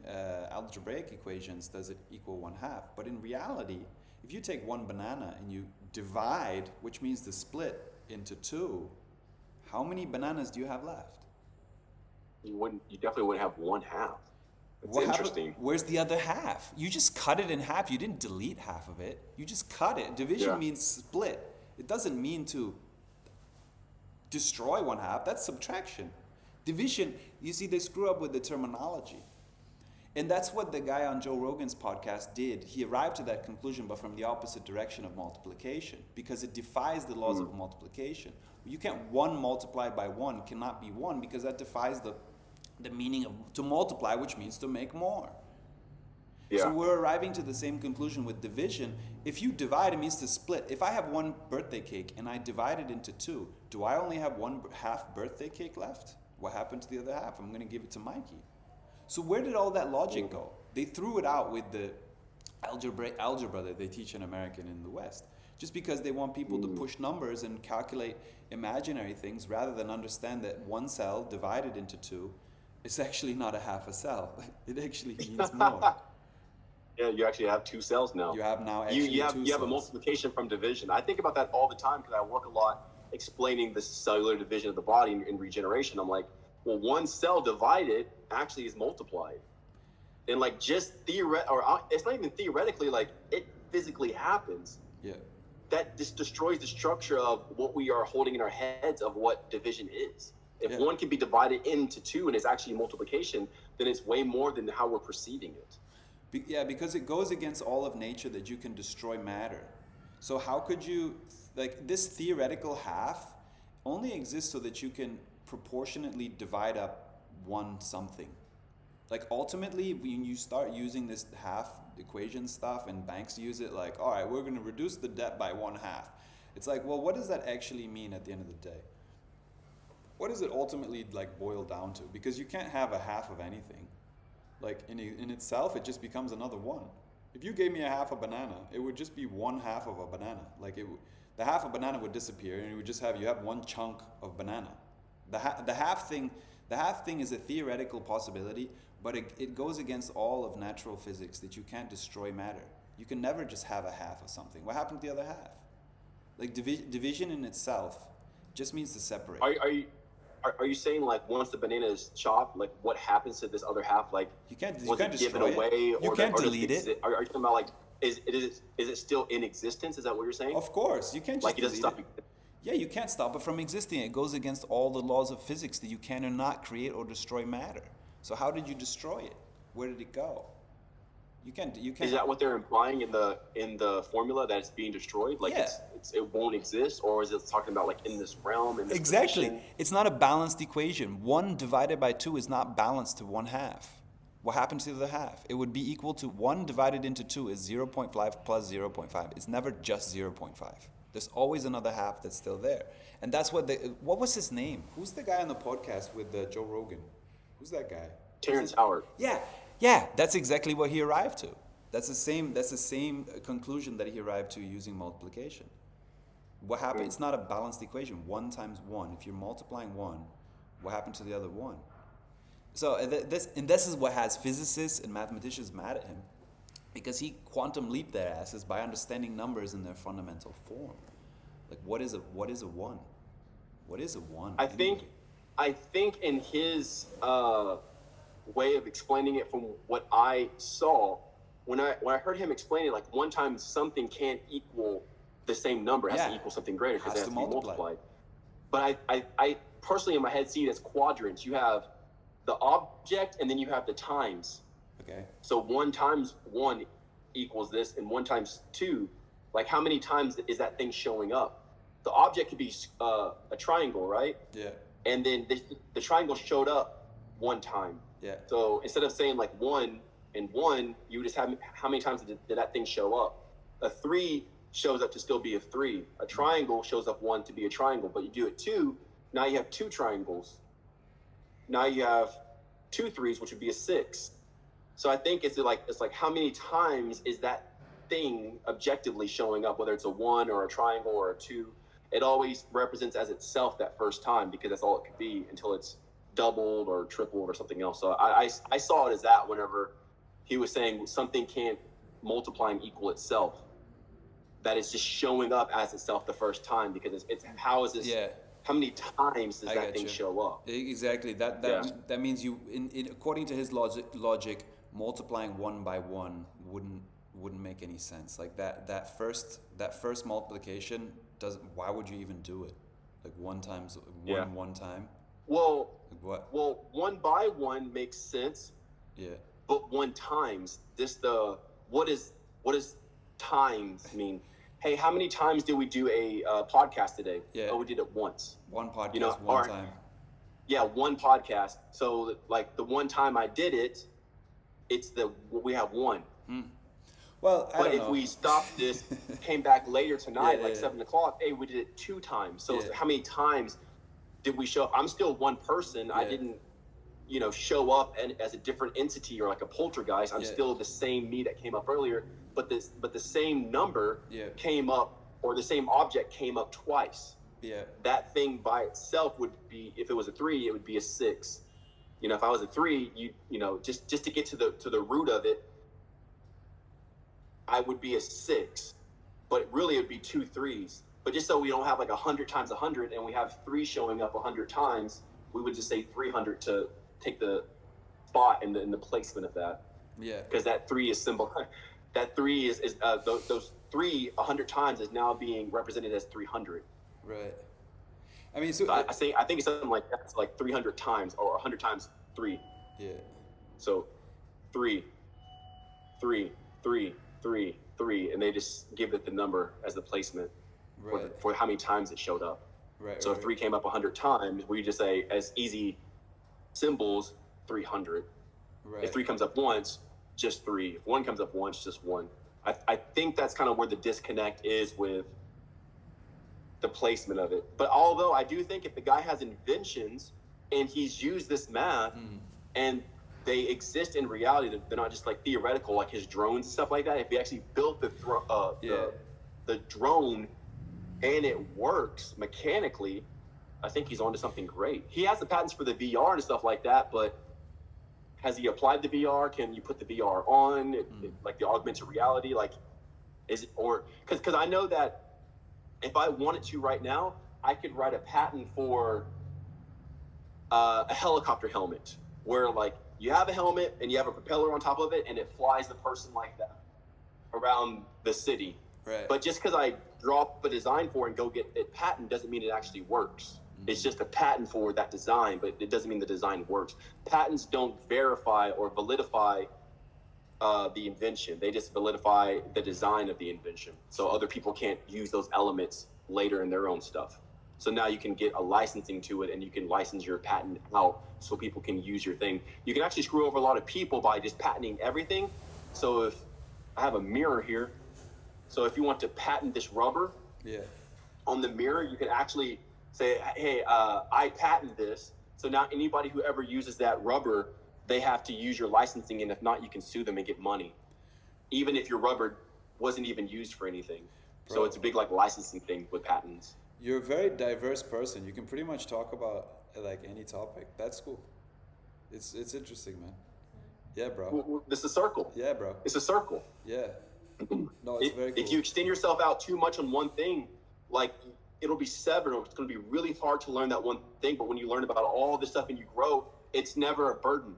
algebraic equations does it equal 1/2. But in reality, if you take 1 banana and you divide, which means to split, into 2, how many bananas do you have left? You definitely wouldn't have 1/2. It's What interesting. happened? Where's the other half? You just cut it in half. You didn't delete half of it. You just cut it. Division means split. It doesn't mean to destroy 1/2. That's subtraction. Division, you see, they screw up with the terminology. And that's what the guy on Joe Rogan's podcast did. He arrived to that conclusion, but from the opposite direction of multiplication, because it defies the laws of multiplication. You can't 1 multiplied by 1 cannot be 1, because that defies the meaning of to multiply, which means to make more. Yeah. So we're arriving to the same conclusion with division. If you divide, it means to split. If I have 1 birthday cake and I divide it into 2, do I only have 1/2 birthday cake left? What happened to the other half? I'm going to give it to Mikey. So where did all that logic go? They threw it out with the algebra that they teach in America and in the West. Just because they want people to push numbers and calculate imaginary things rather than understand that 1 cell divided into 2 is actually not a half a cell. It actually means more. Yeah, you actually have 2 cells now. You have now actually you have 2 you have a cells. multiplication from division. I think about that all the time because I work a lot explaining the cellular division of the body and regeneration. I'm like, well, one cell divided actually is multiplied. And like just it's not even theoretically, like it physically happens. Yeah. That just destroys the structure of what we are holding in our heads of what division is. If Yeah. one can be divided into two and it's actually multiplication, then it's way more than how we're perceiving it. Yeah, because it goes against all of nature that you can destroy matter. So how could you, like, this theoretical half only exists so that you can proportionately divide up one something. Like, ultimately, when you start using this half equation stuff and banks use it, like, all right, we're going to reduce the debt by 1/2. It's like, well, what does that actually mean at the end of the day? What does it ultimately, like, boil down to? Because you can't have a half of anything. Like, in itself, it just becomes another one. If you gave me a half a banana, it would just be 1/2 of a banana. Like, the half a banana would disappear, and you would just have one chunk of banana. The half thing is a theoretical possibility, but it goes against all of natural physics that you can't destroy matter. You can never just have a half of something. What happened to the other half? Like, division in itself just means to separate. Are you saying, like, once the banana is chopped, like, what happens to this other half? Like, You can't was it given destroy away, it. You can't or delete it. Are you talking about, like, is it still in existence? Is that what you're saying? Of course, you can't just Like, it doesn't delete stop. it. Yeah, you can't stop it from existing. It goes against all the laws of physics that you can or not create or destroy matter. So how did you destroy it? Where did it go? You can't. Is that what they're implying in the formula, that it's being destroyed? Like, Yeah. it won't exist, or is it talking about, like, in this realm, in this Exactly. position? It's not a balanced equation. 1 divided by 2 is not balanced to 1/2. What happens to the other half? It would be equal to 1 divided into 2 is 0.5 plus 0.5. It's never just 0.5. There's always another half that's still there. And that's what was his name? Who's the guy on the podcast with Joe Rogan? Who's that guy? Terrence Howard. Yeah, that's exactly what he arrived to. That's the same conclusion that he arrived to using multiplication. What happened? It's not a balanced equation. 1 times 1. If you're multiplying 1, what happened to the other 1? So this is what has physicists and mathematicians mad at him, because he quantum leaped their asses by understanding numbers in their fundamental form. Like, what is a 1? What is a 1? I think in his way of explaining it, from what I saw, when I heard him explain it, like, 1 times something can't equal the same number. It has to equal something greater, because it has to be multiplied. But I personally, in my head, see it as quadrants. You have the object, and then you have the times. Okay. So 1 times 1 equals this, and 1 times 2, like, how many times is that thing showing up? The object could be a triangle, right? Yeah. And then the triangle showed up 1 time. Yeah. So instead of saying, like, 1 and 1, you would just have how many times did that thing show up? A 3 shows up to still be a 3. A triangle shows up 1 to be a triangle, but you do it 2, now you have 2 triangles. Now you have 2 3s, which would be a 6. So I think it's like how many times is that thing objectively showing up, whether it's a 1 or a triangle or a 2. It always represents as itself that first time, because that's all it could be until it's doubled or tripled or something else. So I saw it as that whenever he was saying something can't multiply and equal itself, that it's just showing up as itself the first time, because it's how is this? Yeah. How many times does that thing show up? Exactly. That means you, according to his logic, multiplying 1 by 1 wouldn't make any sense. Like, that first multiplication doesn't. Why would you even do it? Like, 1 times 1 1 time. Well, like what? Well, 1 by 1 makes sense. Yeah. But 1 times what does times mean? Hey, how many times did we do a podcast today? Yeah. Oh, we did it once. 1 podcast, 1 time. Yeah, 1 podcast. So, like, the 1 time I did it, we have 1. Well, but if we stopped this, came back later tonight, 7 o'clock, hey, we did it 2 times. So how many times did we show up? I'm still one person. I didn't, show up as a different entity or like a poltergeist. I'm still the same me that came up earlier, but the same number came up, or the same object came up twice. Yeah. That thing by itself would be, if it was a 3, it would be a 6. If I was a 3, just to get to the root of it, I would be a 6. But really, it'd be 2 3s. But just so we don't have like 100 times 100 and we have 3 showing up 100 times, we would just say 300 to take the spot in the placement of that. Yeah. Because that 3 is symbol. That 3 is those 3 100 times is now being represented as 300. Right. I mean, so So I think it's something like that. It's like 300 times or 100 times 3. yeah. So 3, 3, 3, 3, 3, and they just give it the number as the placement Right. for how many times it showed up. Right. So right. if 3 came up 100 times, we just say as easy symbols 300. Right. If 3 comes up once, just 3. If 1 comes up once, just 1. I think that's kind of where the disconnect is with the placement of it. But although I do think if the guy has inventions and he's used this math and they exist in reality, they're not just like theoretical, like his drones and stuff like that. If he actually built the drone and it works mechanically, I think he's onto something great. He has the patents for the VR and stuff like that, but has he applied the VR? Can you put the VR on, like the augmented reality? Like, is it, or because I know that if I wanted to right now, I could write a patent for a helicopter helmet where like you have a helmet and you have a propeller on top of it and it flies the person like that around the city. Right. But just because I drop a design for it and go get it patent doesn't mean it actually works. It's just a patent for that design, but it doesn't mean the design works. Patents don't verify or validify the invention. They just validify the design of the invention. So other people can't use those elements later in their own stuff. So now you can get a licensing to it and you can license your patent out so people can use your thing. You can actually screw over a lot of people by just patenting everything. So if I have a mirror here, so if you want to patent this rubber on the mirror, you can actually say, hey, I patent this. So now anybody who ever uses that rubber, they have to use your licensing, and if not, you can sue them and get money, even if your rubber wasn't even used for anything. Bro. So it's a big like licensing thing with patents. You're a very diverse person. You can pretty much talk about like any topic. That's cool. It's interesting, man. Yeah, bro. This is a circle. Yeah, bro. It's a circle. Yeah. No, it's very cool. If you extend yourself out too much on one thing, like it'll be severed, or it's going to be really hard to learn that one thing. But when you learn about all this stuff and you grow, it's never a burden.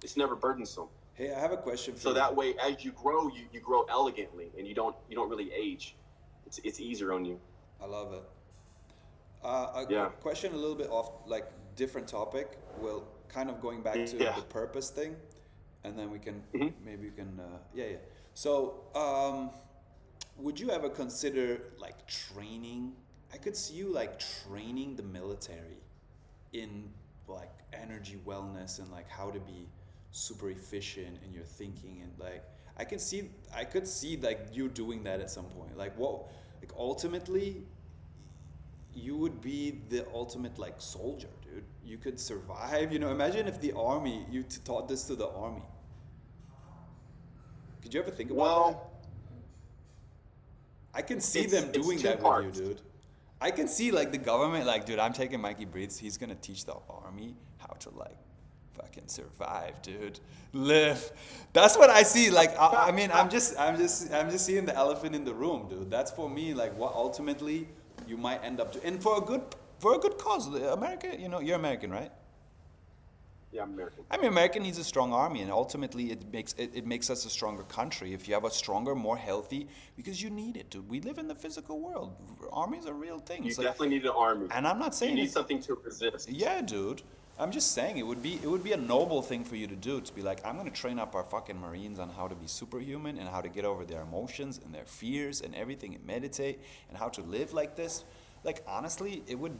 It's never burdensome. Hey, I have a question for you. So that way, as you grow, you grow elegantly, and you don't really age. It's easier on you. I love it. A question a little bit off, like different topic. Well, kind of going back to the purpose thing, and then we can maybe we can So, would you ever consider like training? I could see you like training the military in like energy wellness and like how to be super efficient in your thinking, and like I could see like you doing that at some point. Like like ultimately you would be the ultimate like soldier, dude. You could survive, imagine if the army, you taught this to the army. Could you ever think about that? I can see them doing that with you, dude. I can see like the government, like, dude, I'm taking Mikey Breathes. He's gonna teach the army how to like fucking survive, dude. Live. That's what I see. Like, I mean, I'm just seeing the elephant in the room, dude. That's for me, like, what ultimately you might end up doing, and for a good cause. America, you're American, right? Yeah, I'm American. I mean, America needs a strong army, and ultimately it makes us a stronger country. If you have a stronger, more healthy, because you need it, dude. We live in the physical world. Armies are real things. You definitely need an army. And I'm not saying you need something to resist. Yeah, dude. I'm just saying it would be a noble thing for you to do, to be like, I'm gonna train up our fucking Marines on how to be superhuman and how to get over their emotions and their fears and everything, and meditate and how to live like this. Like, honestly, it would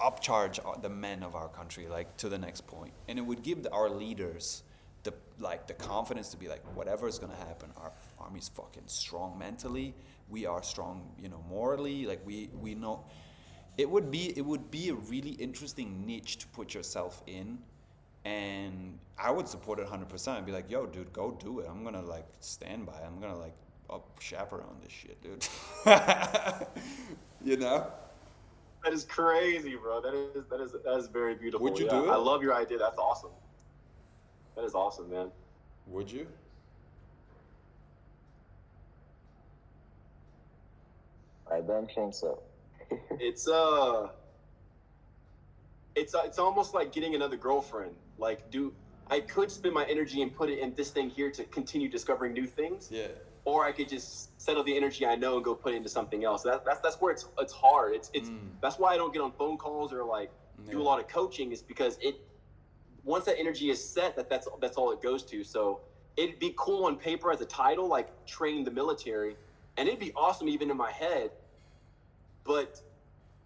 upcharge the men of our country like to the next point, and it would give our leaders the confidence to be like, whatever is gonna happen, our army's fucking strong mentally, we are strong, morally, like we know. It would be a really interesting niche to put yourself in, and I would support it 100%. I'd be like, yo, dude, go do it. I'm gonna like stand by. I'm gonna like chaperone this shit, dude. That is crazy, bro. That is very beautiful. Would you do it? I love your idea. That's awesome. That is awesome, man. Would you? I don't think so. It's it's almost like getting another girlfriend. Like, I could spend my energy and put it in this thing here to continue discovering new things. Yeah. Or I could just settle the energy I know and go put it into something else. That's where it's hard. It's That's why I don't get on phone calls or like do a lot of coaching, is because once that energy is set, that's all it goes to. So it'd be cool on paper as a title, like train the military, and it'd be awesome even in my head, but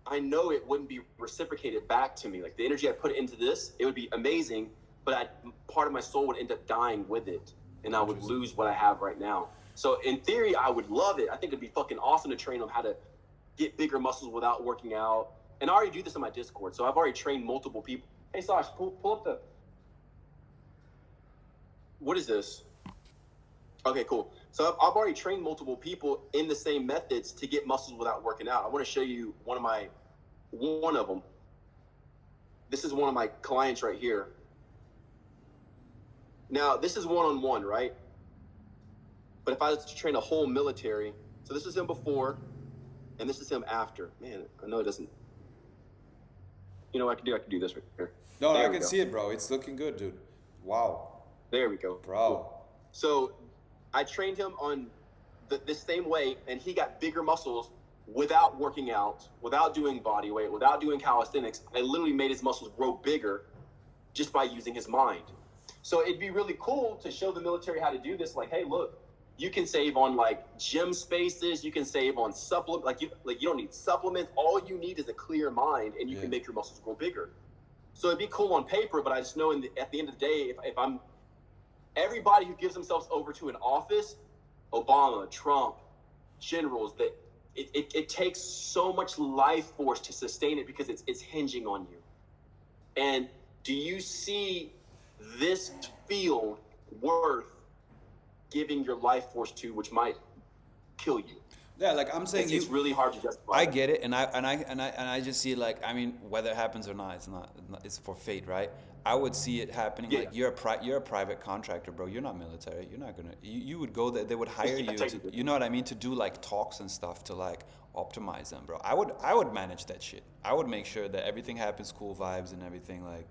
I know it wouldn't be reciprocated back to me. Like the energy I put into this, it would be amazing, but part of my soul would end up dying with it, and I would lose what I have right now. So in theory, I would love it. I think it'd be fucking awesome to train them how to get bigger muscles without working out. And I already do this in my Discord, so I've already trained multiple people. Hey, Sash, pull up the. What is this? Okay, cool. So I've already trained multiple people in the same methods to get muscles without working out. I want to show you one of them. This is one of my clients right here. Now, this is one-on-one, right? But if I was to train a whole military, so this is him before, and this is him after. Man, I know it doesn't. You know what I can do this right here. No, I can see it, bro. It's looking good, dude. Wow. There we go. Bro. Cool. So I trained him on the same way, and he got bigger muscles without working out, without doing body weight, without doing calisthenics. I literally made his muscles grow bigger just by using his mind. So it'd be really cool to show the military how to do this. Like, hey, look, you can save on like gym spaces. You can save on supplement. Like you don't need supplements. All you need is a clear mind, and you can make your muscles grow bigger. So it'd be cool on paper, but I just know at the end of the day, if I'm everybody who gives themselves over to an office, Obama, Trump, generals, that it takes so much life force to sustain it because it's hinging on you. And do you see this field worth giving your life force to, which might kill you? Yeah, like I'm saying, it's really hard to justify. I get it, and I just see it like, I mean, whether it happens or not, it's for fate, right? I would see it happening. Yeah. Like you're a private contractor, bro. You're not military. You're not gonna. You would go there. They would hire you. You know what I mean? To do like talks and stuff to like optimize them, bro. I would manage that shit. I would make sure that everything happens, cool vibes and everything. Like,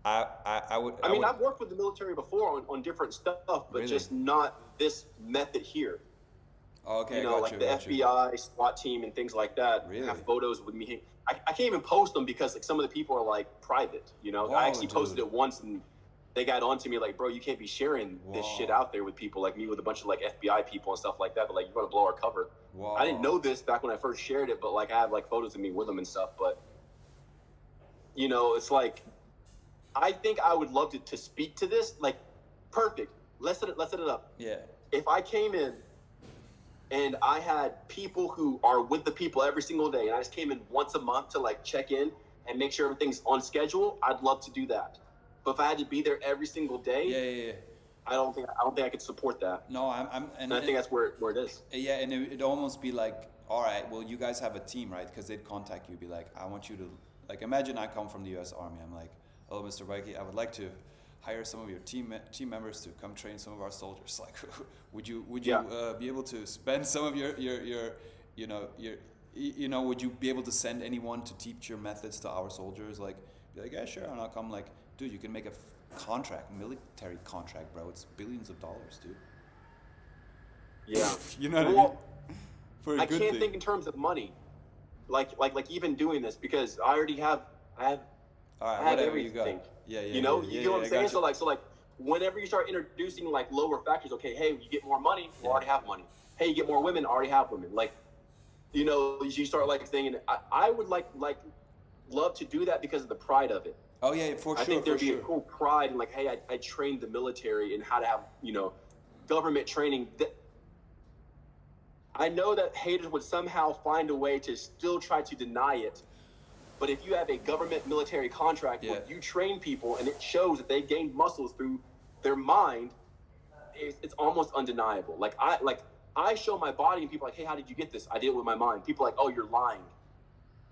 I would. I mean, I've worked with the military before on different stuff, but really? Just not this method here. Oh, okay, you know, like the FBI, SWAT team, and things like that. Really? Have photos with me. I can't even post them because like some of the people are like private. You know, I actually posted it once and they got onto me like, bro, you can't be sharing this shit out there with people like me, with a bunch of like FBI people and stuff like that. But like, you're gonna blow our cover. I didn't know this back when I first shared it, but like I have like photos of me with them and stuff. But you know, it's like I think I would love to speak to this. Like, perfect. Let's set it up. Yeah. If I came in and I had people who are with the people every single day, and I just came in once a month to like check in and make sure everything's on schedule, I'd love to do that. But if I had to be there every single day, yeah. I don't think I could support that. No, and I think that's where it is. Yeah, and it'd almost be like, all right, well, you guys have a team, right? Because they'd contact you, be like, I want you to, like, imagine I come from the U.S. Army. I'm like, hello, Mr. Mikey, I would like to hire some of your team members to come train some of our soldiers. Like, would you be able to spend some of your would you be able to send anyone to teach your methods to our soldiers? Like, be like, yeah, sure, and I'll come. Like, dude, you can make a military contract, bro. It's billions of dollars, dude. Yeah. You know what I mean? I can't think in terms of money, like even doing this, because I have everything. You got. Yeah. You know, you get what I'm saying? So like whenever you start introducing like lower factors, okay, hey, you get more money, you already have money. Hey, you get more women, already have women. Like, you know, you start like saying, I would like love to do that because of the pride of it. Oh yeah, for sure. I think there'd be a cool pride in like, hey, I trained the military in how to have, you know, government training. I know that haters would somehow find a way to still try to deny it. But if you have a government military contract where you train people and it shows that they gained muscles through their mind, it's almost undeniable. Like I show my body and people are like, hey, how did you get this? I did it with my mind. People are like, oh, you're lying.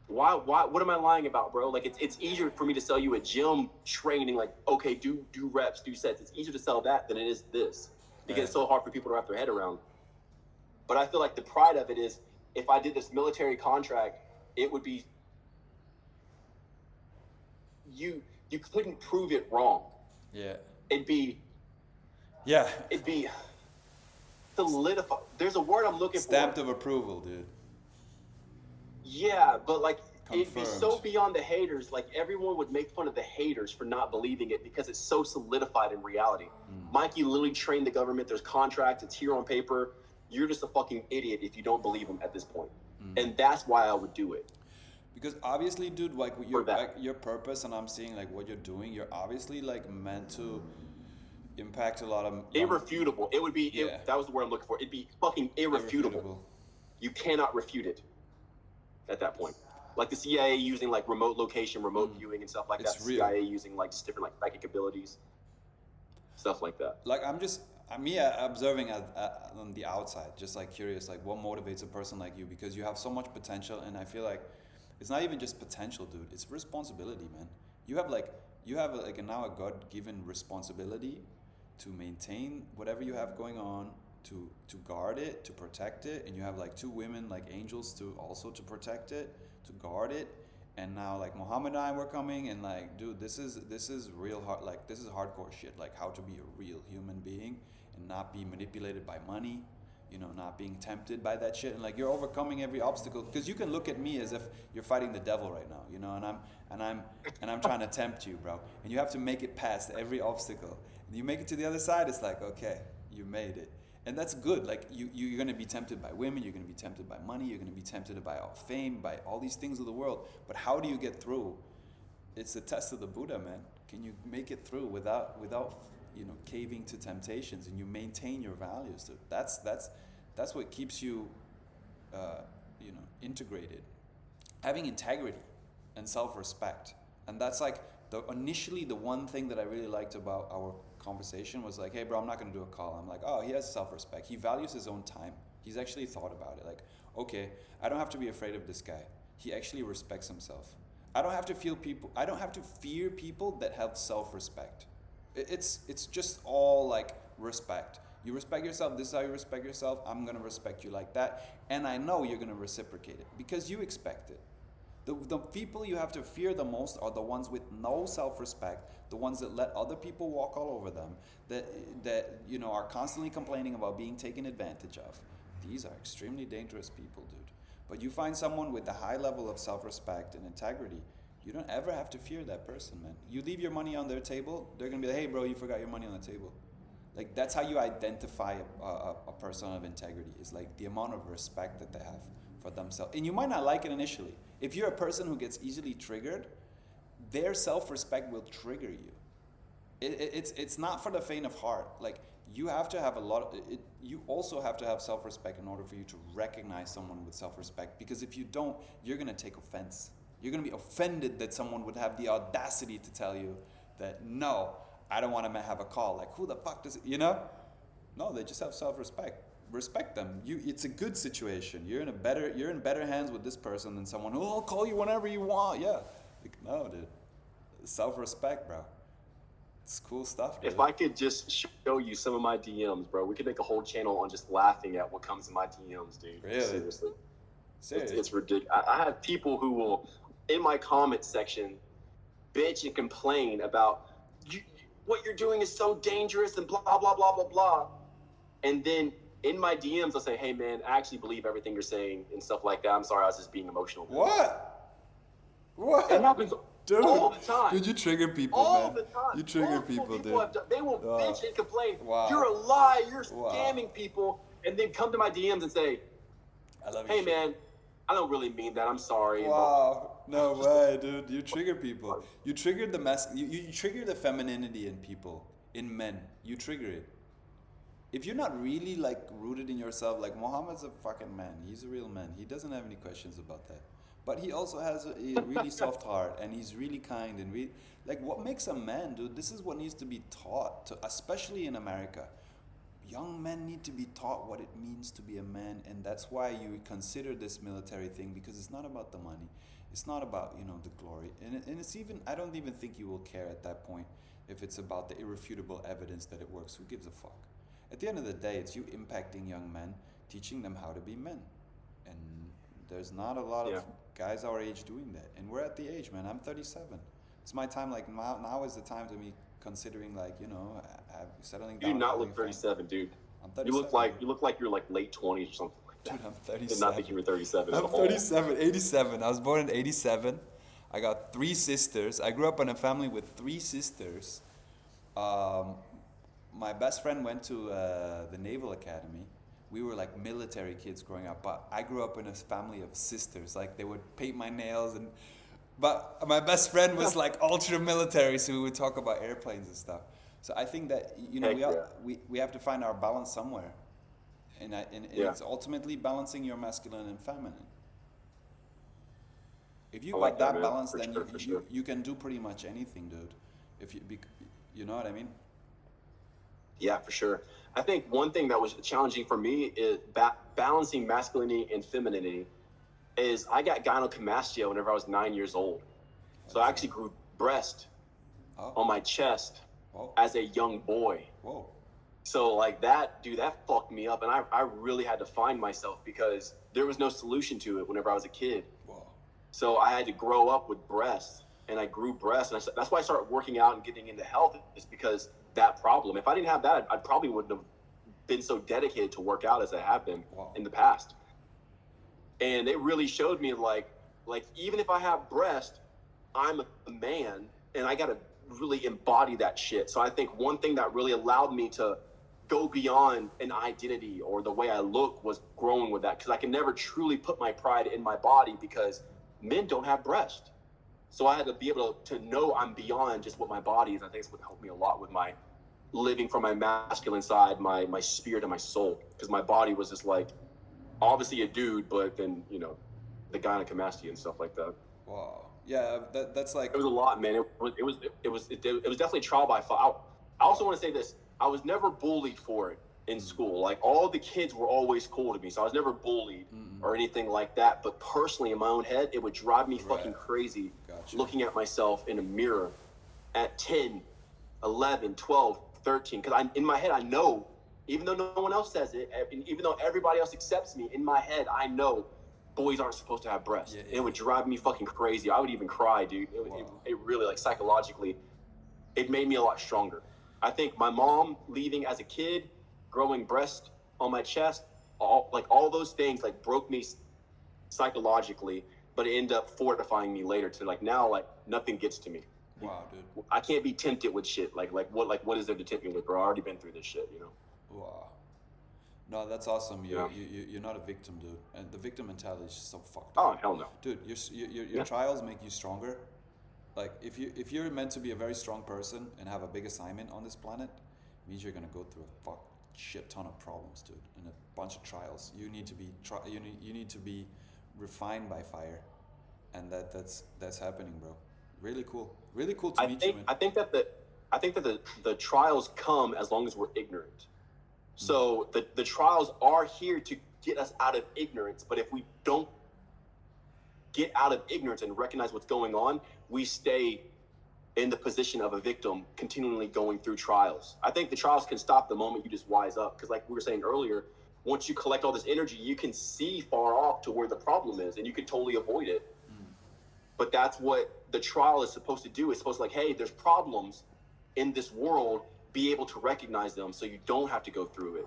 Why? What am I lying about, bro? Like it's easier for me to sell you a gym training, like, okay, do reps, do sets. It's easier to sell that than it is this because it's so hard for people to wrap their head around. But I feel like the pride of it is if I did this military contract, it would be you couldn't prove it wrong. Yeah. It'd be Yeah. it'd be solidified. There's a word I'm looking Stamped for. of approval, dude. Yeah, but like it'd be Confirmed. so beyond the haters. Like everyone would make fun of the haters for not believing it because it's so solidified in reality. Mikey literally trained the government. There's contracts. It's here on paper. You're just a fucking idiot if you don't believe him at this point. And that's why I would do it. Because obviously, dude, like For that. your purpose, and I'm seeing like what you're doing, you're obviously like meant to impact a lot of Irrefutable. It would be. Yeah. That was the word I'm looking for. It'd be fucking irrefutable. You cannot refute it. At that point, like the CIA using like remote location, remote viewing, and stuff like It's that. real. CIA using like just different like psychic abilities, stuff like that. Like I'm observing on the outside, just like curious, like what motivates a person like you, because you have so much potential, and I feel like it's not even just potential, dude. It's responsibility, man. You have like now a God-given responsibility to maintain whatever you have going on, to guard it, to protect it, and you have like two women like angels to protect it, to guard it. And now like Muhammad and I were coming, and like, dude, this is real hard. Like this is hardcore shit. Like how to be a real human being and not be manipulated by money, not being tempted by that shit. And like you're overcoming every obstacle, because you can look at me as if you're fighting the devil right now, and I'm trying to tempt you, bro. And you have to make it past every obstacle. And you make it to the other side. It's like, okay, you made it. And that's good. Like you're going to be tempted by women, you're going to be tempted by money, you're going to be tempted by all fame, by all these things of the world. But how do you get through? It's the test of the Buddha, man. Can you make it through without caving to temptations, and you maintain your values? So that's what keeps you integrated. Having integrity and self-respect. And that's like initially the one thing that I really liked about our conversation was like, hey bro, I'm not going to do a call. I'm like, oh, he has self-respect. He values his own time. He's actually thought about it. Like, okay, I don't have to be afraid of this guy. He actually respects himself. I don't have to fear people that have self-respect. It's just all like respect. You respect yourself. This is how you respect yourself. I'm going to respect you like that. And I know you're going to reciprocate it because you expect it. The people you have to fear the most are the ones with no self-respect, the ones that let other people walk all over them, that are constantly complaining about being taken advantage of. These are extremely dangerous people, dude. But you find someone with a high level of self-respect and integrity, you don't ever have to fear that person, man. You leave your money on their table, they're gonna be like, hey bro, you forgot your money on the table. Like that's how you identify a person of integrity, is like the amount of respect that they have for themselves. And you might not like it initially. If you're a person who gets easily triggered, their self-respect will trigger you. It's not for the faint of heart. Like you have to have you also have to have self-respect in order for you to recognize someone with self-respect, because if you don't, you're going to take offense. You're going to be offended that someone would have the audacity to tell you that, no, I don't want to have a call. Like, who the fuck does it, No, they just have self-respect. Respect them. It's a good situation. You're in better hands with this person than someone who will call you whenever you want. Yeah. Like, no, dude. Self-respect, bro. It's cool stuff, dude. If I could just show you some of my DMs, bro, we could make a whole channel on just laughing at what comes in my DMs, dude. Really? Seriously. Seriously. It's ridiculous. I have people who will, in my comment section, bitch and complain about what you're doing is so dangerous and blah, blah, blah, blah, blah. And then in my DMs, I'll say, hey, man, I actually believe everything you're saying and stuff like that. I'm sorry, I was just being emotional. What? It happens Dude, all the time. Dude, you trigger people, all man. the time. You trigger Multiple people, dude. they will bitch and complain. Wow. You're a lie. You're Wow. scamming people. And then come to my DMs and say, I love you. hey, man, I don't really mean that. I'm sorry. Wow. No way, dude. You trigger people. You trigger you trigger the femininity in people, in men. You trigger it. If you're not really like rooted in yourself, like Muhammad's a fucking man. He's a real man. He doesn't have any questions about that. But he also has a really soft heart, and he's really kind and like what makes a man, dude? This is what needs to be taught, especially in America. Young men need to be taught what it means to be a man, and that's why you consider this military thing, because it's not about the money. It's not about, the glory. And it's even, I don't even think you will care at that point if it's about the irrefutable evidence that it works. Who gives a fuck? At the end of the day, it's you impacting young men, teaching them how to be men. And There's not a lot Yeah. of guys our age doing that, and we're at the age, man. I'm 37. It's my time. Like now is the time to me considering, like, settling You do down, not having a look family. 37, dude. I'm You look 37, like dude. you look like you're like late 20s or something like Dude, that. I'm Did not think 37. you were 37 at I'm all. 37, 87. I was born in 87. I got three sisters. I grew up in a family with three sisters. Um, my best friend went to the Naval Academy. We were like military kids growing up, but I grew up in a family of sisters. Like they would paint my nails, and but my best friend was like ultra military, so we would talk about airplanes and stuff. So I think that Heck yeah. we have to find our balance somewhere, and Yeah. it's ultimately balancing your masculine and feminine. If you I got like that, that man. balance, For then sure, for sure. you can do pretty much anything, dude. If you know what I mean? Yeah, for sure. I think one thing that was challenging for me is balancing masculinity and femininity is I got gynecomastia whenever I was 9 years old. What So is I that? actually grew breast Oh, on my chest whoa, as a young boy. whoa. So like that, dude, that fucked me up. And I really had to find myself because there was no solution to it whenever I was a kid. Whoa. So I had to grow up with breasts, and I grew breasts, and that's why I started working out and getting into health, is because that problem. If I didn't have that, I probably wouldn't have been so dedicated to work out as I have been Wow. in the past. And it really showed me like even if I have breast, I'm a man, and I gotta really embody that shit. So I think one thing that really allowed me to go beyond an identity or the way I look was growing with that, because I can never truly put my pride in my body because men don't have breast. So I had to be able to know I'm beyond just what my body is. I think it's what helped me a lot with my living from my masculine side, my spirit and my soul, because my body was just like obviously a dude, but then the gynecomastia and stuff like that. Wow. Yeah, that's like It was a lot, man. It was definitely trial by fire. I also want to say this: I was never bullied for it in school. Like all the kids were always cool to me, so I was never bullied or anything like that. But personally, in my own head, it would drive me fucking crazy Gotcha. looking at myself in a mirror at 10, 11, 12, 13. Because in my head, I know, even though no one else says it, and even though everybody else accepts me, in my head, I know boys aren't supposed to have breasts. Yeah, And it would drive me fucking crazy. I would even cry, dude. It really, like, psychologically, it made me a lot stronger. I think my mom leaving as a kid, growing breast on my chest, all those things like broke me psychologically, but it ended up fortifying me later to like now like nothing gets to me. Wow, dude. I can't be tempted with shit. Like what is there to tempt me with, bro? I already been through this shit. Wow. No, that's awesome. Yeah. You're not a victim, dude. And the victim mentality is just so fucked Oh up. hell no. Dude, your trials make you stronger. Like if you're meant to be a very strong person and have a big assignment on this planet, it means you're gonna go through a shit ton of problems, dude, and a bunch of trials. You need to be you need to be refined by fire, and that's happening, bro. Really cool. Really cool to meet you, man. I think that the trials come as long as we're ignorant. So the trials are here to get us out of ignorance, but if we don't get out of ignorance and recognize what's going on, we stay in the position of a victim, continually going through trials. I think the trials can stop the moment you just wise up, because like we were saying earlier, once you collect all this energy, you can see far off to where the problem is, and you can totally avoid it. But that's what the trial is supposed to do. It's supposed to like, hey, there's problems in this world, be able to recognize them so you don't have to go through it.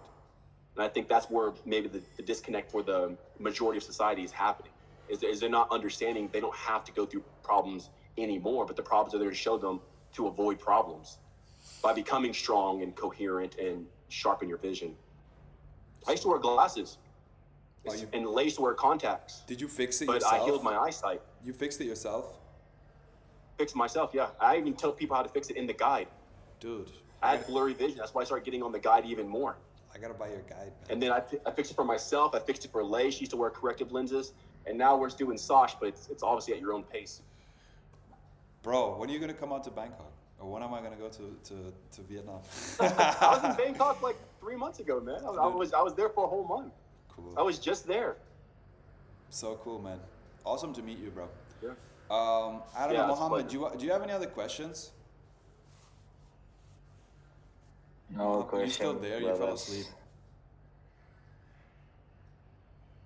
And I think that's where maybe the disconnect for the majority of society is happening. Is they're not understanding they don't have to go through problems anymore, but the problems are there to show them to avoid problems by becoming strong and coherent and sharpen your vision. I used to wear glasses and I used to wear contacts. Did you fix it but yourself? I healed my eyesight. You fixed it yourself? Fixed myself, yeah. I even tell people how to fix it in the guide. Dude. I had blurry vision. That's why I started getting on the guide even more. I gotta buy your guide, man. And then I fixed it for myself. I fixed it for Lay. She used to wear corrective lenses. And now we're doing Sosh, but it's obviously at your own pace. Bro, when are you gonna come out to Bangkok? Or when am I gonna go to Vietnam? I was in Bangkok like 3 months ago, man. I was there for a whole month. Cool. I was just there. So cool, man. Awesome to meet you, bro. Yeah. I don't Yeah, know, it's Mohammed, fun. do you have any other questions? No question. You still there? You fell brothers. asleep.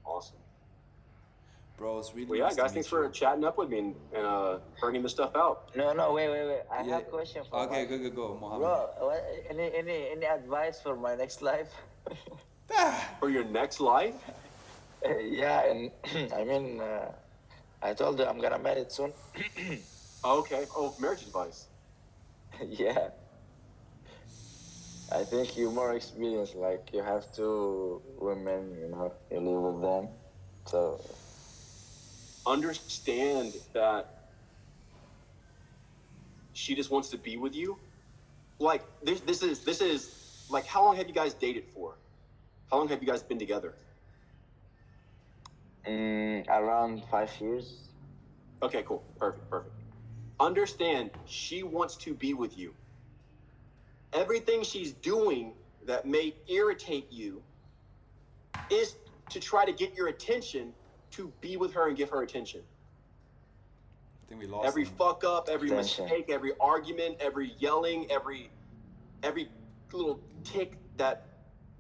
Awesome. Bro, it's really Well, yeah, nice to guys, thanks meet for you. chatting up with me and bringing this stuff out. No, wait. I Yeah. have a question for Okay, Mike. go, Mohammed. Bro, any advice for my next life? For your next life? Yeah, and I mean, I told you I'm gonna marry soon. Okay. Oh, marriage advice. Yeah, I think you're more experienced. Like you have two women, you live with them, so Understand that she just wants to be with you. Like this is like, how long have you guys dated for? How long have you guys been together? around 5 years. Okay, cool. Perfect. Understand she wants to be with you. Everything she's doing that may irritate you is to try to get your attention, to be with her and give her attention. I think we lost Every him. fuck up, every Attention. mistake, every argument, every yelling, every little tick that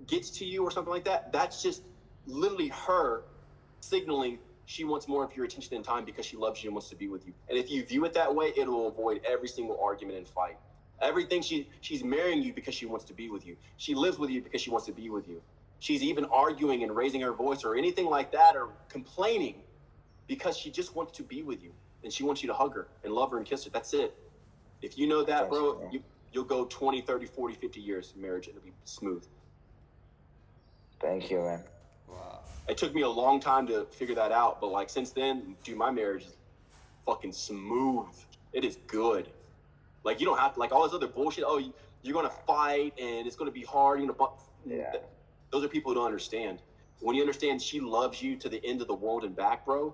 gets to you or something like that, that's just literally her signaling she wants more of your attention and time because she loves you and wants to be with you. And if you view it that way, it'll avoid every single argument and fight. Everything she's marrying you because she wants to be with you. She lives with you because she wants to be with you. She's even arguing and raising her voice or anything like that or complaining because she just wants to be with you and she wants you to hug her and love her and kiss her. That's it. If you know that, bro, you'll go 20, 30, 40, 50 years in marriage and it'll be smooth. Thank you, man. Wow. It took me a long time to figure that out, but like since then, dude, my marriage is fucking smooth. It is good. Like you don't have to, like all this other bullshit. Oh, you're gonna fight and it's gonna be hard. Yeah. Those are people who don't understand. When you understand she loves you to the end of the world and back, bro,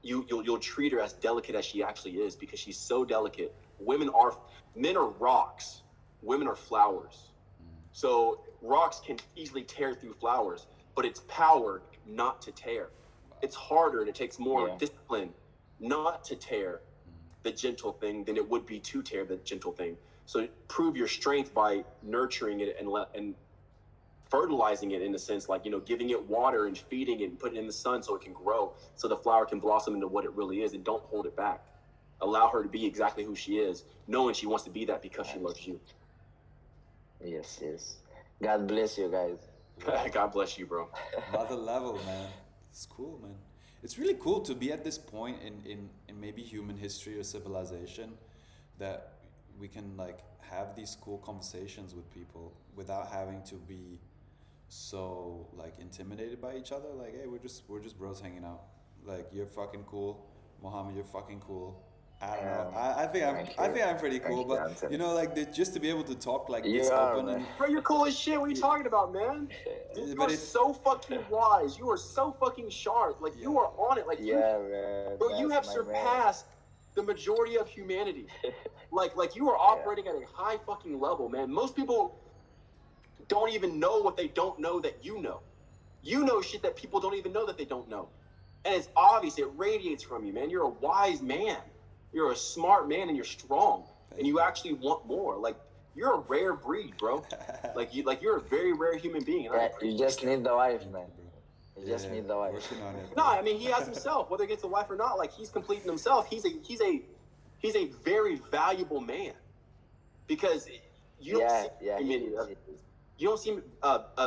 you'll treat her as delicate as she actually is because she's so delicate. Men are rocks. Women are flowers. So rocks can easily tear through flowers, but it's power not to tear. It's harder and it takes more discipline not to tear the gentle thing than it would be to tear the gentle thing. So prove your strength by nurturing it and fertilizing it in a sense, like, giving it water and feeding it and putting it in the sun so it can grow, so the flower can blossom into what it really is, and don't hold it back. Allow her to be exactly who she is, knowing she wants to be that because she loves you. Yes. God bless you guys. God bless you, bro. Another level, man. It's cool, man. It's really cool to be at this point in maybe human history or civilization that we can like have these cool conversations with people without having to be so like intimidated by each other. Like, hey, we're just bros hanging out. Like, you're fucking cool, Mohammed. You're fucking cool. I don't know. I think I'm pretty cool, but like just to be able to talk like this open and bro, you're cool as shit. What are you talking about, man? You are so fucking wise. You are so fucking sharp. Like you are on it. Like man. Bro, you have surpassed the majority of humanity. like you are operating at a high fucking level, man. Most people don't even know what they don't know that you know. You know shit that people don't even know that they don't know. And it's obvious, it radiates from you, man. You're a wise man. You're a smart man and you're strong. And you actually want more. Like you're a rare breed, bro. You're a very rare human being. And you just need the wife, man. You just need the wife. Working on it, no, I mean he has himself, whether he gets a wife or not, like he's completing himself. He's a very valuable man. Because you don't see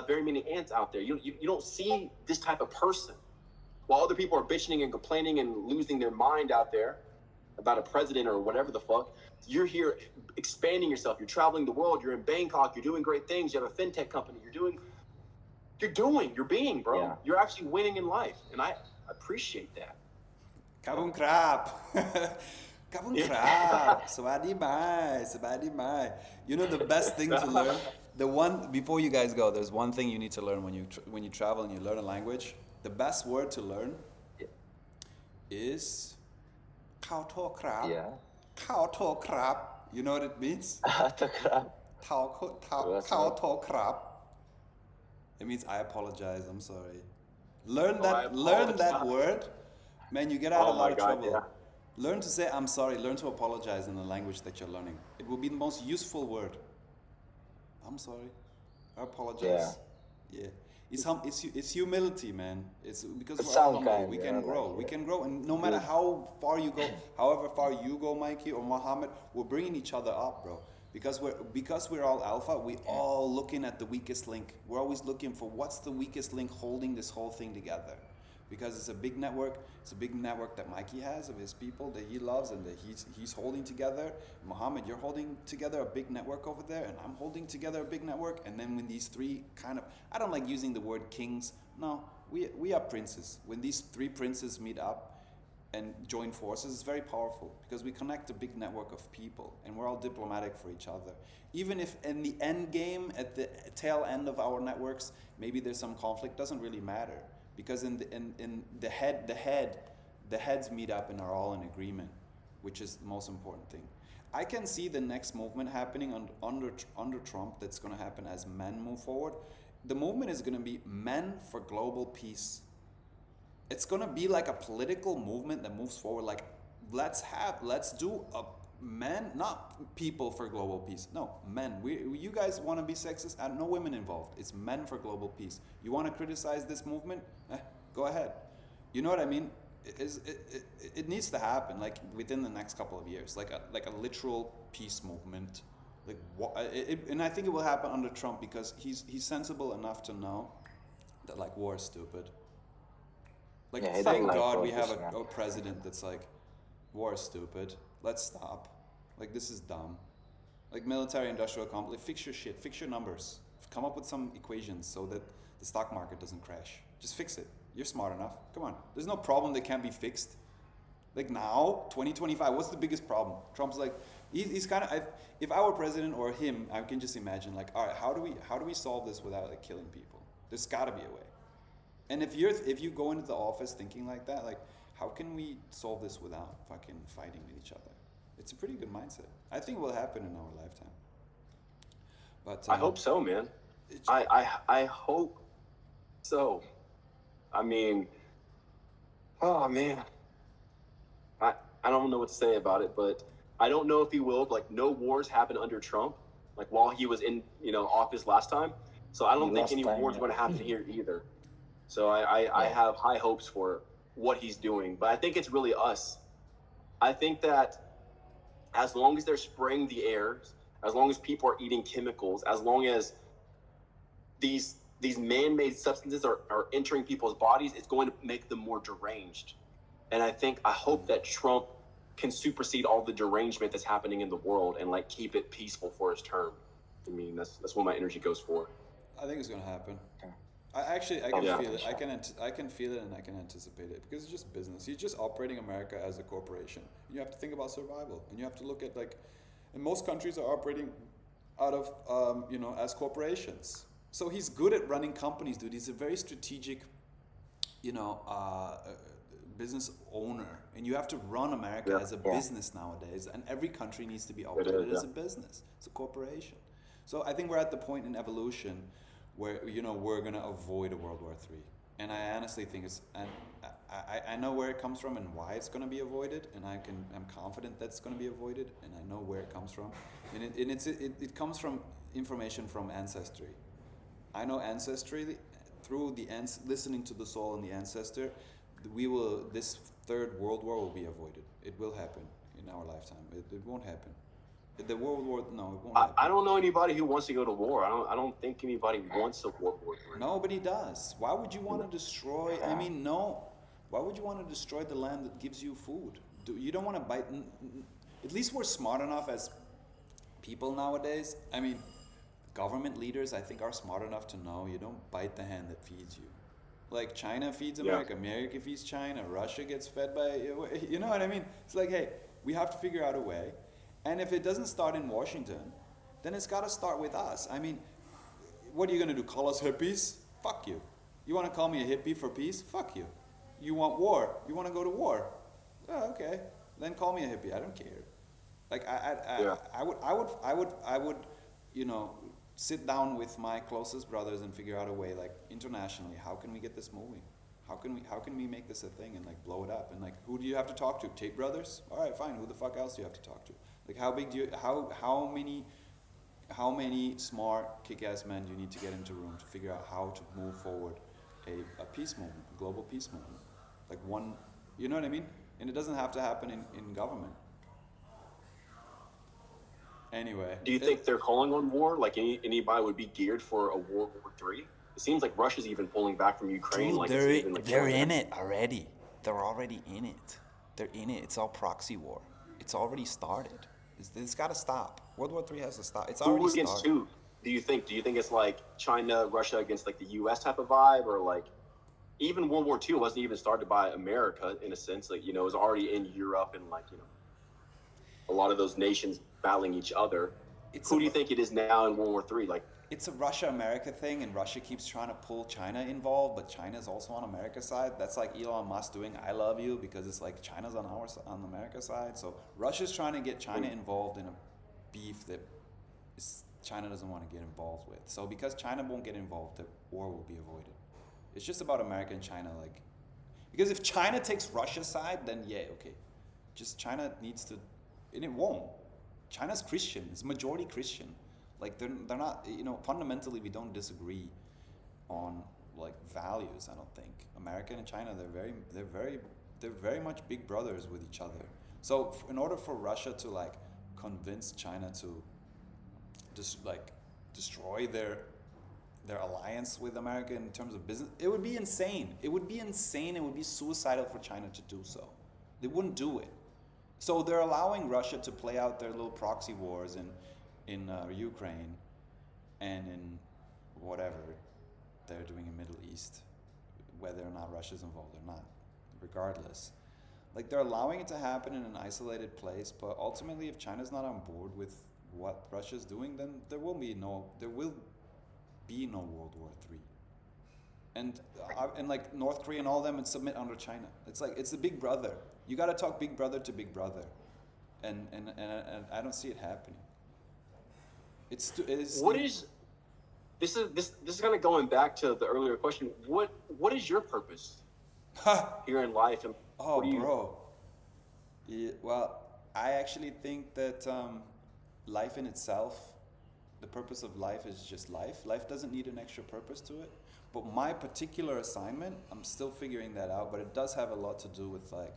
very many ants out there. You don't see this type of person. While other people are bitching and complaining and losing their mind out there about a president or whatever the fuck, you're here expanding yourself. You're traveling the world. You're in Bangkok. You're doing great things. You have a fintech company. You're being, bro. Yeah. You're actually winning in life, and I appreciate that. Kabung krab. Kabung krab. Sawadi mai. You know the best thing to learn? Before you guys go, there's one thing you need to learn when you travel and you learn a language. The best word to learn is Khao to krab. Yeah. Khao to krab. You know what it means? Khao to krab. Khao to krab. It means I apologize. I'm sorry. Learn that word. Man, you get out of a lot of trouble. Yeah. Learn to say I'm sorry. Learn to apologize in the language that you're learning. It will be the most useful word. I'm sorry. I apologize. Yeah. It's humility, man. It's because we're all Some humble. kind, We you can know, like grow. We can grow, and no matter good. how far you go, however far you go, Mikey or Mohammed, we're bringing each other up, bro. Because we're all alpha. We Yeah. all looking at the weakest link. We're always looking for what's the weakest link holding this whole thing together. Because it's a big network. It's a big network that Mikey has of his people that he loves and that he's holding together. Mohammed, you're holding together a big network over there, and I'm holding together a big network. And then when these three kind of, I don't like using the word kings. No, we are princes. When these three princes meet up and join forces, it's very powerful because we connect a big network of people, and we're all diplomatic for each other. Even if in the end game, at the tail end of our networks, maybe there's some conflict, doesn't really matter because in the heads meet up and are all in agreement, which is the most important thing. I can see the next movement happening under Trump that's going to happen as men move forward. The movement is going to be men for global peace. It's going to be like a political movement that moves forward like let's do a men, not people for global peace. No, men. You guys want to be sexist? No women involved. It's men for global peace. You want to criticize this movement? Go ahead. You know what I mean? It needs to happen like within the next couple of years, like a literal peace movement. And I think it will happen under Trump because he's sensible enough to know that like war is stupid. Like Yeah, he doesn't thank like God we have politician. a president that's like war is stupid. Let's stop. Like this is dumb. Like military industrial complex, fix your shit, fix your numbers. Come up with some equations so that the stock market doesn't crash. Just fix it. You're smart enough. Come on. There's no problem that can't be fixed. Like now, 2025, what's the biggest problem? Trump's like, he's kind of, if I were president or him, I can just imagine like, all right, how do we solve this without like killing people? There's got to be a way. And if you go into the office thinking like that, like, how can we solve this without fucking fighting with each other? It's a pretty good mindset. I think it will happen in our lifetime. But I hope so, man. it, I hope so. I mean, oh man, I I don't know what to say about it, but I don't know if he will. Like, no wars happened under Trump, like while he was in office last time. So I don't think Last any time, wars are yeah. going to happen here either. So I Yeah. have high hopes for what he's doing, but I think it's really us. I think that as long as they're spraying the air, as long as people are eating chemicals, as long as these man-made substances are entering people's bodies, it's going to make them more deranged. And I hope that Trump can supersede all the derangement that's happening in the world and like keep it peaceful for his term. I mean, that's what my energy goes for. I think it's gonna happen. Okay. I can Hopefully, feel it. inshallah. I can feel it and I can anticipate it because it's just business. You're just operating America as a corporation. You have to think about survival, and you have to look at like, and most countries are operating out of as corporations. So he's good at running companies, dude. He's a very strategic, you know, business owner, and you have to run America Yeah. as a Yeah. business nowadays. And every country needs to be It operated is, as yeah. a business. It's a corporation. So I think we're at the point in evolution where we're gonna avoid a World War III, and I honestly think it's and I know where it comes from and why it's gonna be avoided, and I'm confident that's gonna be avoided, and I know where it comes from, and it comes from information from ancestry. I know ancestry through listening to the soul and the ancestor. This third world war will be avoided. It will happen in our lifetime. It won't happen. The World War no, it won't happen. I don't know anybody who wants to go to war. I don't think anybody wants a World War III. Nobody does. Why would you want to destroy? I Yeah. mean, no. Why would you want to destroy the land that gives you food? You don't want to bite. At least we're smart enough as people nowadays. I mean, government leaders, I think, are smart enough to know you don't bite the hand that feeds you. Like China feeds Yeah. America, America feeds China, Russia gets fed by. You know what I mean? It's like, hey, we have to figure out a way. And if it doesn't start in Washington, then it's got to start with us. I mean, what are you going to do? Call us hippies? Fuck you. You want to call me a hippie for peace? Fuck you. You want war? You want to go to war? Oh, okay. Then call me a hippie. I don't care. Like Yeah. I would, sit down with my closest brothers and figure out a way, like internationally, how can we get this moving? How can we make this a thing and like blow it up? And like, who do you have to talk to? Tate Brothers? All right, fine. Who the fuck else do you have to talk to? Like, how big do you? how many smart, kick-ass men do you need to get into a room to figure out how to move forward a peace movement, a global peace movement? Like one, you know what I mean? And it doesn't have to happen in government. Anyway, Do you think they're calling on war? Like anybody would be geared for a World War III? It seems like Russia's even pulling back from Ukraine. Dude, Like it's even like they're killing in them. it already. They're already in it. They're in it. It's all proxy war. It's already started. It's got to stop. World War III has to stop. It's already Who against started. who? Do you think? Do you think it's like China, Russia against like the U.S. type of vibe, or like even World War II wasn't even started by America in a sense? Like it was already in Europe and like a lot of those nations battling each other. it's Who a do you think it is now in World War III? Like it's a Russia-America thing, and Russia keeps trying to pull China involved, but China's also on America's side. That's like Elon Musk doing "I love you" because it's like China's on America's side. So Russia's trying to get China involved in a beef that China doesn't want to get involved with. So because China won't get involved, the war will be avoided. It's just about America and China, like because if China takes Russia's side, then yeah, okay. Just China needs to, and it won't. China's Christian. It's majority Christian. Like they're not, fundamentally we don't disagree on like values. I don't think America and China they're very much big brothers with each other. So in order for Russia to like convince China to just like destroy their alliance with America in terms of business, it would be insane. It would be insane. It would be suicidal for China to do so. They wouldn't do it. So they're allowing Russia to play out their little proxy wars in Ukraine and in whatever they're doing in Middle East, whether or not Russia's involved or not, regardless. Like they're allowing it to happen in an isolated place, but ultimately, if China's not on board with what Russia's doing, then there will be no World War III. And like North Korea and all them, and submit under China. It's like it's the big brother. You got to talk big brother to big brother, and I don't see it happening. what is this is kind of going back to the earlier question. What is your purpose here in life, and Oh, what do you? bro. Yeah, well, I actually think that life in itself, the purpose of life is just life. Life doesn't need an extra purpose to it. But my particular assignment, I'm still figuring that out, but it does have a lot to do with like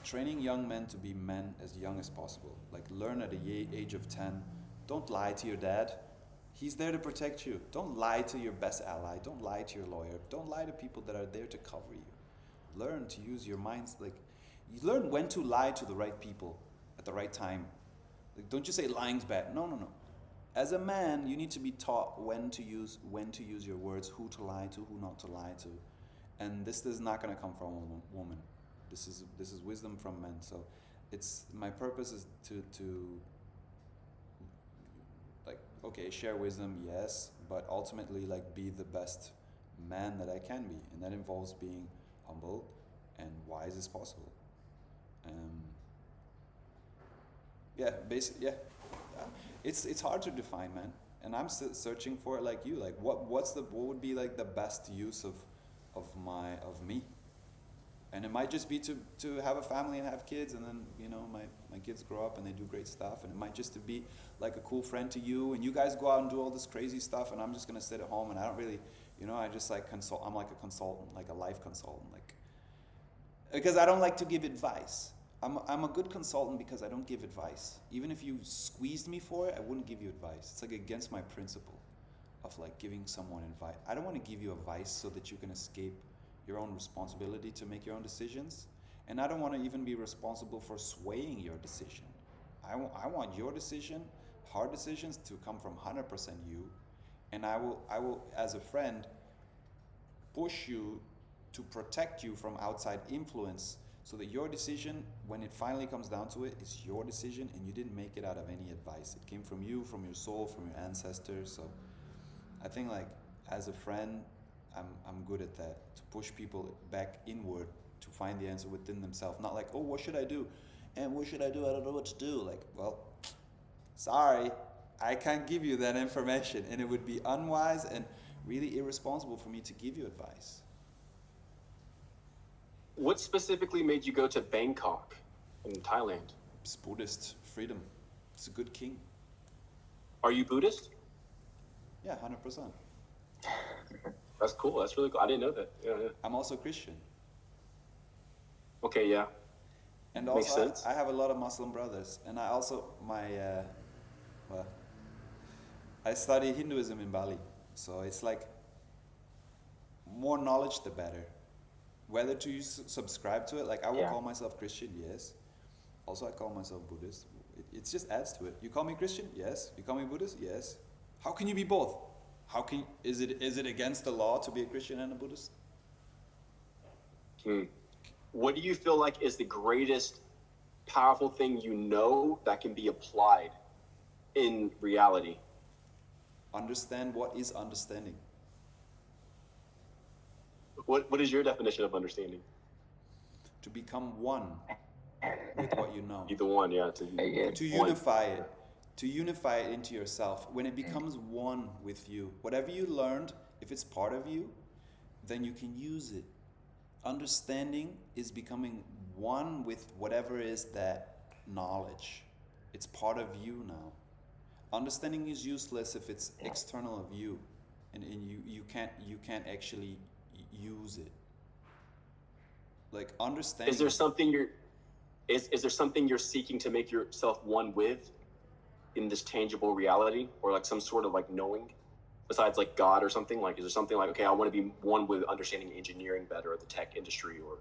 training young men to be men as young as possible. Like learn at the age of 10. Don't lie to your dad. He's there to protect you. Don't lie to your best ally. Don't lie to your lawyer. Don't lie to people that are there to cover you. Learn to use your minds. Like you learn when to lie to the right people at the right time. Like, don't just say lying's bad. No, no, no. As a man, you need to be taught when to use your words, who to lie to, who not to lie to, and this is not going to come from a woman. This is wisdom from men. So, it's my purpose is to like okay share wisdom, yes, but ultimately like be the best man that I can be, and that involves being humble and wise as possible. Um, yeah, basically, yeah. It's hard to define, man, and I'm still searching for it like you. Like, what would be like the best use of me? And it might just be to have a family and have kids, and then my kids grow up and they do great stuff, and it might just to be like a cool friend to you, and you guys go out and do all this crazy stuff, and I'm just gonna sit at home and I don't really, I just like consult. I'm like a consultant, like a life consultant, like because I don't like to give advice. I'm a good consultant because I don't give advice. Even if you squeezed me for it, I wouldn't give you advice. It's like against my principle of like giving someone advice. I don't want to give you advice so that you can escape your own responsibility to make your own decisions. And I don't want to even be responsible for swaying your decision. I want your decision, hard decisions, to come from 100% you. And I will, as a friend, push you to protect you from outside influence, so that your decision, when it finally comes down to it, is your decision and you didn't make it out of any advice. It came from you, from your soul, from your ancestors. So I think like as a friend, I'm good at that, to push people back inward to find the answer within themselves. Not like, oh, what should I do? And what should I do? I don't know what to do. Like, well, sorry, I can't give you that information, and it would be unwise and really irresponsible for me to give you advice. What specifically made you go to Bangkok in Thailand? It's Buddhist freedom. It's a good king. Are you Buddhist? Yeah, 100%. That's cool. That's really cool. I didn't know that. Yeah, yeah. I'm also Christian. Okay, yeah. And Makes also, sense. I have a lot of Muslim brothers. And I also, well, I study Hinduism in Bali. So it's like more knowledge, the better. Whether to subscribe to it, like I will Yeah. call myself Christian, yes. Also, I call myself Buddhist. It just adds to it. You call me Christian? Yes. You call me Buddhist? Yes. How can you be both? Is it against the law to be a Christian and a Buddhist? What do you feel like is the greatest powerful thing you know that can be applied in reality? Understand what is understanding. What is your definition of understanding? To become one with what you know. Be the one, yeah. To unify it. To unify it into yourself. When it becomes one with you, whatever you learned, if it's part of you, then you can use it. Understanding is becoming one with whatever is that knowledge. It's part of you now. Understanding is useless if it's external of you, and you can't actually use it. Like understanding. Is there something you're seeking to make yourself one with in this tangible reality, or like some sort of like knowing besides like God or something? Like, is there something like, okay, I want to be one with understanding engineering better, or the tech industry, or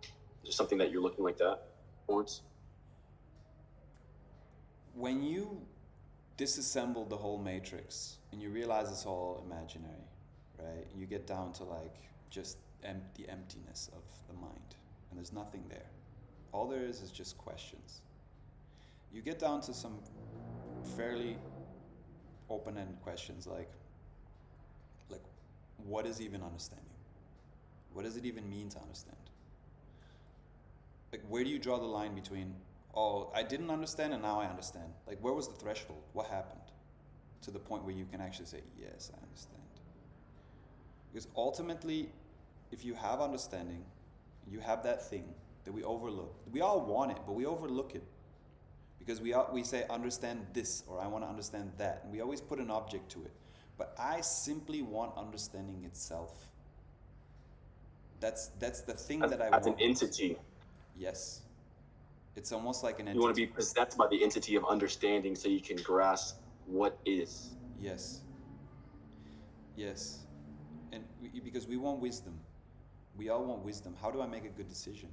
is there something that you're looking like that towards? When you disassemble the whole matrix and you realize it's all imaginary, right? You get down to like just the emptiness of the mind, and there's nothing there. All there is just questions. You get down to some fairly open-ended questions like what is even understanding? What does it even mean to understand? Like, where do you draw the line between, oh, I didn't understand and now I understand? Like, where was the threshold? What happened to the point where you can actually say, yes, I understand? Because ultimately, if you have understanding, you have that thing that we overlook. We all want it, but we overlook it. Because we say, understand this, or I want to understand that. And we always put an object to it. But I simply want understanding itself. That's the thing that I want. As an entity. Yes. It's almost like an entity. You want to be possessed by the entity of understanding so you can grasp what is. Yes. Yes. And because we want wisdom. We all want wisdom. How do I make a good decision?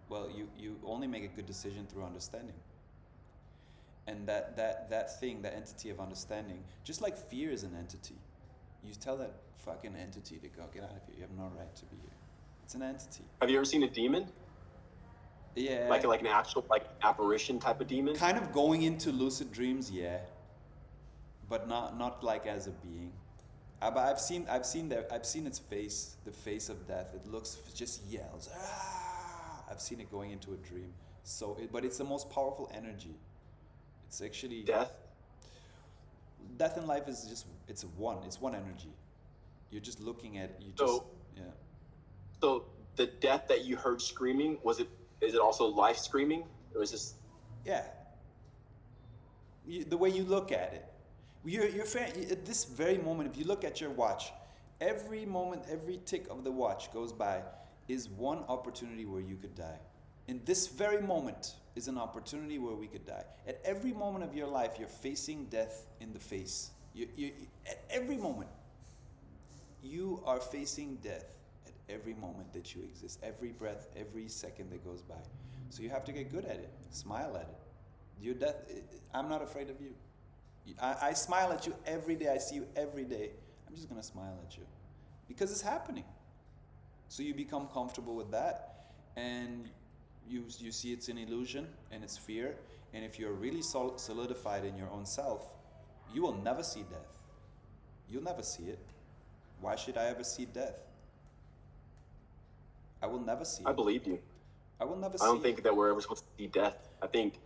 Well, you only make a good decision through understanding. And that thing, that entity of understanding, just like fear is an entity. You tell that fucking entity to go, get out of here. You have no right to be here. It's an entity. Have you ever seen a demon? Yeah. Like an actual like apparition type of demon? Kind of going into lucid dreams, yeah. But not like as a being. But I've seen its face, the face of death. It just yells. Ah! I've seen it going into a dream. But it's the most powerful energy. It's actually death. Death in life is it's one energy. You're just looking at yeah. So the death that you heard screaming, is it also life screaming? Or is this? Yeah. The way you look at it. At this very moment, if you look at your watch, every moment, every tick of the watch goes by is one opportunity where you could die. In this very moment is an opportunity where we could die. At every moment of your life, you're facing death in the face. At every moment, you are facing death at every moment that you exist. Every breath, every second that goes by. So you have to get good at it. Smile at it. Your death. I'm not afraid of you. I smile at you every day. I see you every day. I'm just gonna smile at you because it's happening. So you become comfortable with that, and you see it's an illusion and it's fear. And if you're really solidified in your own self, you will never see death. You'll never see it. Why should I ever see death? I will never see it. I believe you. I will never see it. I don't think that we're ever supposed to see death. I think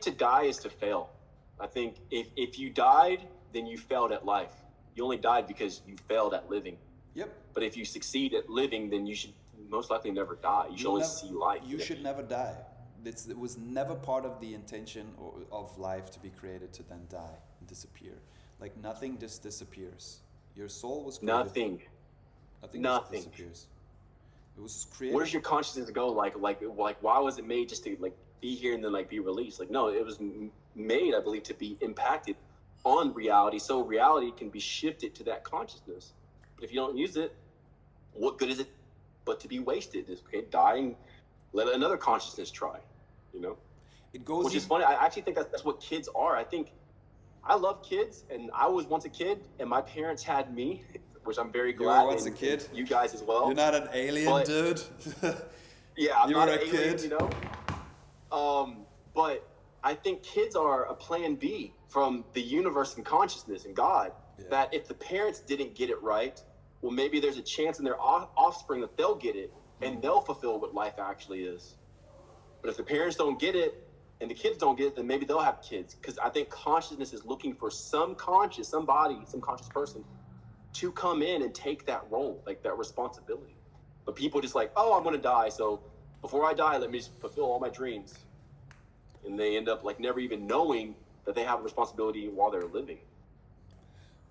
to die is to fail. I think if you died, then you failed at life. You only died because you failed at living. Yep. But if you succeed at living, then you should most likely never die. You should only see life. You should never die. it was never part of the intention of life to be created to then die and disappear. Like nothing just disappears. Your soul was created. Nothing. Nothing just Nothing. disappears. It was created. Where does your consciousness go? Like why was it made just to like be here and then like be released? Like no, it was made, I believe, to be impacted on reality, so reality can be shifted to that consciousness. But if you don't use it, what good is it but to be wasted? Just okay, dying, let another consciousness try. You know, It goes. which is funny. I actually think that's what kids are. I think I love kids, and I was once a kid, and my parents had me, which I'm very You glad. were once a and kid? you guys as well. You're not an alien, But- dude. Yeah, I'm You not were an a alien, kid? you know. But I think kids are a plan B from the universe and consciousness and God. Yeah. That if the parents didn't get it right, well, maybe there's a chance in their offspring that they'll get it and they'll fulfill what life actually is. But if the parents don't get it and the kids don't get it, then maybe they'll have kids. Because I think consciousness is looking for some conscious person to come in and take that role, like that responsibility. But people just like, oh, I'm going to die. So before I die, let me just fulfill all my dreams. And they end up like never even knowing that they have a responsibility while they're living.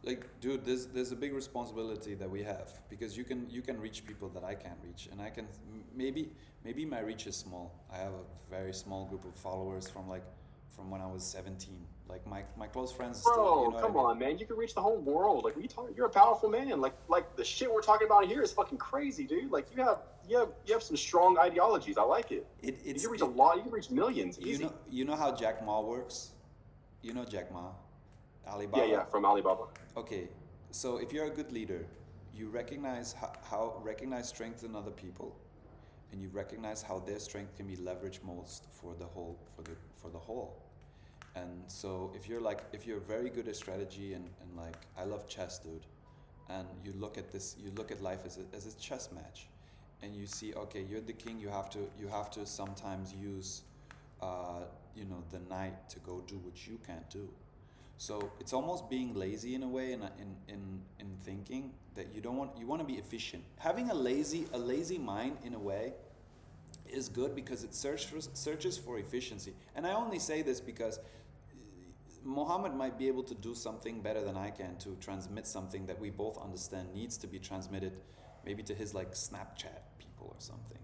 Like, dude, there's a big responsibility that we have, because you can reach people that I can't reach, and I can maybe my reach is small. I have a very small group of followers from when I was 17. Like my close friends. Bro, still, you know come what I mean? on, man. You can reach the whole world. Like, you're a powerful man. Like the shit we're talking about here is fucking crazy, dude. Like, you have some strong ideologies. I like it. You can reach a lot. You can reach millions. Easy. You know how Jack Ma works? You know Jack Ma, Alibaba. Yeah, from Alibaba. Okay, so if you're a good leader, you recognize recognize strength in other people, and you recognize how their strength can be leveraged most for the whole. And so if you're very good at strategy and like, I love chess, dude, and you look at life as a chess match, and you see, okay, you're the king, you have to sometimes use the knight to go do what you can't do. So it's almost being lazy in a way, in thinking that you want to be efficient. Having a lazy mind in a way is good, because it searches for efficiency. And I only say this because Mohammed might be able to do something better than I can to transmit something that we both understand needs to be transmitted, maybe to his like Snapchat people or something.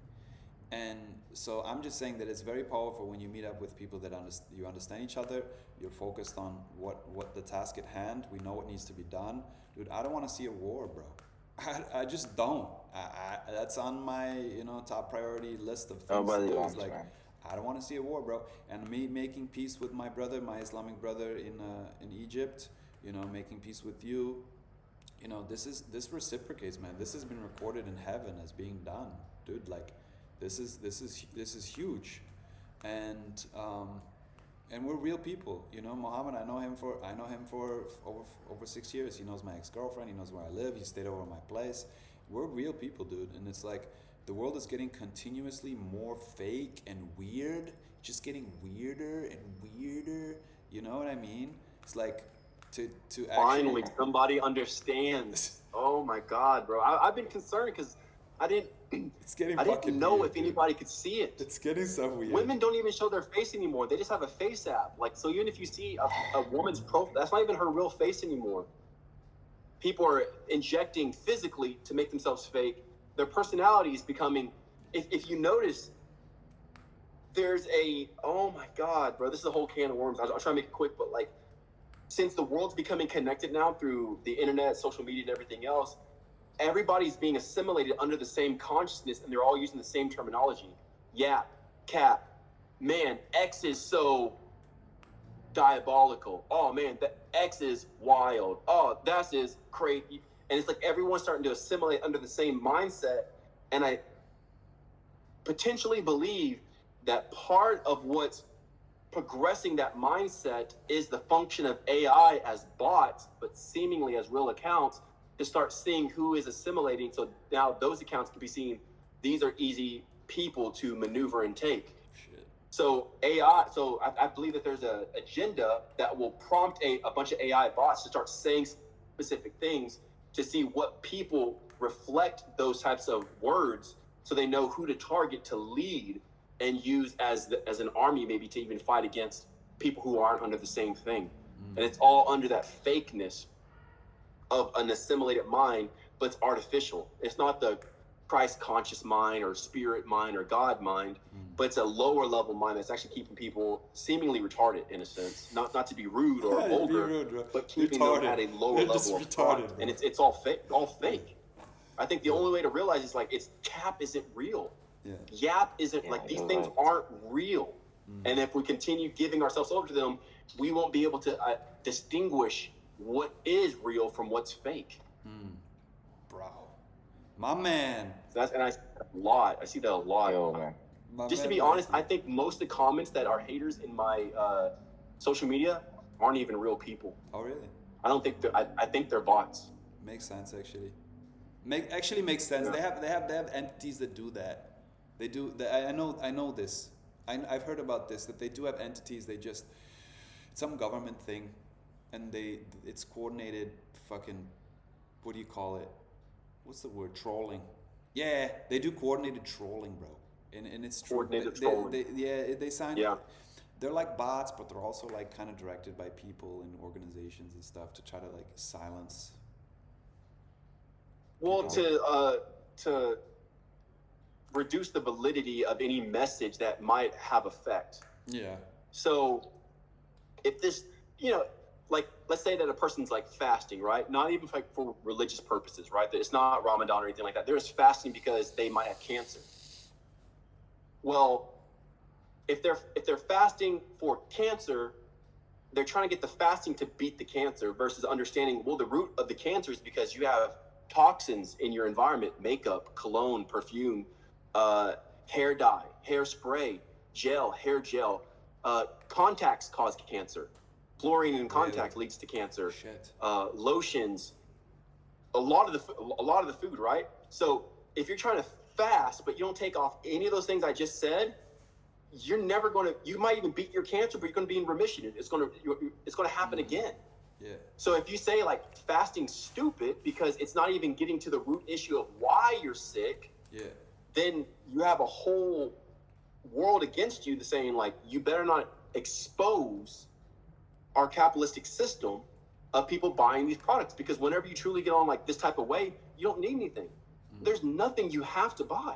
And so I'm just saying that it's very powerful when you meet up with people that you understand each other. You're focused on what the task at hand. We know what needs to be done. Dude, I don't want to see a war, bro. I just don't. That's on my top priority list of things. Nobody to do. wants, Like, man. I don't want to see a war, bro. And me making peace with my brother, my Islamic brother in Egypt, making peace with you, this reciprocates, man. This has been recorded in heaven as being done, dude. Like, this is huge, and we're real people, Mohammed. I know him for over 6 years. He knows my ex-girlfriend. He knows where I live. He stayed over at my place. We're real people, dude. And it's like the world is getting continuously more fake and weird, just getting weirder and weirder. You know what I mean? It's like to Finally, actually. somebody understands. Oh my God, bro. I've been concerned because I didn't know weird, if dude. anybody could see it. It's getting so weird. Women don't even show their face anymore. They just have a face app. Like, so even if you see a woman's profile, that's not even her real face anymore. People are injecting physically to make themselves fake. Their personality is becoming, if you notice, there's oh my God, bro, this is a whole can of worms. I'll try to make it quick, but like, since the world's becoming connected now through the internet, social media, and everything else, everybody's being assimilated under the same consciousness, and they're all using the same terminology. Yap, cap, man, X is so diabolical. Oh man, the X is wild. Oh, that is crazy. And it's like everyone's starting to assimilate under the same mindset. And I potentially believe that part of what's progressing that mindset is the function of AI as bots, but seemingly as real accounts, to start seeing who is assimilating. So now those accounts can be seen. These are easy people to maneuver and take. Shit. So AI, I believe that there's an agenda that will prompt a bunch of AI bots to start saying specific things to see what people reflect those types of words, so they know who to target to lead. and use as an army maybe to even fight against people who aren't under the same thing. And it's all under that fakeness of an assimilated mind, but it's artificial. It's not the Christ conscious mind or spirit mind or God mind, but it's a lower level mind that's actually keeping people seemingly retarded in a sense. Not to be rude or Be vulgar, rude, bro. but keeping Retarded. them at a lower They're level just of retarded, thought. bro. And it's all fake. I think the only way to realize is like it's cap isn't real. Yeah. Yap isn't Yeah, like these you're things right. aren't real. And if we continue giving ourselves over to them, we won't be able to distinguish what is real from what's fake. Bro. My man. And I see that a lot. I see that a lot. Yo, man. My Just to man be honest, Mikey. I think most of the comments that are haters in my social media aren't even real people. Oh, really? I don't think I think they're bots. Makes sense, actually. Makes sense. Yeah. They have entities that do that. They do. I know this. I've heard about this, that they do have entities. They just, it's some government thing, and it's coordinated fucking, what do you call it? What's the word? Trolling. Yeah, they do coordinated trolling, bro. And it's true. Coordinated trolling. They sound. Yeah. They're like bots, but they're also like kind of directed by people and organizations and stuff to try to like silence. Well, people. to reduce the validity of any message that might have effect. Yeah. So if this, like let's say that a person's like fasting, right? Not even like for religious purposes, right? That it's not Ramadan or anything like that. They're just fasting because they might have cancer. Well, if they're fasting for cancer, they're trying to get the fasting to beat the cancer versus understanding, well, the root of the cancer is because you have toxins in your environment, makeup, cologne, perfume, hair dye, hairspray, gel, hair gel. Contacts cause cancer. Fluorine in contact leads to cancer. Shit. Lotions, a lot of the food, right? So if you're trying to fast, but you don't take off any of those things I just said, you're never going to. You might even beat your cancer, but you're going to be in remission. It's going to happen again. Yeah. So if you say like fasting's stupid because it's not even getting to the root issue of why you're sick, Yeah. then you have a whole world against you saying like you better not expose our capitalistic system of people buying these products, because whenever you truly get on like this type of way, you don't need anything. There's nothing you have to buy.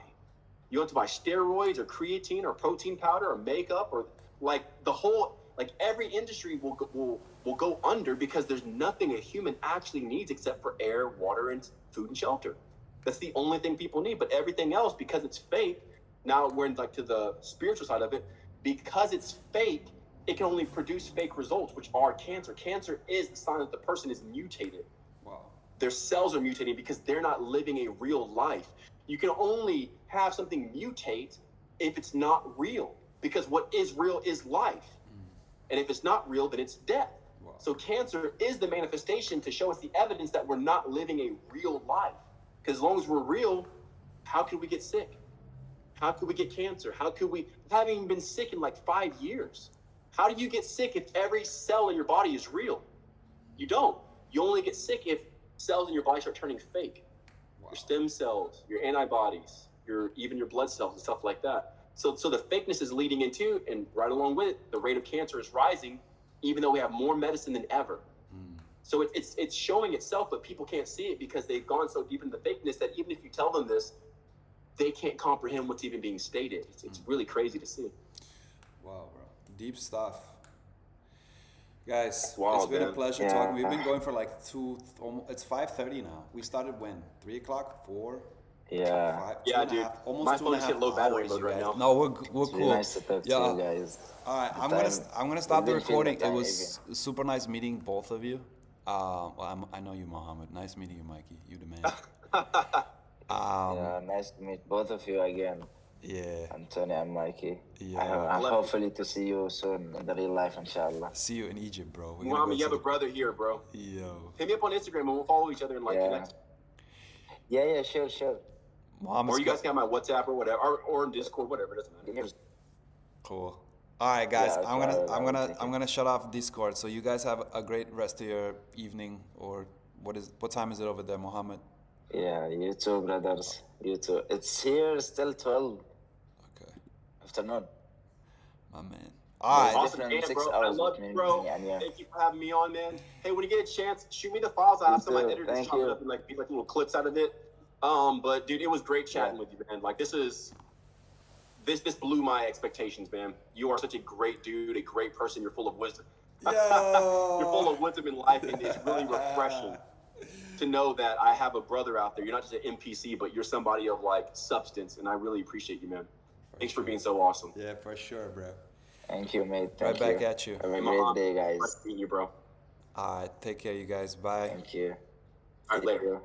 You don't have to buy steroids or creatine or protein powder or makeup or like the whole, like every industry will go under because there's nothing a human actually needs except for air, water, and food and shelter. That's the only thing people need. But everything else, because it's fake, now we're in like to the spiritual side of it, because it's fake, it can only produce fake results, which are cancer. Cancer is the sign that the person is mutated. Wow. Their cells are mutating because they're not living a real life. You can only have something mutate if it's not real, because what is real is life. And if it's not real, then it's death. Wow. So cancer is the manifestation to show us the evidence that we're not living a real life. Because as long as we're real, how could we get sick? How could we get cancer? How could we, having even been sick in like 5 years? How do you get sick if every cell in your body is real? You don't. You only get sick if cells in your body start turning fake. Wow. Your stem cells, your antibodies, even your blood cells and stuff like that. So the fakeness is leading into, and right along with it, the rate of cancer is rising, even though we have more medicine than ever. So it's showing itself, but people can't see it because they've gone so deep into the fakeness that even if you tell them this, they can't comprehend what's even being stated. It's really crazy to see. Wow, bro. Deep stuff. Guys, Wow, it's been a man. pleasure Yeah. talking. We've been going for like it's 5:30 now. We started when? 3 o'clock? 4? Yeah. 5? Yeah, dude. Almost My 2.5 phone's hitting low battery hours, mode you right guys. now. No, we're It's cool. really nice to talk to you guys. All right, The I'm gonna stop the we didn't feel the recording. It time was super nice meeting both of you. Well, I know you, Mohammed. Nice meeting you, Mikey. You the man. Yeah, nice to meet both of you again, Yeah. Anthony and Mikey. Yeah. I'm Love hopefully to see you soon in the real life, inshallah. See you in Egypt, bro. We're gonna Muhammad, go you have a to brother here, bro. Yo. Hit me up on Instagram and we'll follow each other and like Yeah. connect. Yeah, sure. Mohammed's Or you guys can have my WhatsApp or whatever, or in Discord, whatever. It doesn't matter. Cool. All right, guys. Yeah, I'm okay, gonna take I'm it. gonna shut off Discord. So you guys have a great rest of your evening, or what time is it over there, Mohammed? Yeah, you too, brothers. You too. It's here still 12. Okay. afternoon. My man. There's All right. Awesome, different man, 6 bro. I hours love between you, bro. me and you. Thank you for having me on, man. Hey, when you get a chance, shoot me the files. I You have some of my too. editors Thank chop it you. up and like make like little clips out of it. But dude, it was great chatting Yeah. with you, man. Like this blew my expectations, man. You are such a great dude, a great person. You're full of wisdom. You're full Yo. of wisdom in life, and it's really refreshing to know that I have a brother out there. You're not just an NPC, but you're somebody of like substance, and I really appreciate you, man. Thanks for sure. being so awesome. Yeah, for sure, bro. Thank you, mate. Right Thank back you. at you. Have a Hey, great Mahan, day, nice guys. meeting you, bro. All right. Take care, you guys. Bye. Thank you. All right, See later. you.